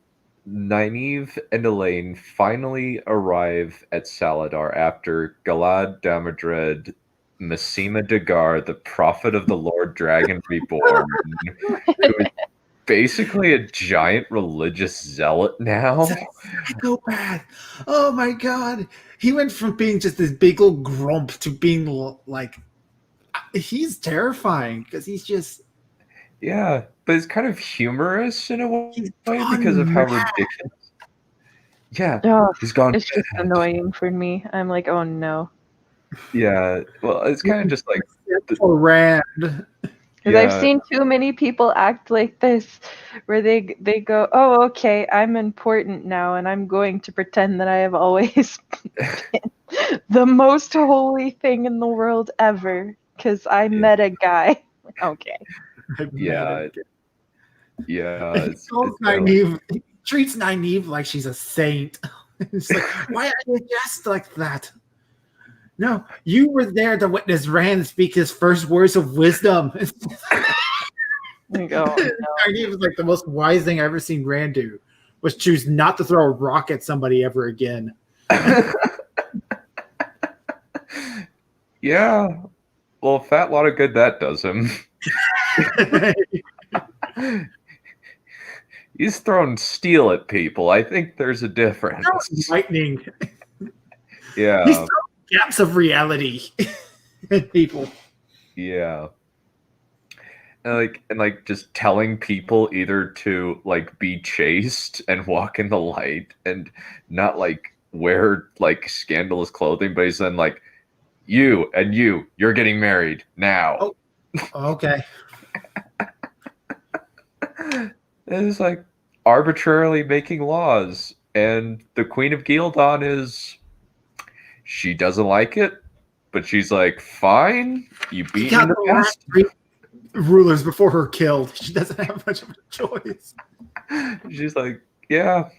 Nynaeve and Elaine finally arrive at Saladar after Galad Damodred, Massima Dagar, the prophet of the Lord Dragon Reborn, who is basically a giant religious zealot now. So bad. Oh my god. He went from being just this big old grump to being like, he's terrifying because he's just... Yeah, but it's kind of humorous in a way He's because of gone how mad. ridiculous. Yeah, Oh, he's gone. it's just annoying for me. I'm like, oh no. Yeah, well, it's kind of just like, For Rand. Because I've seen too many people act like this, where they go, "Oh, okay, I'm important now, and I'm going to pretend that I have always been the most holy thing in the world ever, because I met a guy." Okay. yeah, yeah. It's Nynaeve. He treats Nynaeve like she's a saint. It's like, why are you just like that? No, you were there to witness Rand speak his first words of wisdom. You go, oh, no. Nynaeve was like the most wise thing I've ever seen Rand do, was choose not to throw a rock at somebody ever again. Yeah. Well, a fat lot of good that does him. He's thrown steel at people. I think there's a difference. Lightning. Yeah. He's throwing gaps of reality at people. Yeah. And like just telling people either to like be chaste and walk in the light and not like wear like scandalous clothing, but he's then like, you're getting married now. Oh, okay. It's like arbitrarily making laws, and the Queen of Gildan she doesn't like it, but she's like, fine, you beat me in the past. 3 rulers before her killed. She doesn't have much of a choice. She's like, yeah.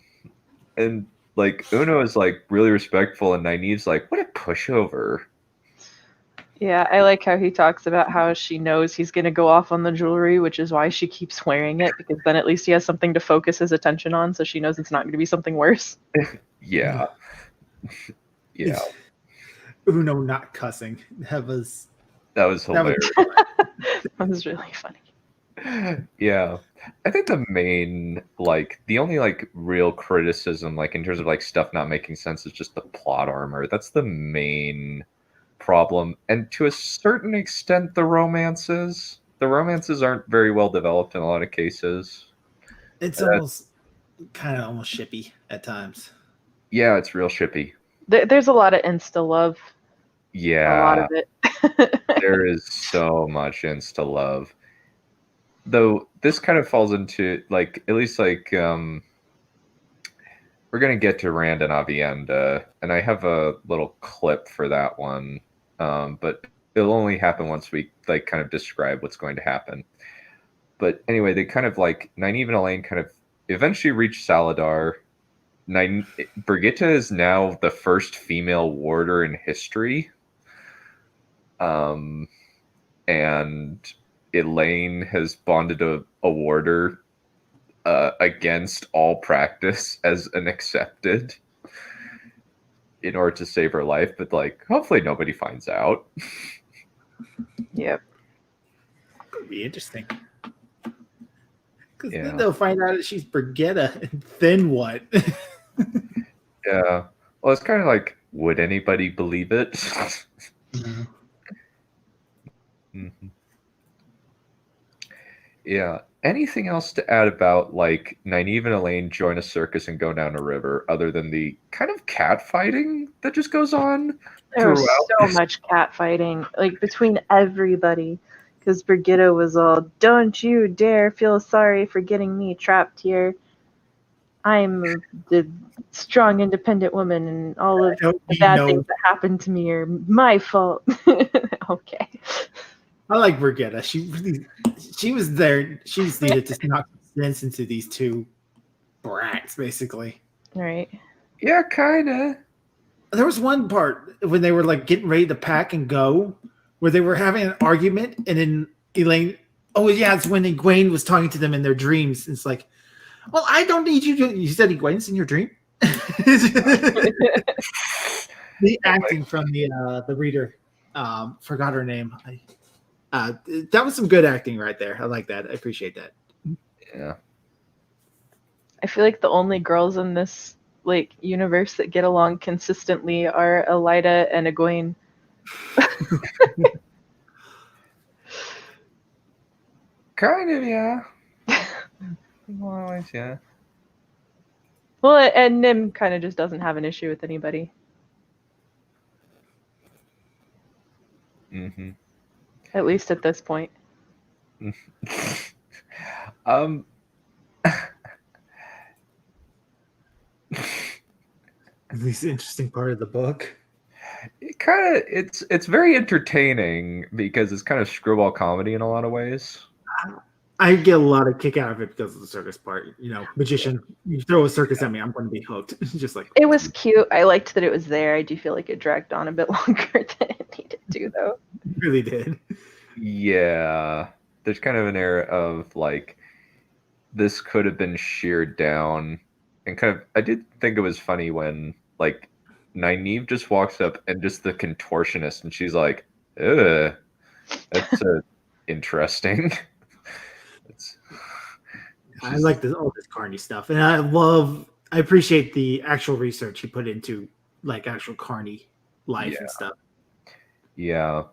And like Uno is like really respectful, and Nynaeve's like, what a pushover. Yeah, I like how he talks about how she knows he's going to go off on the jewelry, which is why she keeps wearing it, because then at least he has something to focus his attention on, so she knows it's not going to be something worse. Yeah. Yeah. Uno not cussing. That was hilarious. That was really funny. Yeah. I think the main, like, the only, like, real criticism, like, in terms of, like, stuff not making sense is just the plot armor. That's the main problem. And to a certain extent, the romances. The romances aren't very well developed in a lot of cases. It's almost kind of almost shippy at times. Yeah, it's real shippy. There's a lot of insta love. Yeah. A lot of it. There is so much insta love. Though this kind of falls into, like, at least, like, we're going to get to Rand and Avienda, and I have a little clip for that one, but it'll only happen once we, like, kind of describe what's going to happen. But anyway, they kind of, like, Nynaeve and Elaine kind of eventually reach Saladar. Brigitte is now the first female warder in history. And Elaine has bonded a warder against all practice as an accepted in order to save her life, but like hopefully nobody finds out. Yep. Could be interesting. Because Yeah. then they'll find out that she's Brigitte, and then what? Yeah. Well, it's kind of like, would anybody believe it? No. Mm-hmm. Yeah. Anything else to add about like Nynaeve and Elaine join a circus and go down a river, other than the kind of cat fighting that just goes on There was throughout? so much cat fighting, like between everybody, because Brigitte was all, "Don't you dare feel sorry for getting me trapped here. I'm the strong, independent woman, and all of the bad things that happened to me are my fault." Okay. I like Brigitte. She was there. She just needed to knock sense into these two brats, basically. Right. Yeah, kind of. There was one part when they were like getting ready to pack and go, where they were having an argument, and then Elaine. Oh yeah, it's when Egwene was talking to them in their dreams. It's like, well, I don't need you to. You said Egwene's in your dream. The acting from the reader, forgot her name. That was some good acting right there. I like that. I appreciate that. Yeah. I feel like the only girls in this like universe that get along consistently are Elida and Egwene. Kind of, yeah. In a lot of ways, yeah. Well, and Nim kind of just doesn't have an issue with anybody. Mm-hmm. At least at this point. This interesting part of the book. It's very entertaining because it's kind of screwball comedy in a lot of ways. I get a lot of kick out of it because of the circus part. You know, magician, you throw a circus at me, I'm going to be hooked. Just like It was cute. I liked that it was there. I do feel like it dragged on a bit longer than it needed to, though. it really did. Yeah, there's kind of an air of like this could have been sheared down, and kind of I did think it was funny when like Nynaeve just walks up and just the contortionist, and she's like, "Ugh, that's interesting." I like all this Carney stuff, and I appreciate the actual research he put into like actual Carney life and stuff. Yeah.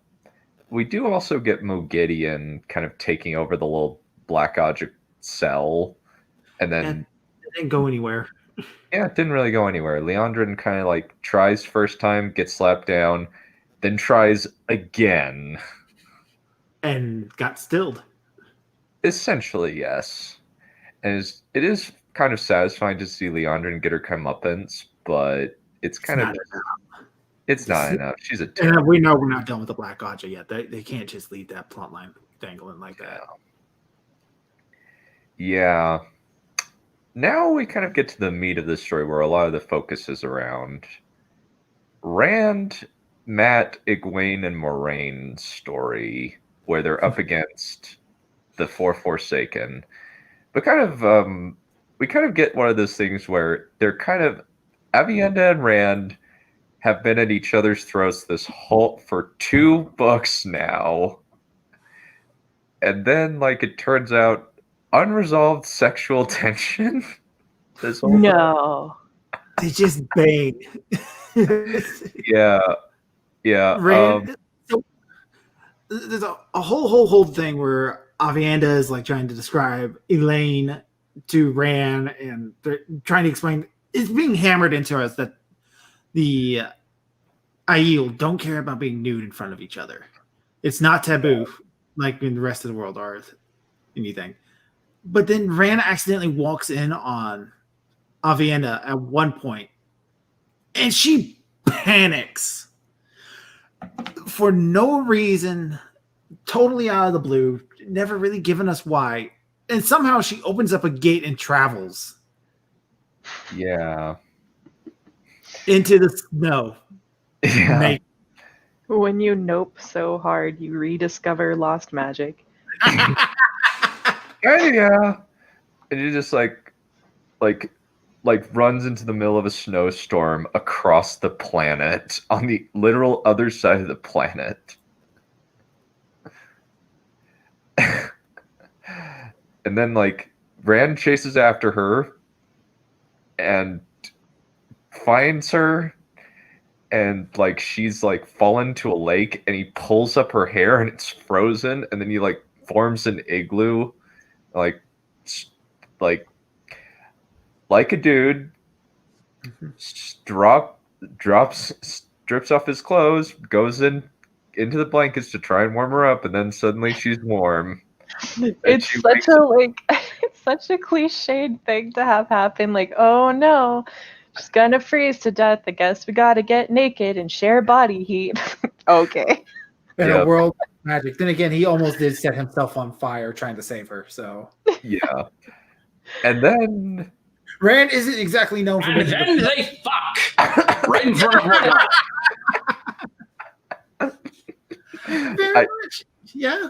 We do also get Mogideon kind of taking over the little black object cell, and then it didn't go anywhere. Yeah, it didn't really go anywhere. Leandrin kind of like tries first time, gets slapped down, then tries again. And got stilled. Essentially, yes. And it is kind of satisfying to see Leandrin get her comeuppance, but it's kind of it's not enough. She's a and we know we're not done with the Black Gotcha yet. They can't just leave that plot line dangling like that. Yeah. Now we kind of get to the meat of the story where a lot of the focus is around Rand, Matt, Egwene, and Moraine's story, where they're up against the Four Forsaken. But we kind of get one of those things where they're kind of Avienda and Rand have been at each other's throats for 2 books now. And then, like, it turns out unresolved sexual tension. This whole No. They just bang. Yeah. Rand, so there's a whole thing where Avienda is like trying to describe Elaine to Rand, and they're trying to explain. It's being hammered into us that the Aiel don't care about being nude in front of each other. It's not taboo like in the rest of the world or anything. But then Rand accidentally walks in on Avienda at one point, and she panics for no reason, totally out of the blue, never really given us why. And somehow she opens up a gate and travels. Yeah. Into the snow. Yeah. When you nope so hard, you rediscover lost magic. Yeah. And you just like runs into the middle of a snowstorm across the planet on the literal other side of the planet. And then like Rand chases after her and finds her, and like she's like fallen to a lake, and he pulls up her hair and it's frozen, and then he like forms an igloo like a dude, strips off his clothes, goes into the blankets to try and warm her up, and then suddenly she's warm. It's such a cliched thing to have happen. Like, oh no, she's gonna freeze to death. I guess we gotta get naked and share body heat. Okay. In a world of magic. Then again, he almost did set himself on fire trying to save her. So yeah. And then Rand isn't exactly known for and then they fuck right in front of her. Very much. Yeah.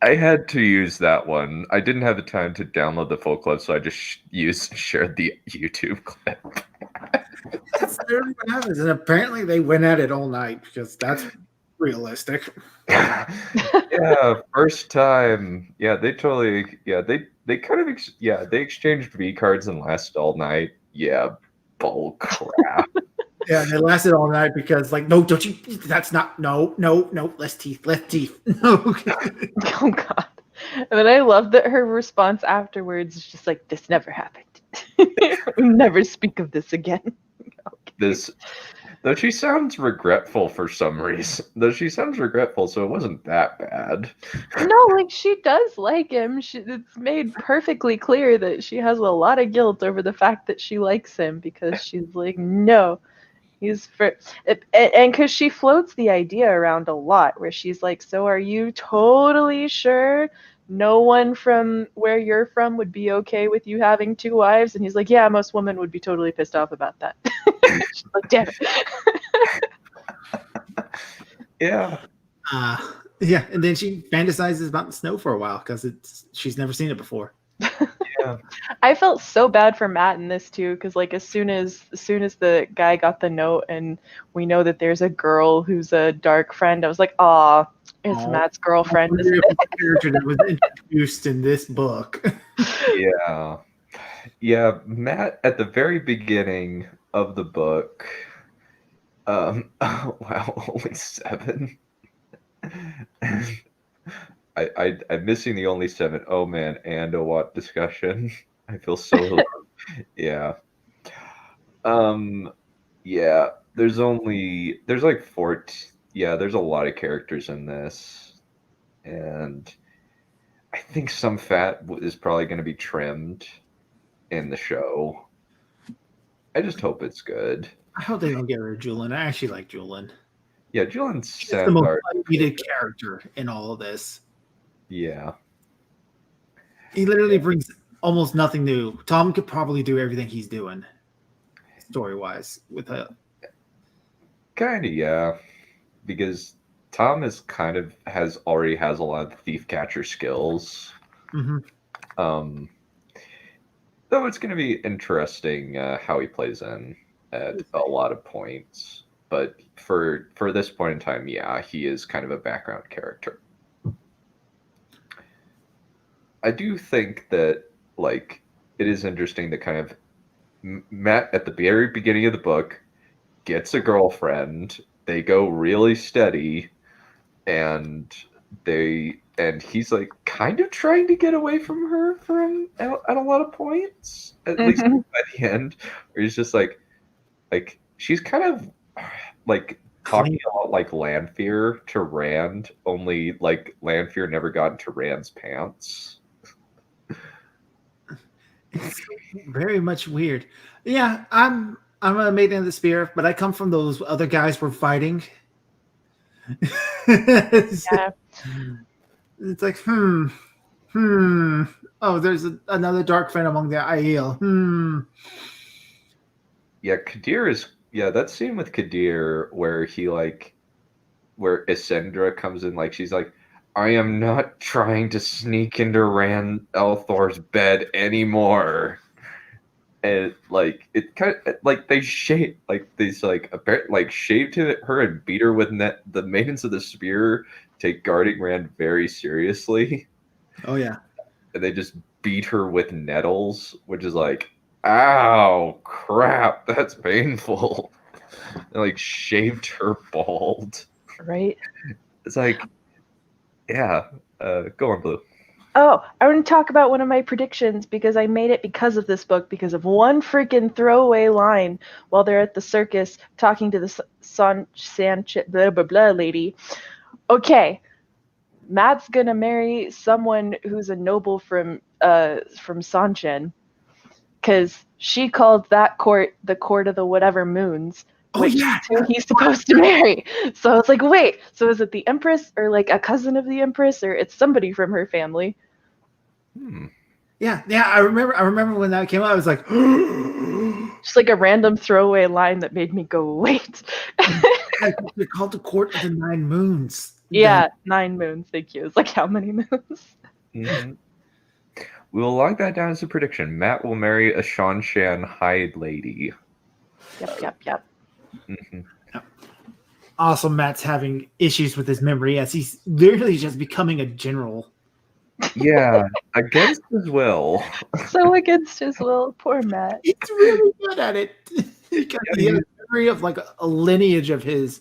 I had to use that one. I didn't have the time to download the full clip, so I just shared the YouTube clip. That's literally what happens. And apparently they went at it all night because that's realistic. Yeah, first time. Yeah, they totally. Yeah, they kind of. They exchanged V cards and lasted all night. Yeah, bull crap. Yeah, they lasted all night because, like, no, don't you? That's not. No, less teeth. No. Oh God. And then I love that her response afterwards is just like, "This never happened. Never speak of this again." Okay. This, though she sounds regretful for some reason. Though she sounds regretful, so it wasn't that bad. No, like she does like him. It's made perfectly clear that she has a lot of guilt over the fact that she likes him because she's like, no, he's for, and because she floats the idea around a lot where she's like, so are you totally sure no one from where you're from would be okay with you having 2 wives? And he's like, yeah, most women would be totally pissed off about that. She's like, damn it. Yeah. Yeah, and then she fantasizes about the snow for a while because she's never seen it before. Yeah. I felt so bad for Matt in this too, because like as soon as the guy got the note and we know that there's a girl who's a dark friend, I was like, "Aw, it's Aw. Matt's girlfriend." Isn't it? A character that was introduced in this book. Yeah. Yeah, Matt at the very beginning of the book. Wow, only 7. I'm missing the only 7. Oh man, and a what discussion. I feel so alone. Yeah. Yeah, there's like 14. Yeah, there's a lot of characters in this. And I think some fat is probably going to be trimmed in the show. I just hope it's good. I hope they don't get rid of Julian. I actually like Julian. Yeah, Julian's He's the most Sandar. needed character in all of this. Yeah. He literally brings almost nothing new. Tom could probably do everything he's doing, story-wise, with a Kind of, yeah. Because Tom already has a lot of thief catcher skills. Mm-hmm. Though it's going to be interesting how he plays in at a lot of points. But for this point in time, yeah, he is kind of a background character. I do think that, like, it is interesting that kind of Matt at the very beginning of the book gets a girlfriend. They go really steady, and he's like kind of trying to get away from her at a lot of points. At least by the end, where he's just like she's kind of like talking a lot like Lanfear to Rand, only like Lanfear never got into Rand's pants. It's very much weird. Yeah, I'm a maiden of the spear, but I come from those other guys we're fighting. Yeah. It's like, Oh, there's another dark friend among the Aiel. Yeah, Kadir is. Yeah, that scene with Kadir where where Isendra comes in, like she's like, I am not trying to sneak into Rand Althor's bed anymore. And like it kind of like they shaved shaved her and beat her with the Maidens of the Spear take guarding Rand very seriously. Oh yeah. And they just beat her with nettles, which is like, ow, crap, that's painful. And like shaved her bald. Right. It's like, yeah, go on, Blue. Oh, I want to talk about one of my predictions because I made it because of this book, because of one freaking throwaway line while they're at the circus talking to the blah blah blah lady. Okay, Matt's gonna marry someone who's a noble from Sanchen, because she called that court the court of the whatever moons. Oh yeah, who he's supposed to marry. So I was like, wait, so is it the Empress or like a cousin of the Empress, or it's somebody from her family? Yeah. I remember when that came out. I was like, just like a random throwaway line that made me go, wait. They're called the Court of the Nine Moons. Yeah, 9 moons. Thank you. It's like how many moons? Mm-hmm. We will log that down as a prediction. Matt will marry a Shanshan Hyde lady. Yep. Mm-hmm. Also, Matt's having issues with his memory as he's literally just becoming a general. Yeah, against his will. So against his will. Poor Matt. He's really good at it. He has a memory of like a lineage of his,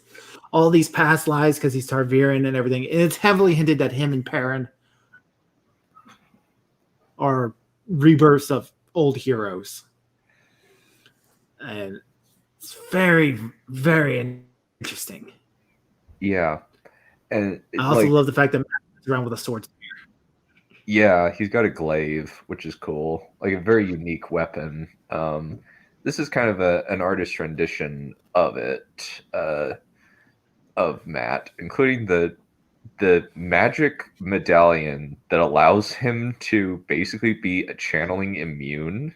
all these past lives because he's Targaryen and everything. And it's heavily hinted at him and Perion. are rebirths of old heroes. And it's very, very interesting. Yeah, and I also love the fact that Matt is around with a sword. yeah, he's got a glaive, which is cool, like a very unique weapon. This is kind of an artist rendition of it, of Matt, including the magic medallion that allows him to basically be a channeling immune.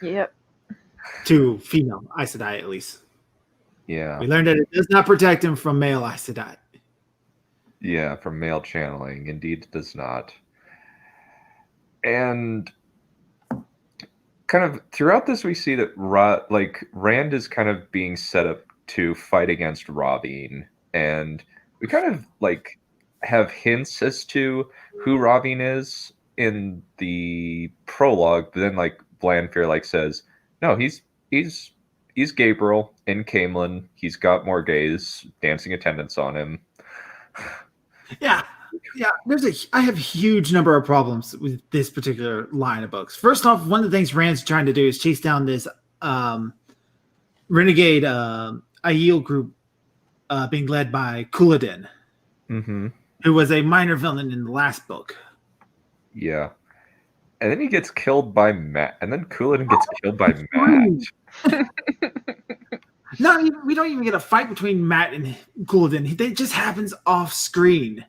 Yep. To female Aes Sedai, at least. Yeah. We learned that it does not protect him from male Aes Sedai. Yeah, from male channeling. Indeed, it does not. And kind of throughout this, we see that Rand is kind of being set up to fight against Ravine, and we kind of like have hints as to who Ravine is in the prologue, but then like Blandfear like says, no, he's Gabriel in Camelin. He's got Morgaze dancing attendance on him. Yeah. I have a huge number of problems with this particular line of books. First off, one of the things Rand's trying to do is chase down this renegade Aiel group being led by Couladin, who was a minor villain in the last book. Yeah. And then he gets killed by Matt. And then Couladin gets killed by Matt. We don't even get a fight between Matt and Couladin. It just happens off screen.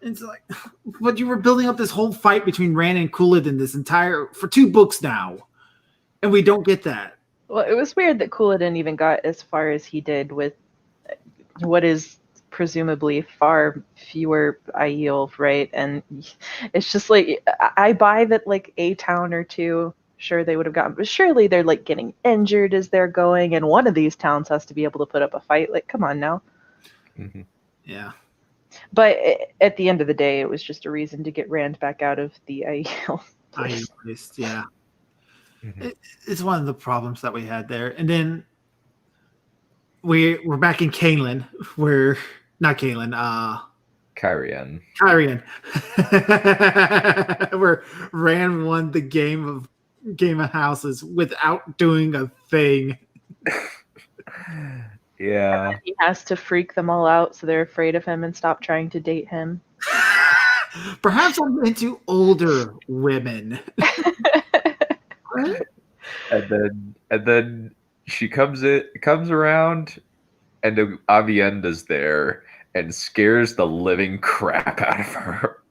It's like, but you were building up this whole fight between Rand and Couladin for 2 books now, and we don't get that. Well, it was weird that Couladin even got as far as he did with what is presumably far fewer Aiel, right? And it's just like, I buy that like a town or two, sure they would have gotten, but surely they're like getting injured as they're going, and one of these towns has to be able to put up a fight. Like, come on now. Mm-hmm. Yeah. But at the end of the day, it was just a reason to get Rand back out of the Aiel. Yeah. Mm-hmm. It's one of the problems that we had there. And then we're back in Caelin, Kyrian. Where Rand won the game of houses without doing a thing. Yeah. He has to freak them all out so they're afraid of him and stop trying to date him. Perhaps I'm into older women. And then she comes around, and Avienda's there and scares the living crap out of her.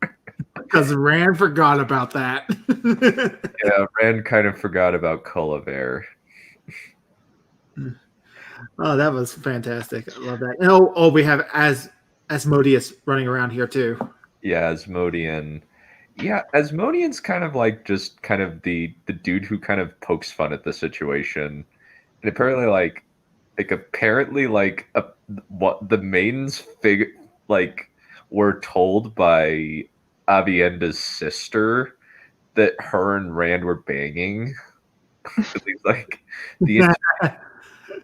Because Rand forgot about that. Yeah, Rand kind of forgot about Cullivere. Oh, that was fantastic. I love that. Oh, we have Asmodeus running around here too. Yeah, Asmodean. Yeah, Asmodean's kind of like just kind of the dude who kind of pokes fun at the situation. And apparently what the maidens were told by Avienda's sister that her and Rand were banging.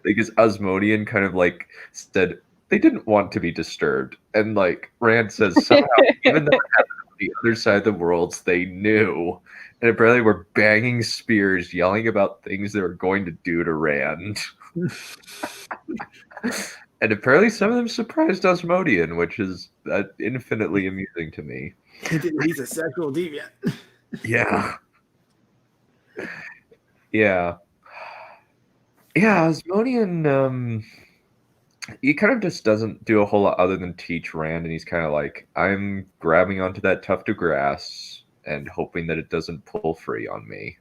Because Asmodean kind of like said they didn't want to be disturbed, and like Rand says somehow even though it happened on the other side of the worlds, they knew, and apparently were banging spears, yelling about things they were going to do to Rand. And apparently some of them surprised Asmodean, which is infinitely amusing to me. He's a sexual deviant. Yeah. Yeah. Yeah, Asmodean, he kind of just doesn't do a whole lot other than teach Rand, and he's kind of like, I'm grabbing onto that tuft of grass and hoping that it doesn't pull free on me.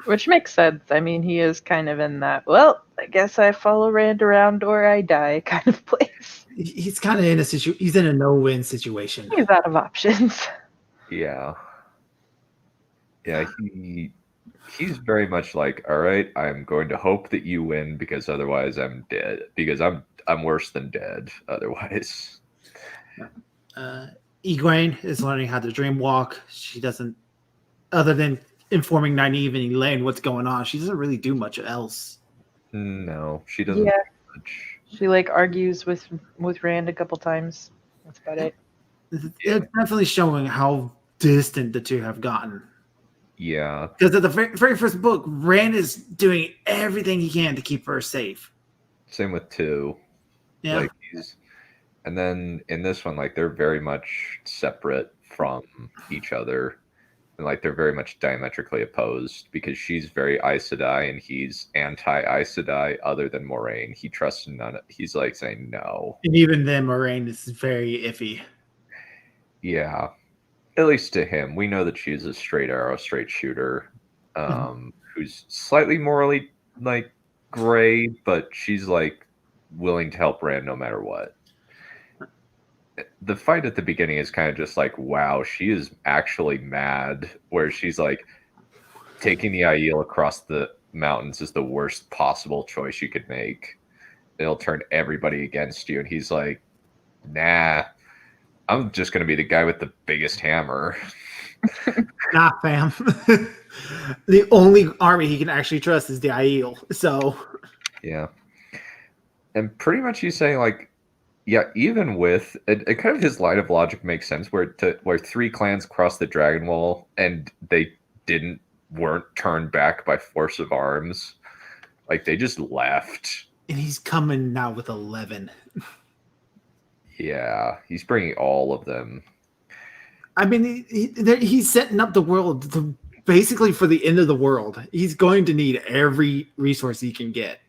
Which makes sense. I mean, he is kind of in that, well, I guess I follow Rand around or I die kind of place. He's kind of in he's in a no-win situation. He's out of options. Yeah. Yeah, he's very much like, all right, I'm going to hope that you win because otherwise I'm dead. Because I'm worse than dead otherwise. Egwene is learning how to dream walk. She doesn't, other than informing Nynaeve and Elaine what's going on, she doesn't really do much else. No, she doesn't do much. She like argues with Rand a couple times. That's about it. It's definitely showing how distant the two have gotten. Yeah. Because at the very first book, Rand is doing everything he can to keep her safe. Same with 2. Yeah. Like and then in this one, like they're very much separate from each other. And like they're very much diametrically opposed because she's very Aes Sedai and he's anti Aes Sedai other than Moraine. He trusts none. He's like saying no. And even then, Moraine is very iffy. Yeah. At least to him. We know that she's a straight arrow, straight shooter, who's slightly morally like gray, but she's like willing to help Rand no matter what. The fight at the beginning is kind of just like, wow, she is actually mad, where she's like, taking the Aiel across the mountains is the worst possible choice you could make. It'll turn everybody against you. And he's like, nah, I'm just going to be the guy with the biggest hammer. Nah, fam. The only army he can actually trust is the Aiel. So, yeah. And pretty much he's saying, like, yeah, even with it kind of his line of logic makes sense where 3 clans crossed the Dragon Wall and they weren't turned back by force of arms. Like they just left. and he's coming now with 11. Yeah, he's bringing all of them. I mean, he's setting up the world basically for the end of the world. He's going to need every resource he can get.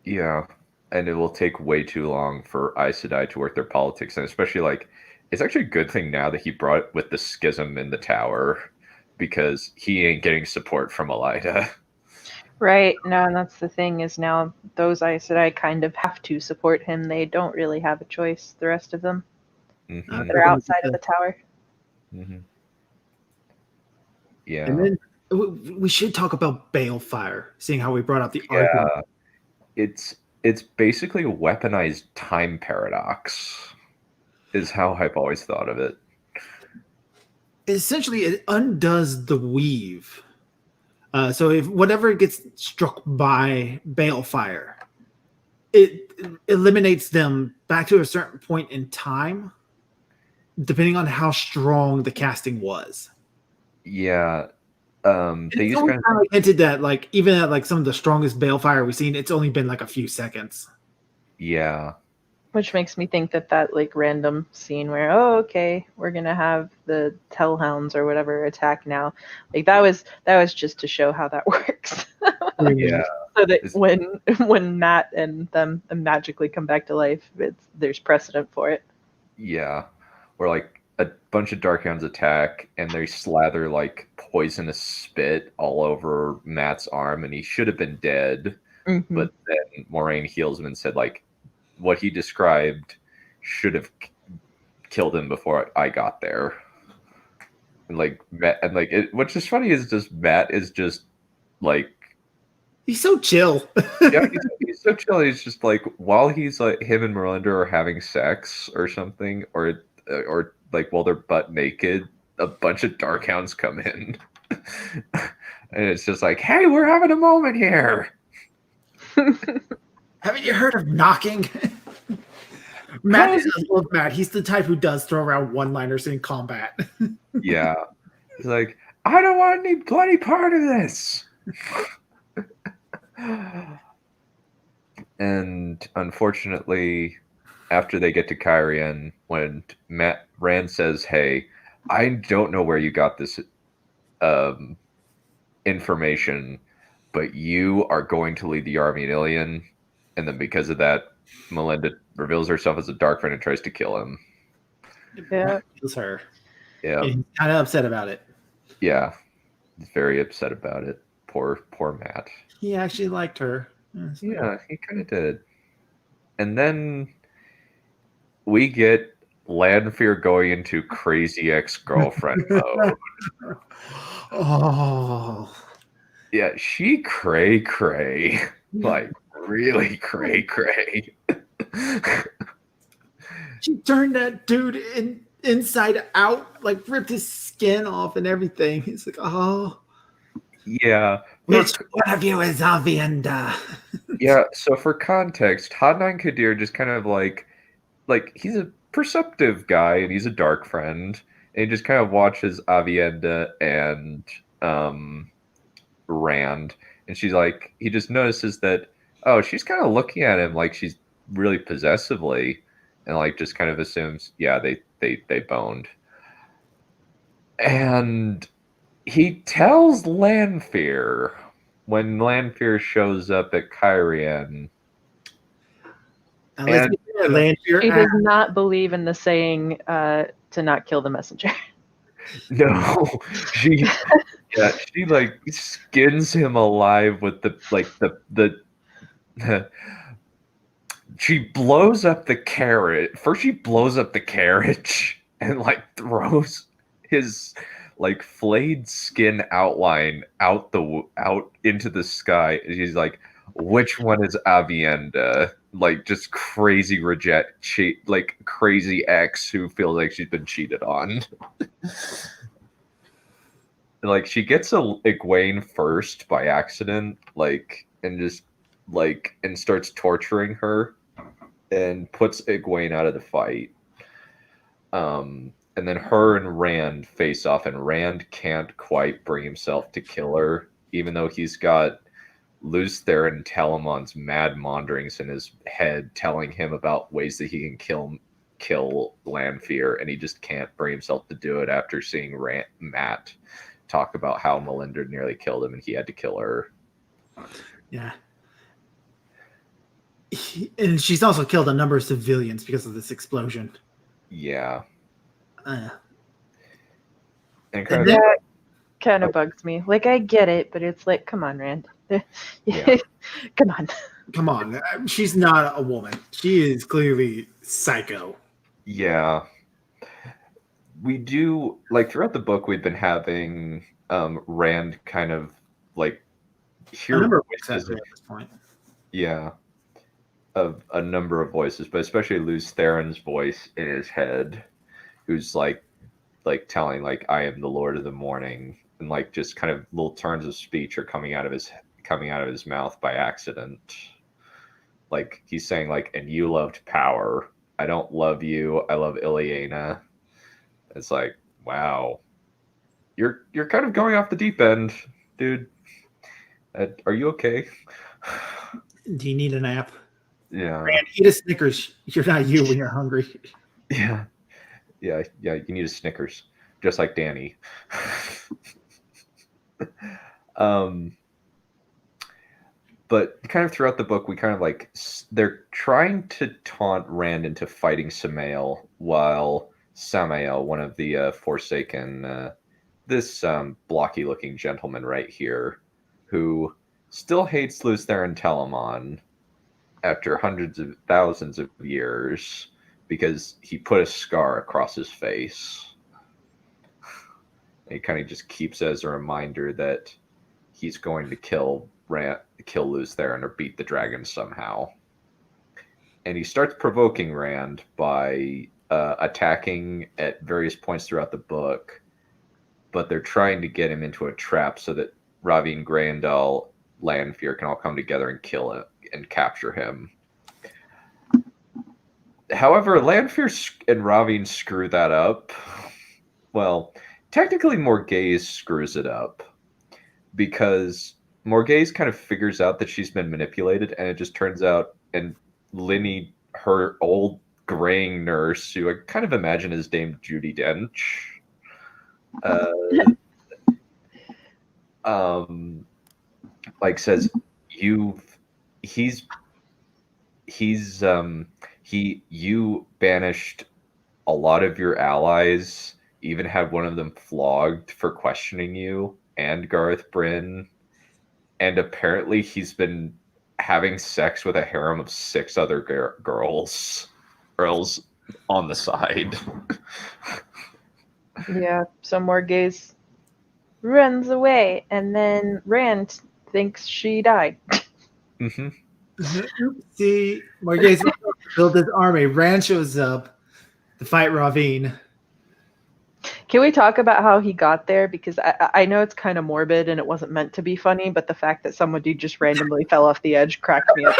Yeah, and it will take way too long for Aes Sedai to work their politics, and especially like it's actually a good thing now that he brought it with the schism in the tower because he ain't getting support from Elida. Right. No, and that's the thing is now those Aes Sedai kind of have to support him. They don't really have a choice. The rest of them, Mm-hmm. they're outside of the tower. Mm-hmm. Yeah. And then we should talk about Balefire, seeing how we brought up the Yeah. argument. It's basically a weaponized time paradox, is how I've always thought of it. Essentially, it undoes the weave. So if whatever gets struck by Balefire, it eliminates them back to a certain point in time, depending on how strong the casting was. Yeah. It's They use only kind kind of hinted that, like, even at like some of the strongest Balefire we've seen, it's only been like a few seconds. yeah. Which makes me think that like random scene where, oh, okay, we're gonna have the Tellhounds or whatever attack now. Like that was just to show how that works. Yeah. So that when Matt and them magically come back to life, there's precedent for it. Yeah. Where like a bunch of Darkhounds attack and they slather like poisonous spit all over Matt's arm and he should have been dead. Mhm. But then Moraine heals him and said like what he described should have killed him before I got there. And like Matt, and like what's just funny is just Matt is just like He's so chill. yeah, he's so chill. He's just like while he's like him and Melinda are having sex or something, or like while they're butt naked, a bunch of Darkhounds come in, and it's just like, hey, we're having a moment here. Haven't you heard of knocking? Matt is look, Matt. He's the type who does throw around one-liners in combat. Yeah, he's like, I don't want any bloody part of this. And unfortunately, after they get to Kyrian, when Rand says, hey, I don't know where you got this information, but you are going to lead the army in Ilion. And then because of that, Melinda reveals herself as a dark friend and tries to kill him. Yeah. It was her. Yeah. And he's kind of upset about it. Yeah. He's very upset about it. Poor Matt. He actually liked her. Yeah, he kind of did. And then we get Lanfear going into crazy ex-girlfriend mode. Oh. Yeah, she cray. Like, really cray. She turned that dude inside out, like ripped his skin off and everything. He's like, oh. Yeah. Which one of you is Avienda? Yeah, so for context, Hadnan Kadir just kind of like he's a perceptive guy and he's a dark friend. And he just kind of watches Avienda and Rand, and she's like, he just notices that, oh, she's kind of looking at him like she's really possessively, and like just kind of assumes, yeah, they boned. And he tells Lanfear when Lanfear shows up at Kyrian. Let's And- be clear, Lanfear. She does not believe in the saying to not kill the messenger. No, she like skins him alive with the she blows up the carrot. First she blows up the carriage and like throws his like flayed skin outline out into the sky. And she's like, which one is Avienda? Like just crazy like crazy ex who feels like she's been cheated on. Like she gets Egwene first by accident, like, and just like, and starts torturing her and puts Egwene out of the fight. And then her and Rand face off, and Rand can't quite bring himself to kill her, even though he's got Lews Therin Telemon's mad maunderings in his head telling him about ways that he can kill Lanfear, and he just can't bring himself to do it after seeing Matt talk about how Melinda nearly killed him and he had to kill her. Yeah. And she's also killed a number of civilians because of this explosion. Yeah. And And That kind of bugs me. Like, I get it, but it's like, come on, Rand. Yeah. Come on. come on, she's not a woman. She is clearly psycho. Yeah. We do, like, throughout the book, we've been having Rand kind of, like, hear A number of voices. voices at this point. Yeah. Of a number of voices, but especially Lews Therin's voice in his head, who's, like telling, like, I am the Lord of the Morning, and, like, just kind of little turns of speech are coming out of his mouth by accident. Like, he's saying, like, and you loved power. I don't love you. I love Ileana. It's like, wow, you're kind of going off the deep end, dude. Are you okay? Do you need a nap? Yeah. Rand, eat a Snickers. You're not you when you're hungry. Yeah. You need a Snickers, just like Danny. But kind of throughout the book, we kind of like, they're trying to taunt Rand into fighting Samael, while Samael, one of the Forsaken, this blocky-looking gentleman right here, who still hates Lews Therin Telamon after hundreds of thousands of years because he put a scar across his face. And he kind of just keeps it as a reminder that he's going to kill Lews Therin or beat the dragon somehow. And he starts provoking Rand by attacking at various points throughout the book, but they're trying to get him into a trap so that Ravine, Greyndal, Lanfear can all come together and kill him and capture him. However, Lanfear and Ravine screw that up. Well, technically Morghese screws it up, because Morghese kind of figures out that she's been manipulated, and it just turns out, and Linny, her old graying nurse, who I kind of imagine is named Judi Dench, like says, you banished a lot of your allies, even had one of them flogged for questioning you, and Garth Bryn, and apparently he's been having sex with a harem of 6 other girls on the side. Yeah, some more gaze runs away, and then Rand thinks she died. Mm-hmm. See, Morghese built his army. Rand shows up to fight Ravine. Can we talk about how he got there? Because I know it's kind of morbid and it wasn't meant to be funny, but the fact that somebody just randomly fell off the edge cracked me up.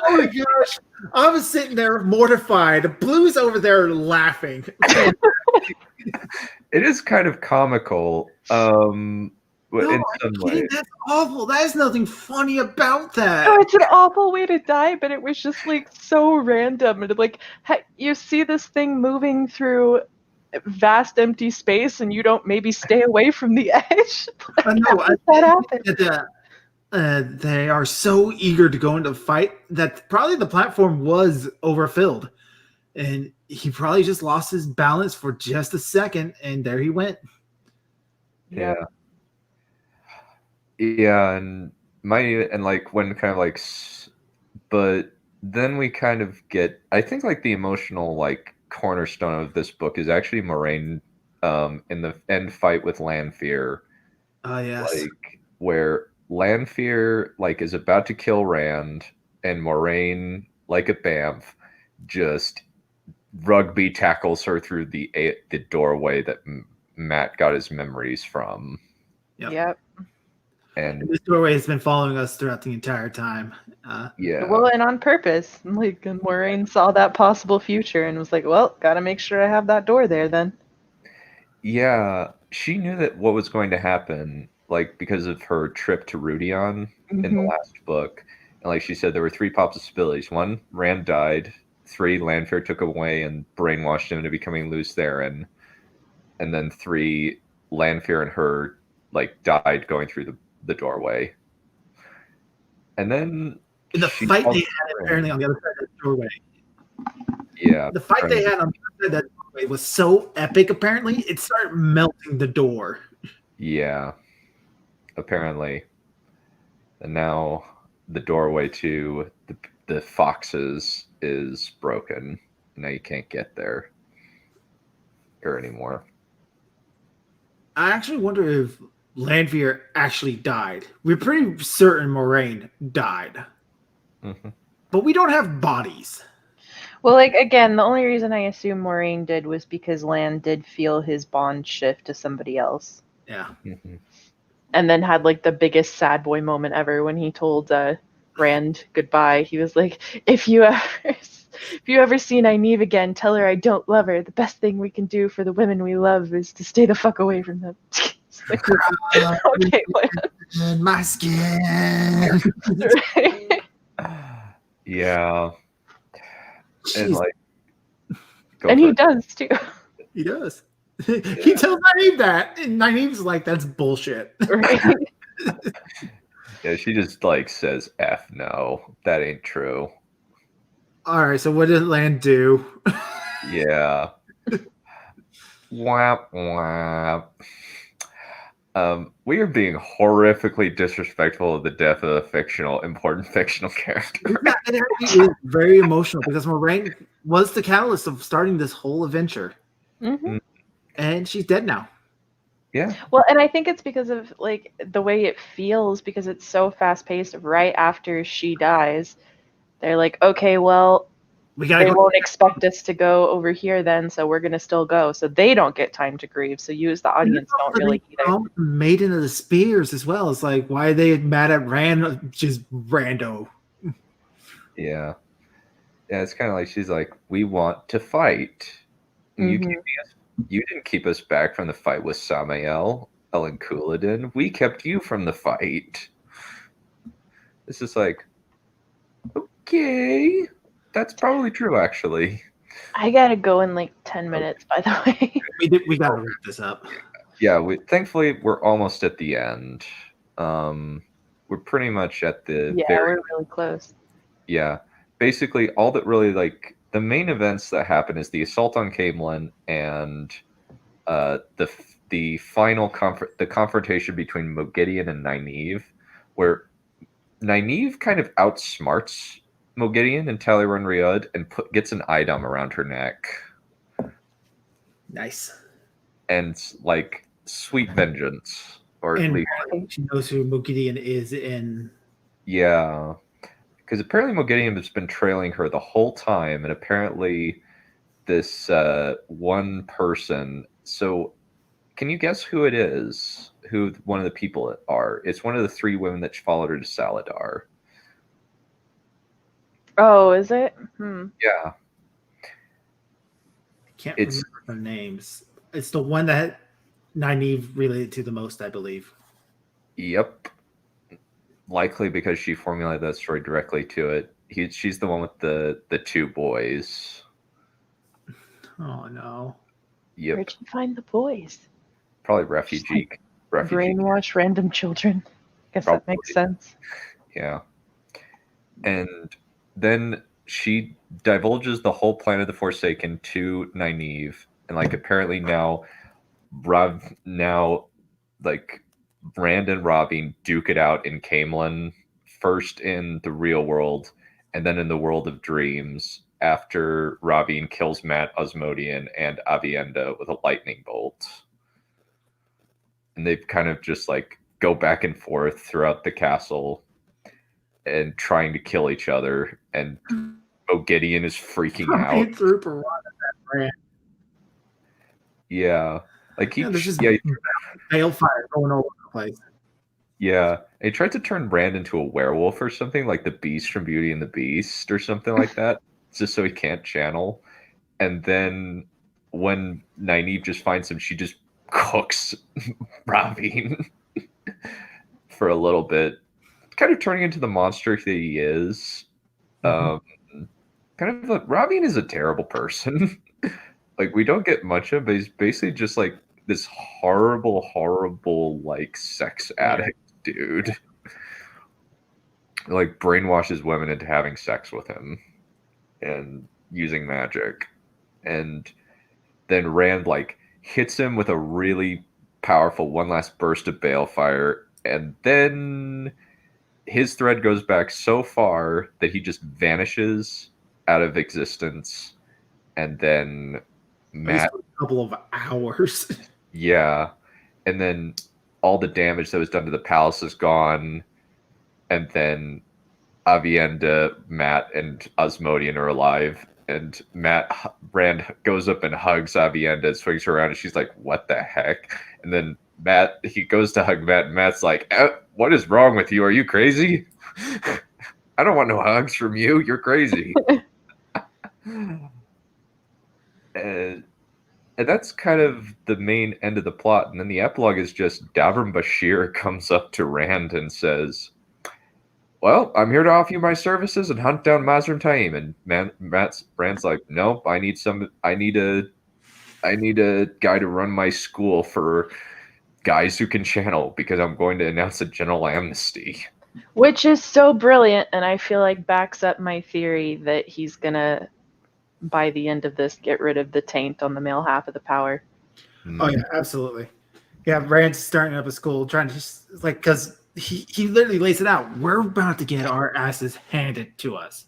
Oh my gosh. I was sitting there mortified. Blue's over there laughing. It is kind of comical. In No, some I'm way. kidding. That's awful. There's nothing funny about that. No, it's an awful way to die, but it was just like so random. And like, you see this thing moving through vast empty space, and you don't maybe stay away from the edge. Like, No, how does that happen? They are so eager to go into the fight that probably the platform was overfilled. And he probably just lost his balance for just a second, and there he went. Yeah. Yeah, and like when kind of like, but then we kind of get, I think like the emotional like cornerstone of this book is actually Moraine in the end fight with Lanfear. Yes. Like where Lanfear like is about to kill Rand, and Moraine, like a Bamf, just rugby tackles her through the doorway that Matt got his memories from. Yep. And this doorway has been following us throughout the entire time. yeah. Well, and on purpose. Like, and Moraine saw that possible future and was like, well, gotta make sure I have that door there then. Yeah, she knew that what was going to happen, like because of her trip to Rudion in the last book. And like she said, there were 3 possibilities. 1, Rand died. 3, Lanfear took away and brainwashed him into becoming Lews Therin. And then 3, Lanfear and her like died going through the doorway. And then The fight they had apparently on the other side of the doorway. Yeah. The fight they had on the other side of that doorway was so epic, apparently. It started melting the door. Yeah. Apparently. And now the doorway to the foxes is broken. Now you can't get there anymore. I actually wonder if Lanfear actually died. We're pretty certain Moraine died. Mm-hmm. But we don't have bodies. Well, like, again, the only reason I assume Moraine did was because Lan did feel his bond shift to somebody else. Yeah. Mm-hmm. And then had, like, the biggest sad boy moment ever when he told Rand goodbye. He was like, if you ever see Nynaeve again, tell her I don't love her. The best thing we can do for the women we love is to stay the fuck away from them. Like, okay, And my skin. Yeah. And Jeez. like, and he does too. He does. He tells Nynaeve that, and Nynaeve's like, "That's bullshit." Right? Yeah, she just like says, "F no, that ain't true." All right, so what did Lan do? Yeah. Whap whap. We are being horrifically disrespectful of the death of a important fictional character. Yeah, it actually is very emotional because Moraine was the catalyst of starting this whole adventure, and she's dead now. Yeah. Well, and I think it's because of like the way it feels, because it's so fast paced. Right after she dies, they're like, okay, well, they won't expect us to go over here then, so we're gonna still go. So they don't get time to grieve. So you as the audience don't really either. Maiden of the Spears as well. It's like, why are they mad at Rand? Just rando. Yeah. Yeah, it's kind of like she's like, we want to fight. You didn't keep us back from the fight with Samael, Ellen Couladin. We kept you from the fight. This is like, okay, that's probably true, actually. I gotta go in like 10 minutes, by the way. We gotta wrap this up. Yeah, thankfully we're almost at the end. We're pretty much at the we're really close. Yeah, basically all that really like the main events that happen is the assault on Camelin and the final confrontation between Moghedien and Nynaeve, where Nynaeve kind of outsmarts Moghedien and Talleyrand Riyadh and gets an idom around her neck. Nice. And like sweet vengeance, or at least she knows who Moghedien is in. Yeah, because apparently Moghedien has been trailing her the whole time, and apparently this one person. So, can you guess who it is? Who one of the people are? It's one of the 3 women that followed her to Saladar. Oh, is it? Yeah. I can't remember their names. It's the one that Nynaeve related to the most, I believe. Yep. Likely because she formulated that story directly to it. She's the one with the two boys. Oh no. Yep. Where'd you find the boys? Probably refugee. Brainwash random children. Guess that makes sense. Yeah. And then she divulges the whole plan of the Forsaken to Nynaeve, and like apparently now like Rand and Robin duke it out in Camelin, first in the real world and then in the world of dreams, after Robin kills Matt Osmodian and Avienda with a lightning bolt. And they kind of just like go back and forth throughout the castle and trying to kill each other, and Gideon is freaking out. Threw Perion at that Rand. Yeah. Like there's just balefire going all over the place. Yeah. He tried to turn Rand into a werewolf or something, like the Beast from Beauty and the Beast or something like that, just so he can't channel. And then when Nynaeve just finds him, she just cooks Robin for a little bit, kind of turning into the monster that he is. Kind of like, Robin is a terrible person. Like, we don't get much of, but he's basically just like this horrible like sex addict dude. Like, brainwashes women into having sex with him and using magic. And then Rand like hits him with a really powerful one last burst of balefire, and then his thread goes back so far that he just vanishes out of existence. And then Matt, a couple of hours. Yeah. And then all the damage that was done to the palace is gone. And then Avienda, Matt, and Osmodian are alive. And Rand goes up and hugs Avienda and swings her around, and she's like, what the heck? And then he goes to hug Matt, and Matt's like, what is wrong with you? Are you crazy? I don't want no hugs from you. You're crazy. And that's kind of the main end of the plot. And then the epilogue is just Davram Bashir comes up to Rand and says, well, I'm here to offer you my services and hunt down Mazrim Taim. And Rand's like, nope, I need a guy to run my school for guys who can channel, because I'm going to announce a general amnesty. Which is so brilliant, and I feel like backs up my theory that he's gonna, by the end of this, get rid of the taint on the male half of the power. Oh yeah, absolutely. Yeah, Rand's starting up a school, trying to just like, because he literally lays it out. We're about to get our asses handed to us.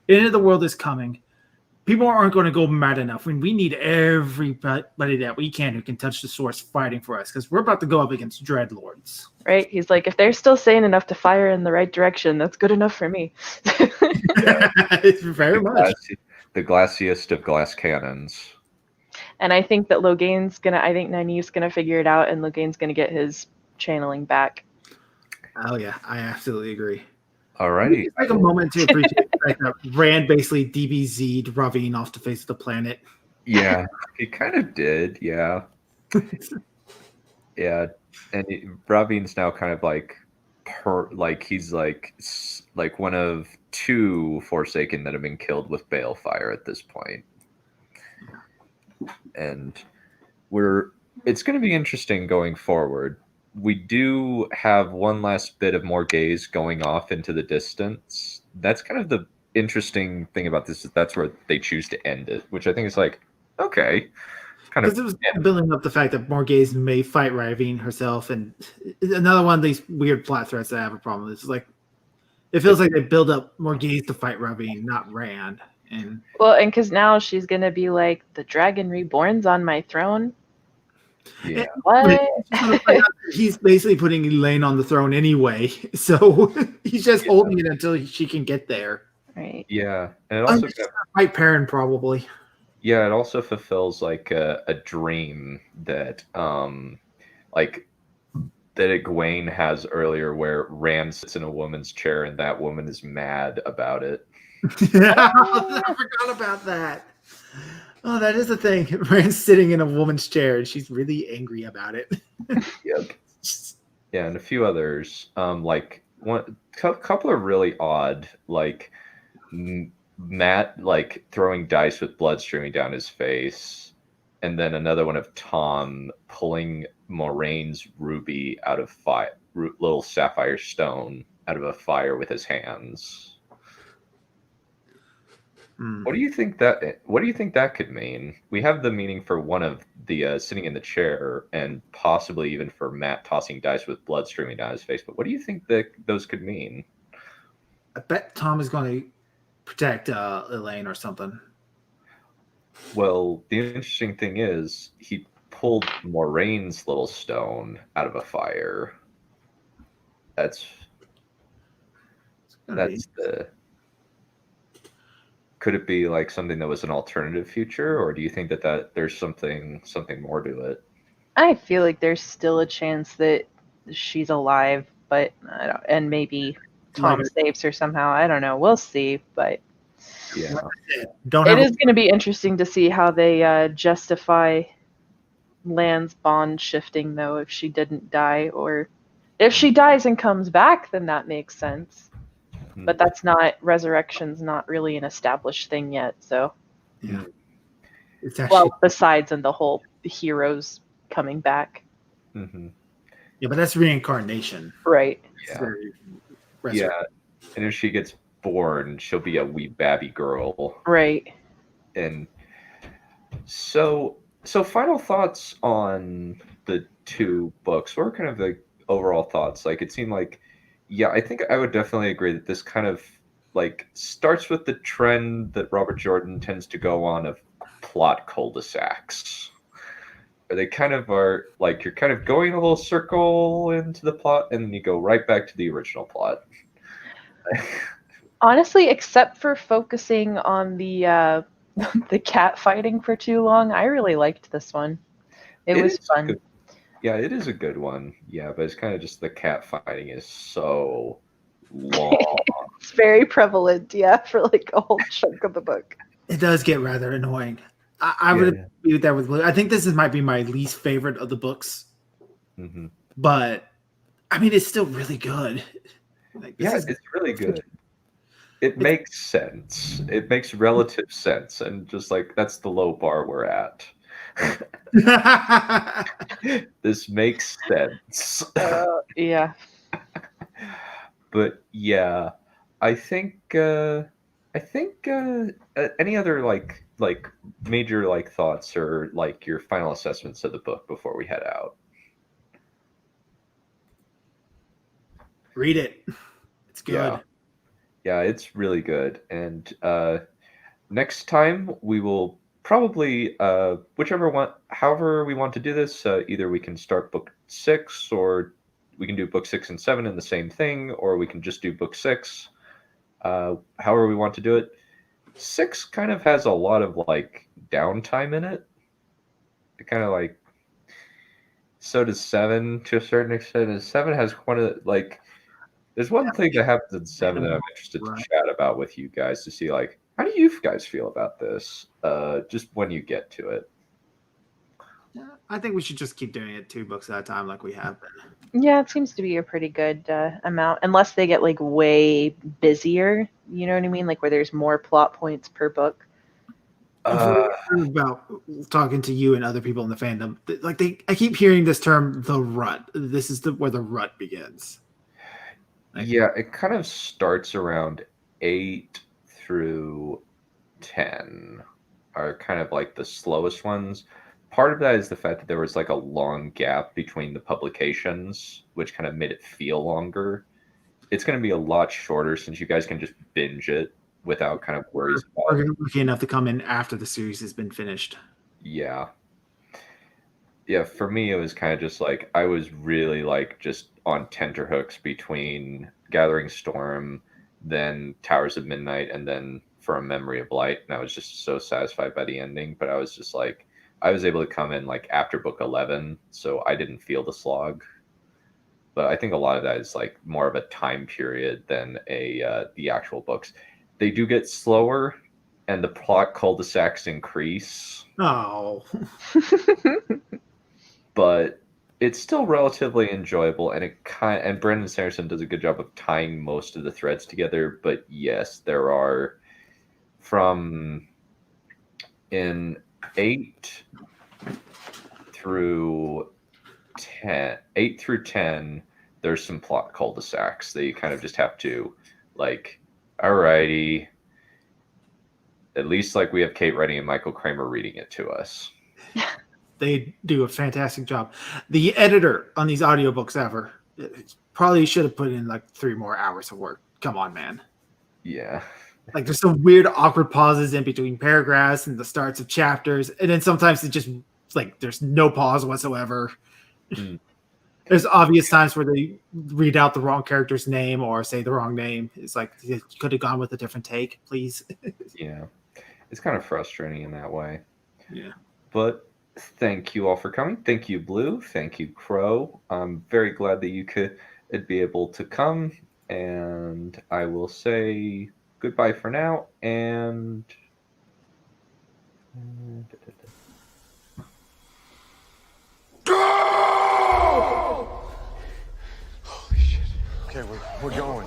End of the world is coming. People aren't going to go mad enough. We need everybody that we can who can touch the source fighting for us, because we're about to go up against dreadlords. Right? He's like, if they're still sane enough to fire in the right direction, that's good enough for me. It's very much. The glassiest of glass cannons. And I think that I think Nynaeve's gonna figure it out, and Logain's gonna get his channeling back. Oh yeah, I absolutely agree. Alrighty. Take a moment to appreciate the fact that Rand basically DBZ'd Ravine off the face of the planet. Yeah, he kind of did. Yeah. Yeah, and Ravine's now kind of like he's like one of two Forsaken that have been killed with balefire at this point. And it's going to be interesting going forward. We do have one last bit of Morghese going off into the distance. That's kind of the interesting thing about this, is that's where they choose to end it, which I think is like, okay. Because it was building up the fact that Morghese may fight Ravine herself, and another one of these weird plot threads that I have a problem with. It's like, it feels like they build up Morghese to fight Ravine, not Rand. And because now she's gonna be like, the Dragon Reborn's on my throne. Yeah. What? He's basically putting Elaine on the throne anyway, so he's just holding it until she can get there. Right. Yeah, and it also fight Perion probably. Yeah, it also fulfills like a dream that like that Egwene has earlier, where Rand sits in a woman's chair and that woman is mad about it. I forgot about that. Oh, that is the thing. Rand's sitting in a woman's chair and she's really angry about it. Yep. Yeah, and a few others. Like couple are really odd. Like Matt, like throwing dice with blood streaming down his face, and then another one of Tom pulling Moraine's ruby out of little sapphire stone out of a fire with his hands. What do you think that could mean? We have the meaning for one of the sitting in the chair, and possibly even for Matt tossing dice with blood streaming down his face. But what do you think that those could mean? I bet Tom is going to protect Elaine or something. Well, the interesting thing is he pulled Moraine's little stone out of a fire. That's the. Could it be like something that was an alternative future, or do you think that there's something more to it? I feel like there's still a chance that she's alive, but and maybe Tom saves her somehow. I don't know. We'll see, but yeah, it is going to be interesting to see how they justify Lan's bond shifting, though, if she didn't die, or if she dies and comes back, then that makes sense. But that's not, resurrection's not really an established thing yet, so. Yeah. It's actually, well, besides in the whole heroes coming back. Mm-hmm. Yeah, but that's reincarnation. Right. Yeah. And if she gets born, she'll be a wee babby girl. Right. And so final thoughts on the two books. What are kind of the overall thoughts? Like, it seemed like, yeah, I think I would definitely agree that this kind of like starts with the trend that Robert Jordan tends to go on of plot cul-de-sacs. Where they kind of are like, you're kind of going a little circle into the plot and then you go right back to the original plot. Honestly, except for focusing on the cat fighting for too long, I really liked this one. It was fun. Good. Yeah, it is a good one. Yeah, but it's kind of just the cat fighting is so long. It's very prevalent, yeah, for like a whole chunk of the book. It does get rather annoying. I would agree with that with Blue. I think this might be my least favorite of the books. Mm-hmm. But, I mean, it's still really good. Like, it's really good. It makes sense. It makes relative sense. And just like, that's the low bar we're at. This makes sense. Yeah. But yeah, I think any other like major like thoughts or like your final assessments of the book before we head out? Read it. It's good. Yeah, it's really good. And next time we will probably however we want to do this, either we can start book 6, or we can do book 6 and 7 in the same thing, or we can just do book 6. However we want to do it. 6 kind of has a lot of like downtime in it. It kind of like, so does 7 to a certain extent. And 7 has one of like, there's one thing that happens in 7 that I'm interested to chat about with you guys to see like, how do you guys feel about this? Just when you get to it. Yeah, I think we should just keep doing it 2 books at a time like we have been. Yeah, it seems to be a pretty good amount, unless they get like way busier. You know what I mean? Like where there's more plot points per book. About talking to you and other people in the fandom, like I keep hearing this term, the rut. This is where the rut begins. Yeah, it kind of starts around 8 through 10 are kind of like the slowest ones. Part of that is the fact that there was like a long gap between the publications, which kind of made it feel longer. It's going to be a lot shorter since you guys can just binge it without kind of worries about it. Lucky enough to come in after the series has been finished. Yeah. Yeah, for me, it was kind of just like, I was really like just on tenterhooks between Gathering Storm, then Towers of Midnight, and then For a Memory of Light. And I was just so satisfied by the ending. But I was just like, I was able to come in like after book 11, so I didn't feel the slog. But I think a lot of that is like more of a time period than the actual books. They do get slower and the plot cul-de-sacs increase, Oh, but it's still relatively enjoyable, and and Brandon Sanderson does a good job of tying most of the threads together. But yes, there are from in 8 through 10, there's some plot cul-de-sacs that you kind of just have to, like, alrighty, at least like we have Kate Reddy and Michael Kramer reading it to us. they do a fantastic job. The editor on these audiobooks ever probably should have put in like 3 more hours of work. Come on, man. Yeah. Like there's some weird awkward pauses in between paragraphs and the starts of chapters, and then sometimes it just like there's no pause whatsoever. Mm. There's obvious times where they read out the wrong character's name or say the wrong name. It's like you could have gone with a different take, please. Yeah. It's kind of frustrating in that way. Yeah. But thank you all for coming. Thank you, Blue. Thank you, Crow. I'm very glad that you could be able to come. And I will say goodbye for now. And Holy shit. Okay, we're going.